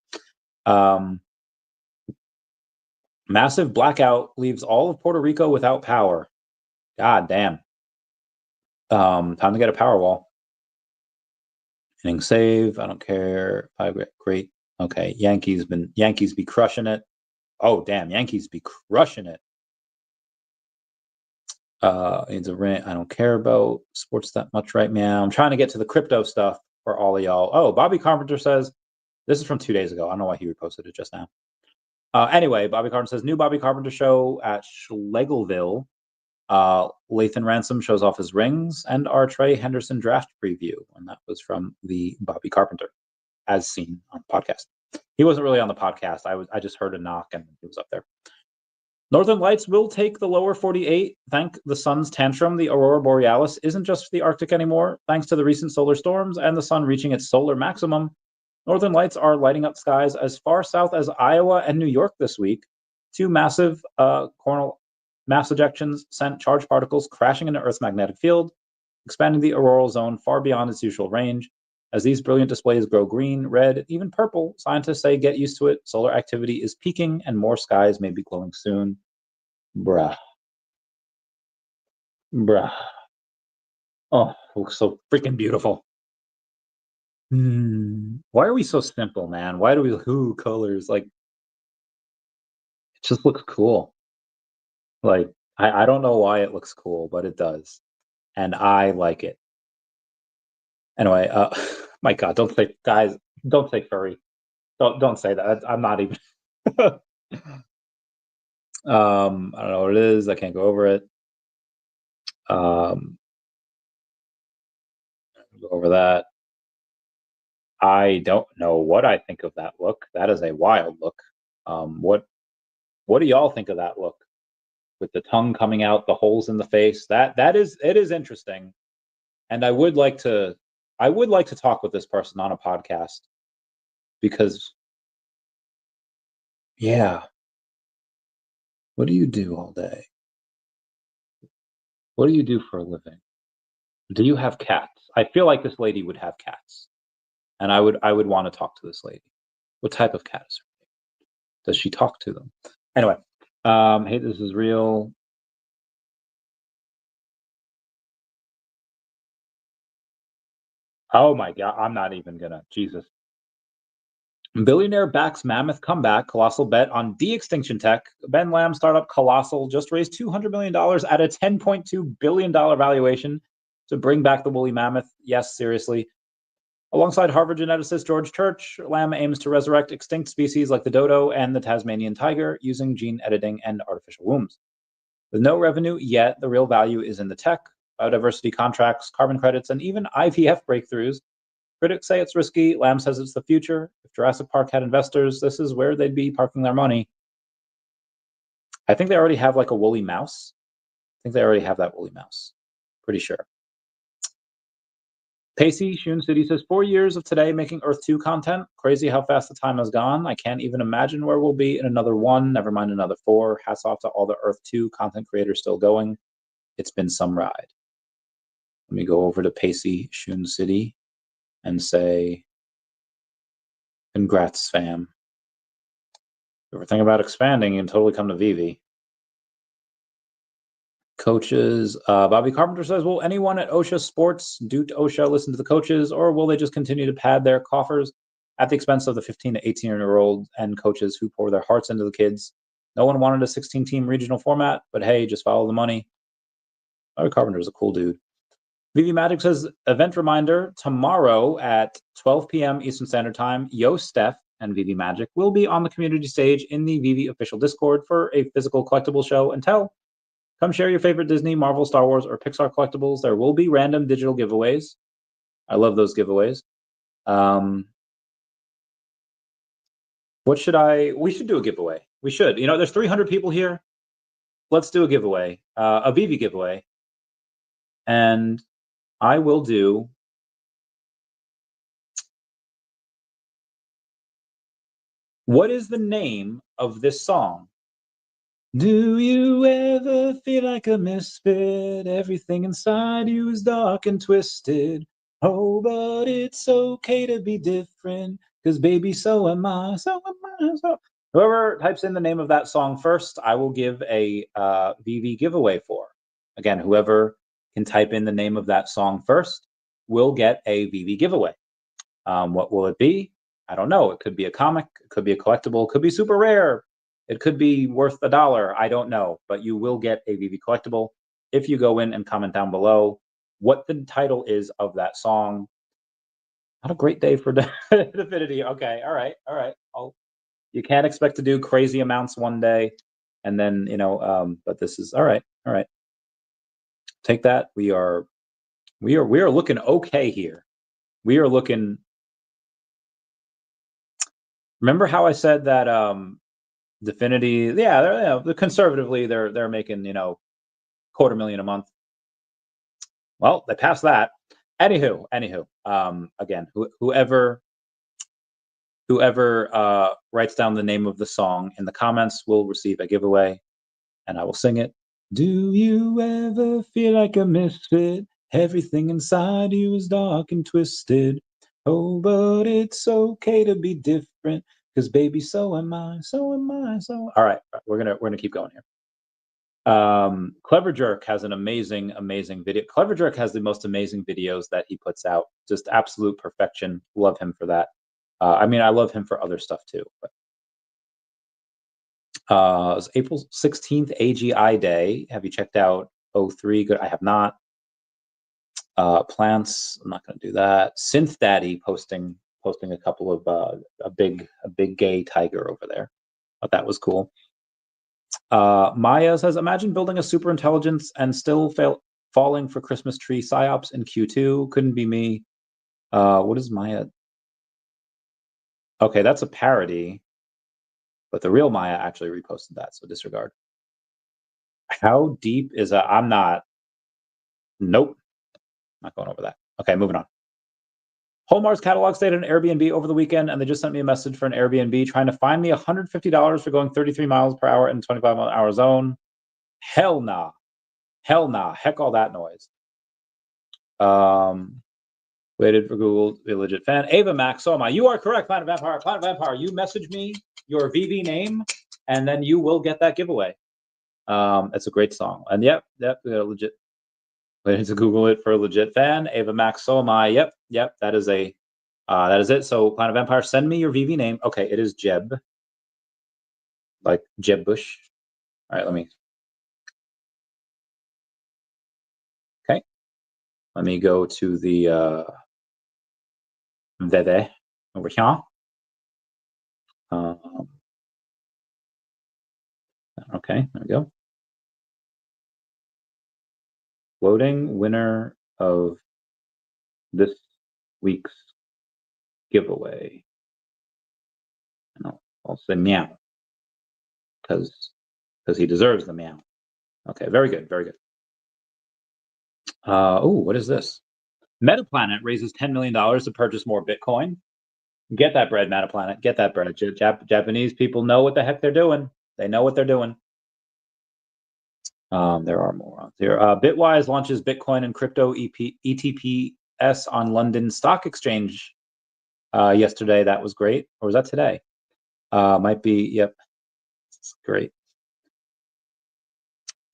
Massive blackout leaves all of Puerto Rico without power. God damn. Time to get a power wall. Inning save. I don't care. Great. Okay. Yankees be crushing it. Oh damn. Yankees be crushing it. It's a rant. I don't care about sports that much right now. I'm trying to get to the crypto stuff for all of y'all. Oh, Bobby Carpenter says, this is from 2 days ago. I don't know why he reposted it just now. Anyway, Bobby Carpenter says, new Bobby Carpenter show at Schlegelville. Lathan Ransom shows off his rings, and our Trey Henderson draft preview. And that was from the Bobby Carpenter, as seen on the podcast. He wasn't really on the podcast. I just heard a knock and he was up there. Northern Lights will take the lower 48. Thank the sun's tantrum. The aurora borealis isn't just for the Arctic anymore. Thanks to the recent solar storms and the sun reaching its solar maximum, Northern Lights are lighting up skies as far south as Iowa and New York this week. 2 massive coronal mass ejections sent charged particles crashing into Earth's magnetic field, expanding the auroral zone far beyond its usual range. As these brilliant displays grow green, red, even purple, scientists say get used to it. Solar activity is peaking and more skies may be glowing soon. Bruh. Oh, it looks so freaking beautiful. Why are we so simple, man? Why do we colors? Like, it just looks cool. Like, I don't know why it looks cool, but it does. And I like it. Anyway, my God, don't say furry. Don't say that. I'm not even. I don't know what it is. I can't go over it. Go over that. I don't know what I think of that look. That is a wild look. What do y'all think of that look? With the tongue coming out, the holes in the face. It is interesting. And I would like to talk with this person on a podcast, because yeah. What do you do all day? What do you do for a living? Do you have cats? I feel like this lady would have cats. And I would want to talk to this lady. What type of cat is her? Does she talk to them? Anyway, hey, this is real. Oh my God, I'm not even gonna, Jesus. Billionaire backs mammoth comeback, colossal bet on de-extinction tech. Ben Lam startup Colossal just raised $200 million at a $10.2 billion valuation to bring back the woolly mammoth. Yes, seriously. Alongside Harvard geneticist George Church, Lam aims to resurrect extinct species like the dodo and the Tasmanian tiger using gene editing and artificial wombs. With no revenue yet, the real value is in the tech, biodiversity contracts, carbon credits, and even IVF breakthroughs. Critics say it's risky. Lam says it's the future. If Jurassic Park had investors, this is where they'd be parking their money. I think they already have like a woolly mouse. I think they already have that woolly mouse. Pretty sure. Pacey, Shun City says, 4 years of today making Earth 2 content. Crazy how fast the time has gone. I can't even imagine where we'll be in another 1, never mind another 4. Hats off to all the Earth 2 content creators still going. It's been some ride. Let me go over to Pacey, Shun City and say, congrats, fam. If you're thinking about expanding, you can totally come to Veve. Coaches, Bobby Carpenter says, will anyone at OSHA Sports do to OSHA listen to the coaches, or will they just continue to pad their coffers at the expense of the 15 to 18-year-olds and coaches who pour their hearts into the kids? No one wanted a 16-team regional format, but hey, just follow the money. Larry Carpenter's a cool dude. VV Magic says, event reminder, tomorrow at 12 p.m. Eastern Standard Time, Yo Steph and VV Magic will be on the community stage in the VV official Discord for a physical collectible show and tell. Come share your favorite Disney, Marvel, Star Wars, or Pixar collectibles. There will be random digital giveaways. I love those giveaways. What should we should do a giveaway. We should. You know, there's 300 people here. Let's do a giveaway, a VV giveaway. And I will do what is the name of this song? Do you ever feel like a misfit? Everything inside you is dark and twisted. Oh, but it's okay to be different, because baby, so am I, so am I. So. Whoever types in the name of that song first, I will give a VV giveaway for. Again, whoever can type in the name of that song first will get a VV giveaway. What will it be? I don't know. It could be a comic, it could be a collectible, it could be super rare, it could be worth $1. I don't know, but you will get a VV collectible if you go in and comment down below what the title is of that song. Not a great day for Definity. Okay, all right. You can't expect to do crazy amounts one day, and then but this is all right. All right, take that. We are looking okay here. We are looking. Remember how I said that Definity, yeah, they're conservatively they're making $250,000 a month. Well, they passed that. Anywho, again, whoever writes down the name of the song in the comments will receive a giveaway, and I will sing it. Do you ever feel like a misfit? Everything inside you is dark and twisted. Oh, but it's okay to be different, because baby, so am I, so am I, so. All right, we're gonna keep going here. Clever Jerk has an amazing video. Clever Jerk has the most amazing videos that he puts out. Just absolute perfection. Love him for that. I mean, I love him for other stuff too. But it's April 16th, AGI Day. Have you checked out 03? Good. I have not. Plants. I'm not going to do that. Synth Daddy posting a couple of a big gay tiger over there. Thought that was cool. Maya says, imagine building a super intelligence and still falling for Christmas tree psyops in Q2. Couldn't be me. What is Maya? Okay, that's a parody, but the real Maya actually reposted that, so disregard. How deep is a? I'm not. Nope. Not going over that. Okay, moving on. Hallmark's catalog stayed at an Airbnb over the weekend, and they just sent me a message for an Airbnb trying to find me $150 for going 33 miles per hour in 25-mile-an-hour zone. Hell nah. Hell nah. Heck all that noise. Waited for Google to be a legit fan. Ava Max, so am I. You are correct, Planet Vampire. Planet Vampire, you message me your VV name, and then you will get that giveaway. It's a great song. And yep, we got a legit. Waited to Google it for a legit fan. Ava Max, so am I. Yep, that is a that is it. So Planet Vampire, send me your VV name. Okay, it is Jeb. Like Jeb Bush. All right, let me. Okay. Let me go to the Veve over here. Okay, there we go. Loading winner of this week's giveaway. And I'll say meow because he deserves the meow. Okay, very good, very good. Oh, what is this? Metaplanet raises $10 million to purchase more Bitcoin. Get that bread, Metaplanet. Get that bread. Japanese people know what the heck they're doing. They know what they're doing. There are morons here. Bitwise launches Bitcoin and crypto ETPs on London Stock Exchange yesterday. That was great. Or was that today? Might be. Yep. It's great.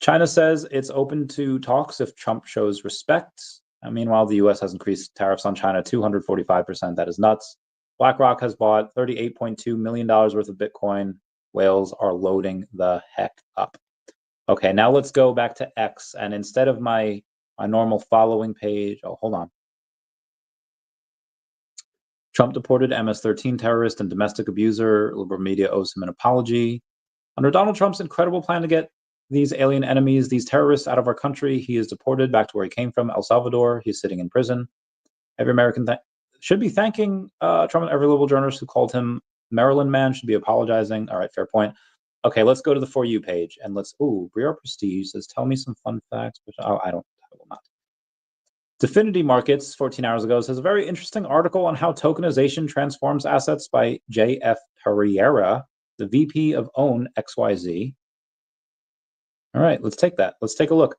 China says it's open to talks if Trump shows respect. Meanwhile, the U.S. has increased tariffs on China 245%. That is nuts. BlackRock has bought $38.2 million worth of Bitcoin Whales are loading the heck up. Okay, now let's go back to X, and instead of my normal following page, oh, hold on. Trump deported MS-13 terrorist and domestic abuser. Liberal media owes him an apology. Under Donald Trump's incredible plan to get these alien enemies, these terrorists out of our country, he is deported back to where he came from, El Salvador. He's sitting in prison. Every American should be thanking Trump, and every liberal journalist who called him Maryland man should be apologizing. All right, fair point. Okay, let's go to the For You page and let's, Briar Prestige says, tell me some fun facts, which I will not. Definity Markets, 14 hours ago, says a very interesting article on how tokenization transforms assets by J.F. Pereira, the VP of OWN XYZ. All right, let's take that. Let's take a look.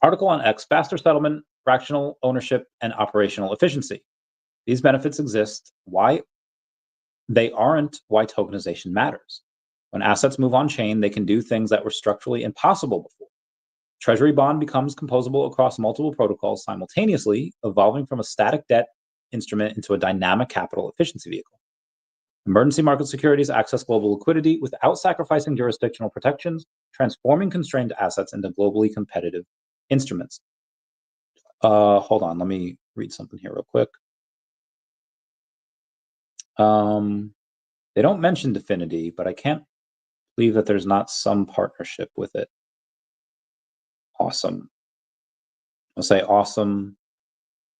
Article on X, faster settlement, fractional ownership, and operational efficiency. These benefits exist. Why they aren't why tokenization matters. When assets move on chain, they can do things that were structurally impossible before. Treasury bond becomes composable across multiple protocols simultaneously, evolving from a static debt instrument into a dynamic capital efficiency vehicle. Emergency market securities access global liquidity without sacrificing jurisdictional protections, transforming constrained assets into globally competitive instruments. Hold on, let me read something here real quick. They don't mention Definity, but I can't believe that there's not some partnership with it. Awesome. I'll say awesome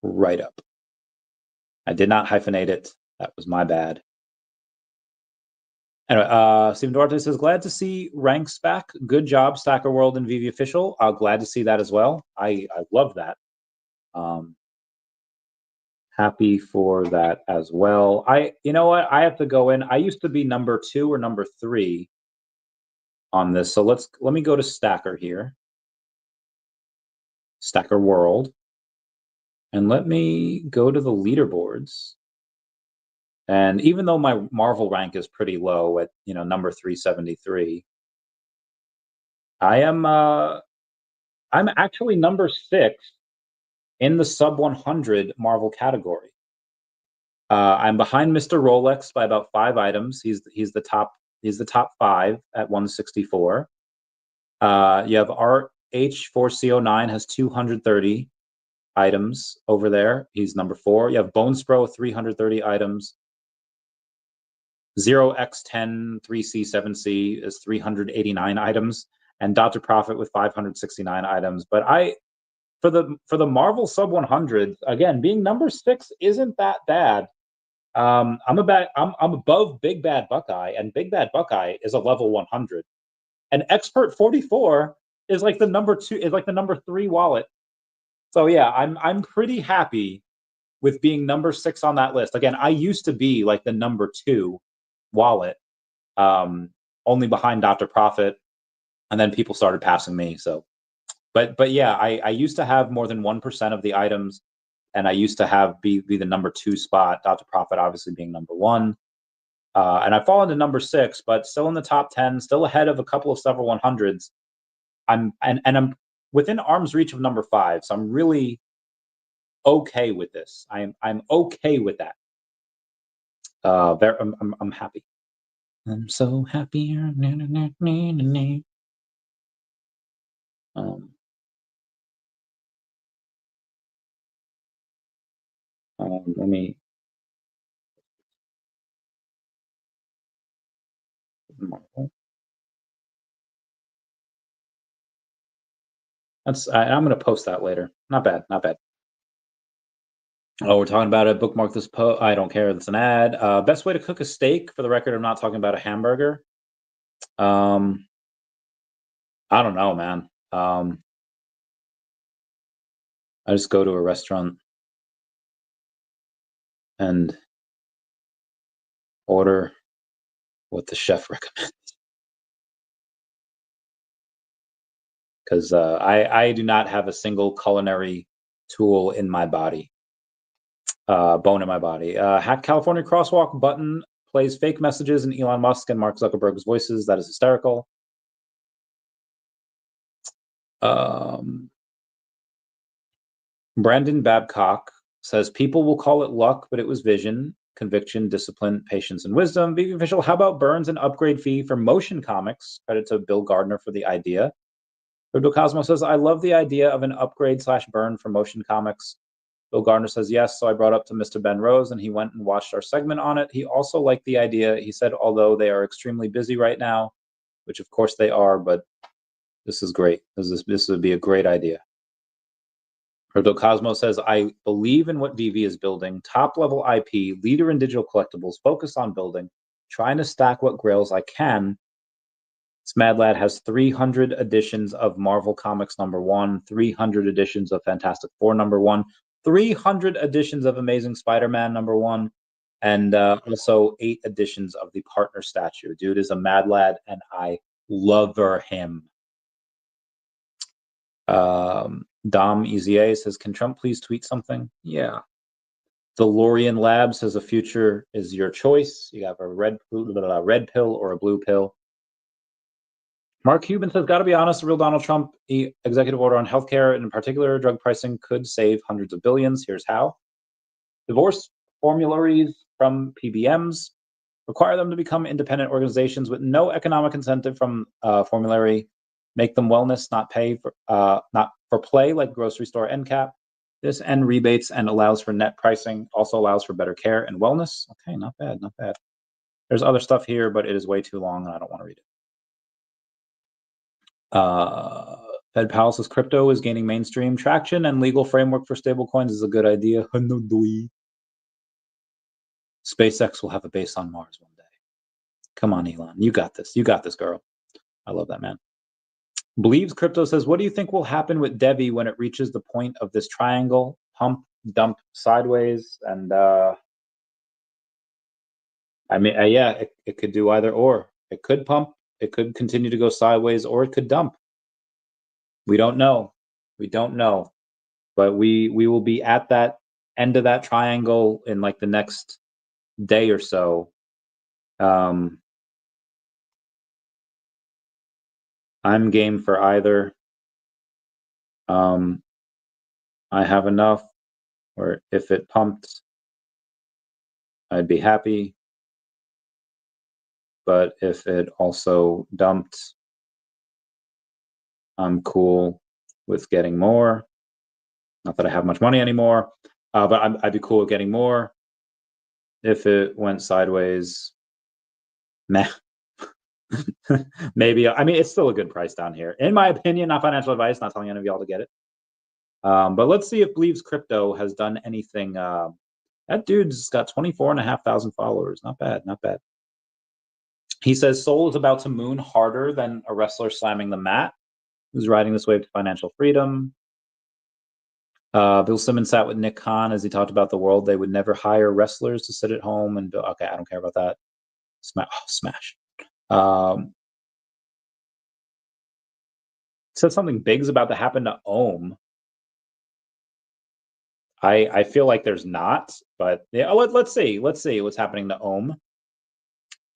write-up. I did not hyphenate it. That was my bad. Anyway, Stephen Duarte says, glad to see ranks back. Good job, Stacker World and Veve Official. Glad to see that as well. I love that. Happy for that as well. You know what? I have to go in. I used to be number 2 or number 3 on this. So let me go to Stacker here. Stacker World. And let me go to the leaderboards. And even though my Marvel rank is pretty low at, number 373, I'm actually number 6 in the sub 100 Marvel category. I'm behind Mr. Rolex by about 5 items. He's the top 5 at 164. You have RH4CO9 has 230 items over there. He's number 4. You have Bonespro 330 items. 0x10 3C7C is 389 items, and Dr. Profit with 569 items. But for the Marvel sub 100, again, being number 6 isn't that bad. I'm above Big Bad Buckeye, and Big Bad Buckeye is a level 100, and Expert 44 is like the number 2, is like the number 3 wallet. So yeah, I'm pretty happy with being number 6 on that list. Again, I used to be like the number 2 wallet, only behind Dr. Profit, and then people started passing me. So, but yeah, I used to have more than 1% of the items, and I used to be the number 2 spot. Dr. Profit obviously being number 1, and I've fallen to number 6, but still in the top 10, still ahead of a couple of several 100s. I'm within arm's reach of number 5, so I'm really okay with this. I'm okay with that. I'm happy. I'm so happy. Let me. I'm going to post that later. Not bad. Not bad. Oh, we're talking about it. Bookmark this post. I don't care. That's an ad. Best way to cook a steak. For the record, I'm not talking about a hamburger. I don't know, man. I just go to a restaurant and order what the chef recommends. Because I do not have a single culinary tool in my body. Bone in my body. Hack California crosswalk button plays fake messages in Elon Musk and Mark Zuckerberg's voices. That is hysterical. Brandon Babcock says people will call it luck, but it was vision. conviction, discipline, patience, and wisdom. Veve official, how about burns and upgrade fee for motion comics? Credit to Bill Gardner for the idea. Crypto Cosmo says, I love the idea of an upgrade/burn for motion comics. Bill Gardner says, yes, so I brought up to Mr. Ben Rose, and he went and watched our segment on it. He also liked the idea. He said, although they are extremely busy right now, which of course they are, but this is great. This would be a great idea. Crypto Cosmo says, I believe in what Veve is building. Top-level IP, leader in digital collectibles, focus on building, trying to stack what grails I can. This Mad Lad has 300 editions of Marvel Comics #1, 300 editions of Fantastic Four #1, 300 editions of Amazing Spider-Man #1, and also 8 editions of the partner statue. Dude is a Mad Lad, and I love him. Dom EZA says, can Trump please tweet something? Yeah. DeLorean Labs says, a future is your choice. You have a red pill or a blue pill. Mark Cuban says, got to be honest, the real Donald Trump executive order on healthcare, and in particular drug pricing, could save hundreds of billions. Here's how. Divorce formularies from PBMs, require them to become independent organizations with no economic incentive from formulary, make them wellness, not for play like grocery store end cap. This end rebates and allows for net pricing, also allows for better care and wellness. Okay, not bad, not bad. There's other stuff here, but it is way too long and I don't want to read it. Fed Powell says crypto is gaining mainstream traction and legal framework for stablecoins is a good idea. SpaceX will have a base on Mars one day. Come on, Elon. You got this. You got this, girl. I love that, man. Believes Crypto says, what do you think will happen with DEVVE when it reaches the point of this triangle? Pump, dump, sideways, and I mean, yeah, it could do either or. It could pump, it could continue to go sideways, or it could dump. We don't know. We don't know. But we will be at that end of that triangle in like the next day or so. I'm game for either. I have enough, or if it pumped, I'd be happy. But if it also dumped, I'm cool with getting more. Not that I have much money anymore, but I'd be cool with getting more. If it went sideways, meh. Maybe. I mean, it's still a good price down here. In my opinion, not financial advice, not telling any of y'all to get it. But let's see if Believes Crypto has done anything. That dude's got 24,500 followers. Not bad, not bad. He says Soul is about to moon harder than a wrestler slamming the mat. Who's riding this wave to financial freedom? Bill Simmons sat with Nick Khan as he talked about the world. They would never hire wrestlers to sit at home and okay, I don't care about that. Smash. Said something big's about to happen to OM. I feel like there's not, but yeah, let's see what's happening to OM.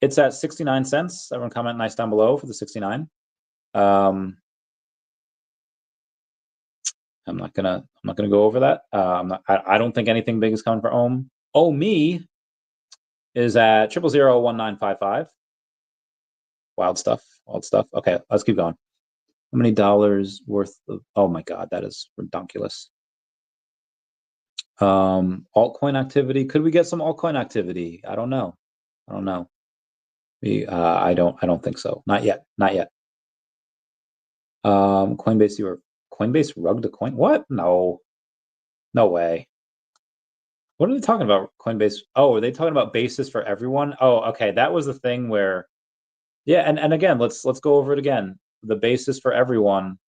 It's at 69 cents. Everyone comment nice down below for the 69. I'm not gonna go over that. I don't think anything big is coming for OM. OMI is at 0001955. Wild stuff. Okay, let's keep going. How many dollars worth of? Oh my God, that is redonkulous. Altcoin activity. Could we get some altcoin activity? I don't know. I don't think so. Not yet. Coinbase rugged a coin. What? No way. What are they talking about? Coinbase. Oh, are they talking about basis for everyone? Oh, okay. That was the thing where, yeah. And again, let's go over it again. The basis for everyone.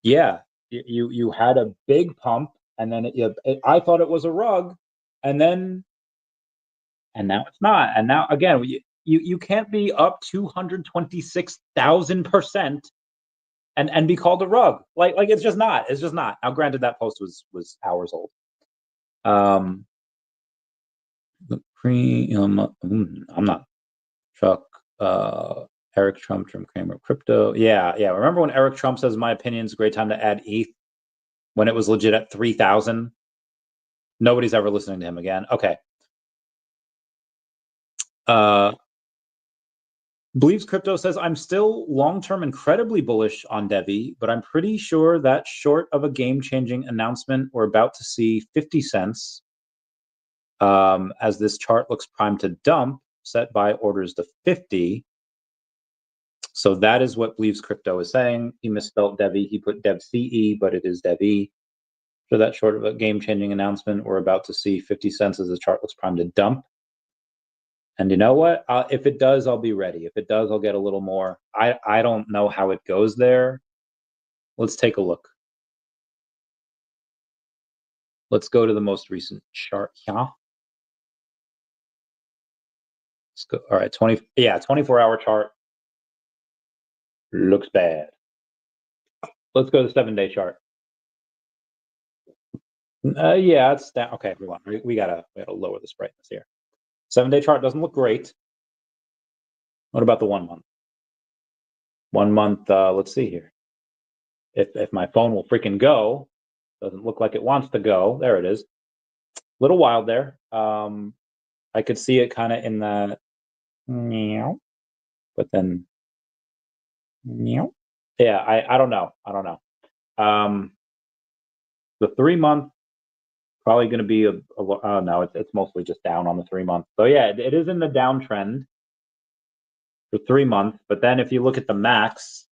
Yeah. You had a big pump, and then I thought it was a rug, and now it's not. And now again, you can't be up 226,000% and be called a rug. Like it's just not. Now, granted, that post was hours old. I'm not Chuck. Eric Trump, Jim Cramer, crypto. Yeah. Remember when Eric Trump says, my opinion is a great time to add ETH when it was legit at 3,000? Nobody's ever listening to him again. Okay. Believes Crypto says, I'm still long-term incredibly bullish on DEVVE, but I'm pretty sure that short of a game-changing announcement, we're about to see 50 cents as this chart looks primed to dump, set by orders to 50. So that is what Believes Crypto is saying. He misspelled DEVVE. He put DEVCE, but it is DEVVE. For that short of a game-changing announcement, we're about to see 50 cents as the chart looks primed to dump. And you know what? If it does, I'll be ready. If it does, I'll get a little more. I don't know how it goes there. Let's take a look. Let's go to the most recent chart here. Let's go. All right, 24-hour chart. Looks bad. Let's go to the 7-day chart. Yeah, it's down. Okay, everyone, we gotta lower this brightness here. 7-day chart doesn't look great. What about the 1 month? 1 month, let's see here. If my phone will freaking go, doesn't look like it wants to go. There it is. Little wild there. I could see it kind of in the meow, but then meow. Yeah, I don't know. I don't know. The 3 month probably going to be no, it's mostly just down on the 3 month. So yeah, it is in the downtrend for 3 months. But then if you look at the max,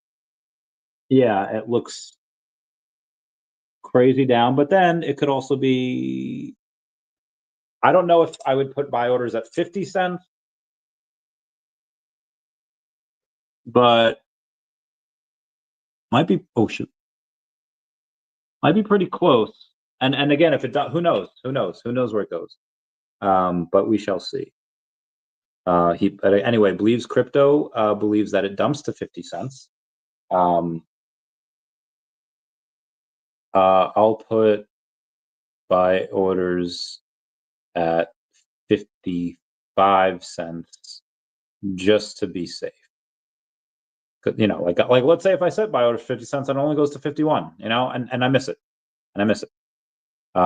yeah, it looks crazy down. But then it could also be. I don't know if I would put buy orders at 50 cents, but might be. Oh shoot, might be pretty close. And again, if it does, who knows? Who knows? Who knows where it goes? But we shall see. But anyway, Believes Crypto believes that it dumps to 50 cents. I'll put buy orders at 55 cents just to be safe. You know, like let's say if I set buy orders 50 cents, it only goes to 51. You know, and I miss it, and I miss it.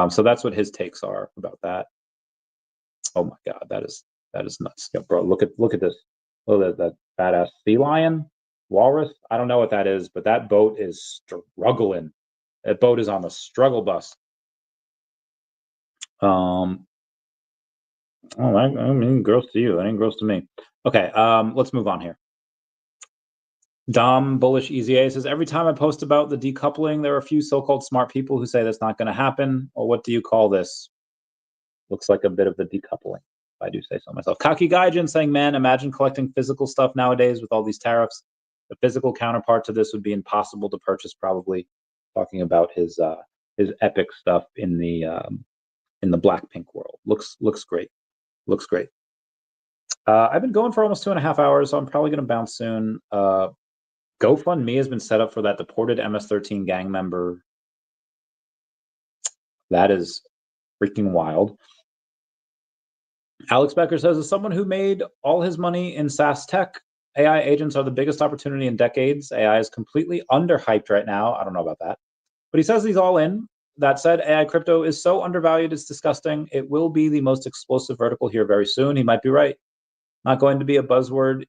So that's what his takes are about that. Oh my God, that is nuts, yeah, bro. Look at this. Look at that badass sea lion, walrus. I don't know what that is, but that boat is struggling. That boat is on the struggle bus. Oh, I mean, gross to you. That ain't gross to me. Okay, let's move on here. Dom Bullish EZA says, every time I post about the decoupling, there are a few so-called smart people who say that's not going to happen. Well, what do you call this? Looks like a bit of the decoupling, if I do say so myself. Kaki Gaijin saying, man, imagine collecting physical stuff nowadays with all these tariffs. The physical counterpart to this would be impossible to purchase, probably. Talking about his epic stuff in the Blackpink world. Looks great. Looks great. I've been going for almost 2.5 hours, so I'm probably going to bounce soon. GoFundMe has been set up for that deported MS-13 gang member. That is freaking wild. Alex Becker says, as someone who made all his money in SaaS tech, AI agents are the biggest opportunity in decades. AI is completely underhyped right now. I don't know about that. But he says he's all in. That said, AI crypto is so undervalued, it's disgusting. It will be the most explosive vertical here very soon. He might be right. Not going to be a buzzword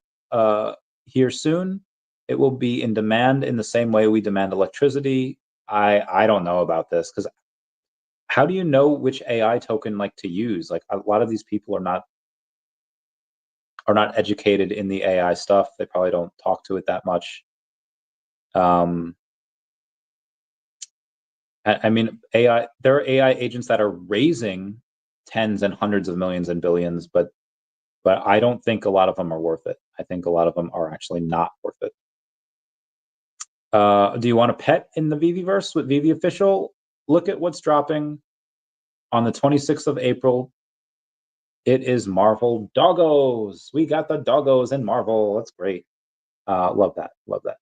here soon. It will be in demand in the same way we demand electricity. I don't know about this, because how do you know which AI token to use? Like, a lot of these people are not educated in the AI stuff. They probably don't talk to it that much. I mean, there are AI agents that are raising tens and hundreds of millions and billions, but I don't think a lot of them are worth it. I think a lot of them are actually not worth it. Do you want a pet in the Futureverse with Veve Official? Look at what's dropping on the 26th of April. It is Marvel Doggos. We got the Doggos in Marvel. That's great. Love that. Love that.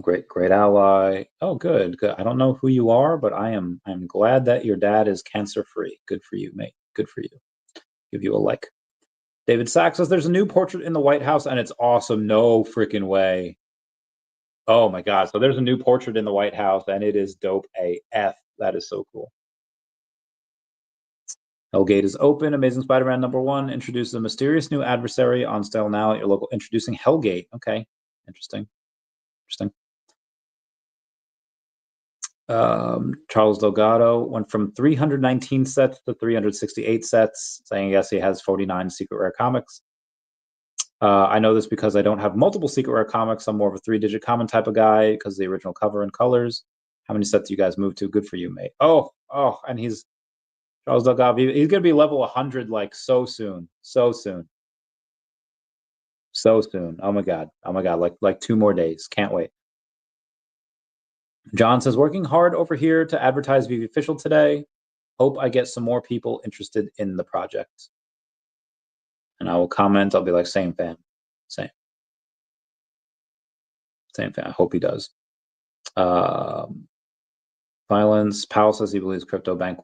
Great ally. Oh, good. I don't know who you are, but I'm glad that your dad is cancer free. Good for you, mate. Good for you. Give you a like. David Sachs says there's a new portrait in the White House and it's awesome. No freaking way. Oh my God. So there's a new portrait in the White House and it is dope AF. That is so cool. Hellgate is open. Amazing Spider-Man #1 introduces a mysterious new adversary on sale now at your local. Introducing Hellgate. Okay, interesting. Charles Delgado went from 319 sets to 368 sets, saying yes, he has 49 secret rare comics. I know this because I don't have multiple secret rare comics. I'm more of a 3-digit common type of guy because of the original cover and colors. How many sets do you guys move to? Good for you, mate. Oh, and he's Charles Delgado. He's gonna be level 100 like so soon. Oh my god. Like 2 more days. Can't wait. John says, working hard over here to advertise Veve Official today. Hope I get some more people interested in the project. And I will comment. I'll be like, same fam. Same fam. I hope he does. Violence. Powell says he believes crypto bank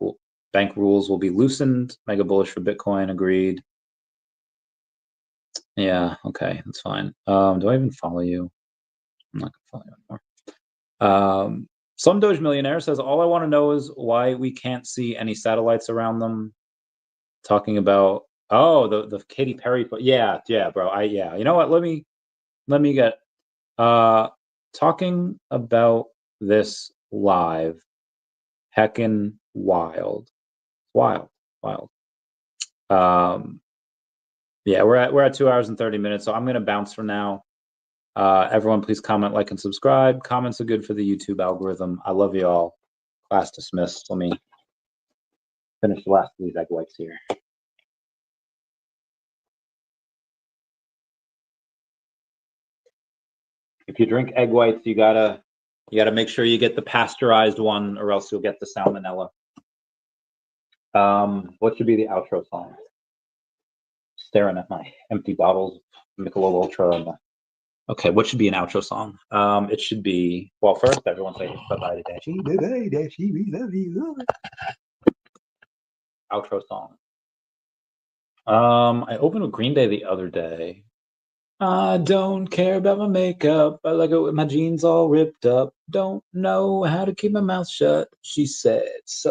rules will be loosened. Mega bullish for Bitcoin. Agreed. Yeah, okay, that's fine. Do I even follow you? I'm not gonna follow you anymore. Slum Doge Millionaire says, all I want to know is why we can't see any satellites around them. Talking about the Katy Perry, yeah, bro. You know what? Let me get talking about this live. Heckin' wild. Yeah, we're at 2 hours and 30 minutes, so I'm gonna bounce for now. Everyone, please comment, like, and subscribe. Comments are good for the YouTube algorithm. I love you all. Class dismissed. Let me finish the last of these egg whites here. If you drink egg whites, you gotta make sure you get the pasteurized one, or else you'll get the salmonella. What should be the outro song? Staring at my empty bottles of Michelob Ultra. Okay, what should be an outro song? It should be, well, first everyone say bye-bye to Dashi. Bye-bye, Dashi, we love you. Outro song. I opened with Green Day the other day. I don't care about my makeup. I like it with my jeans all ripped up. Don't know how to keep my mouth shut, she said. So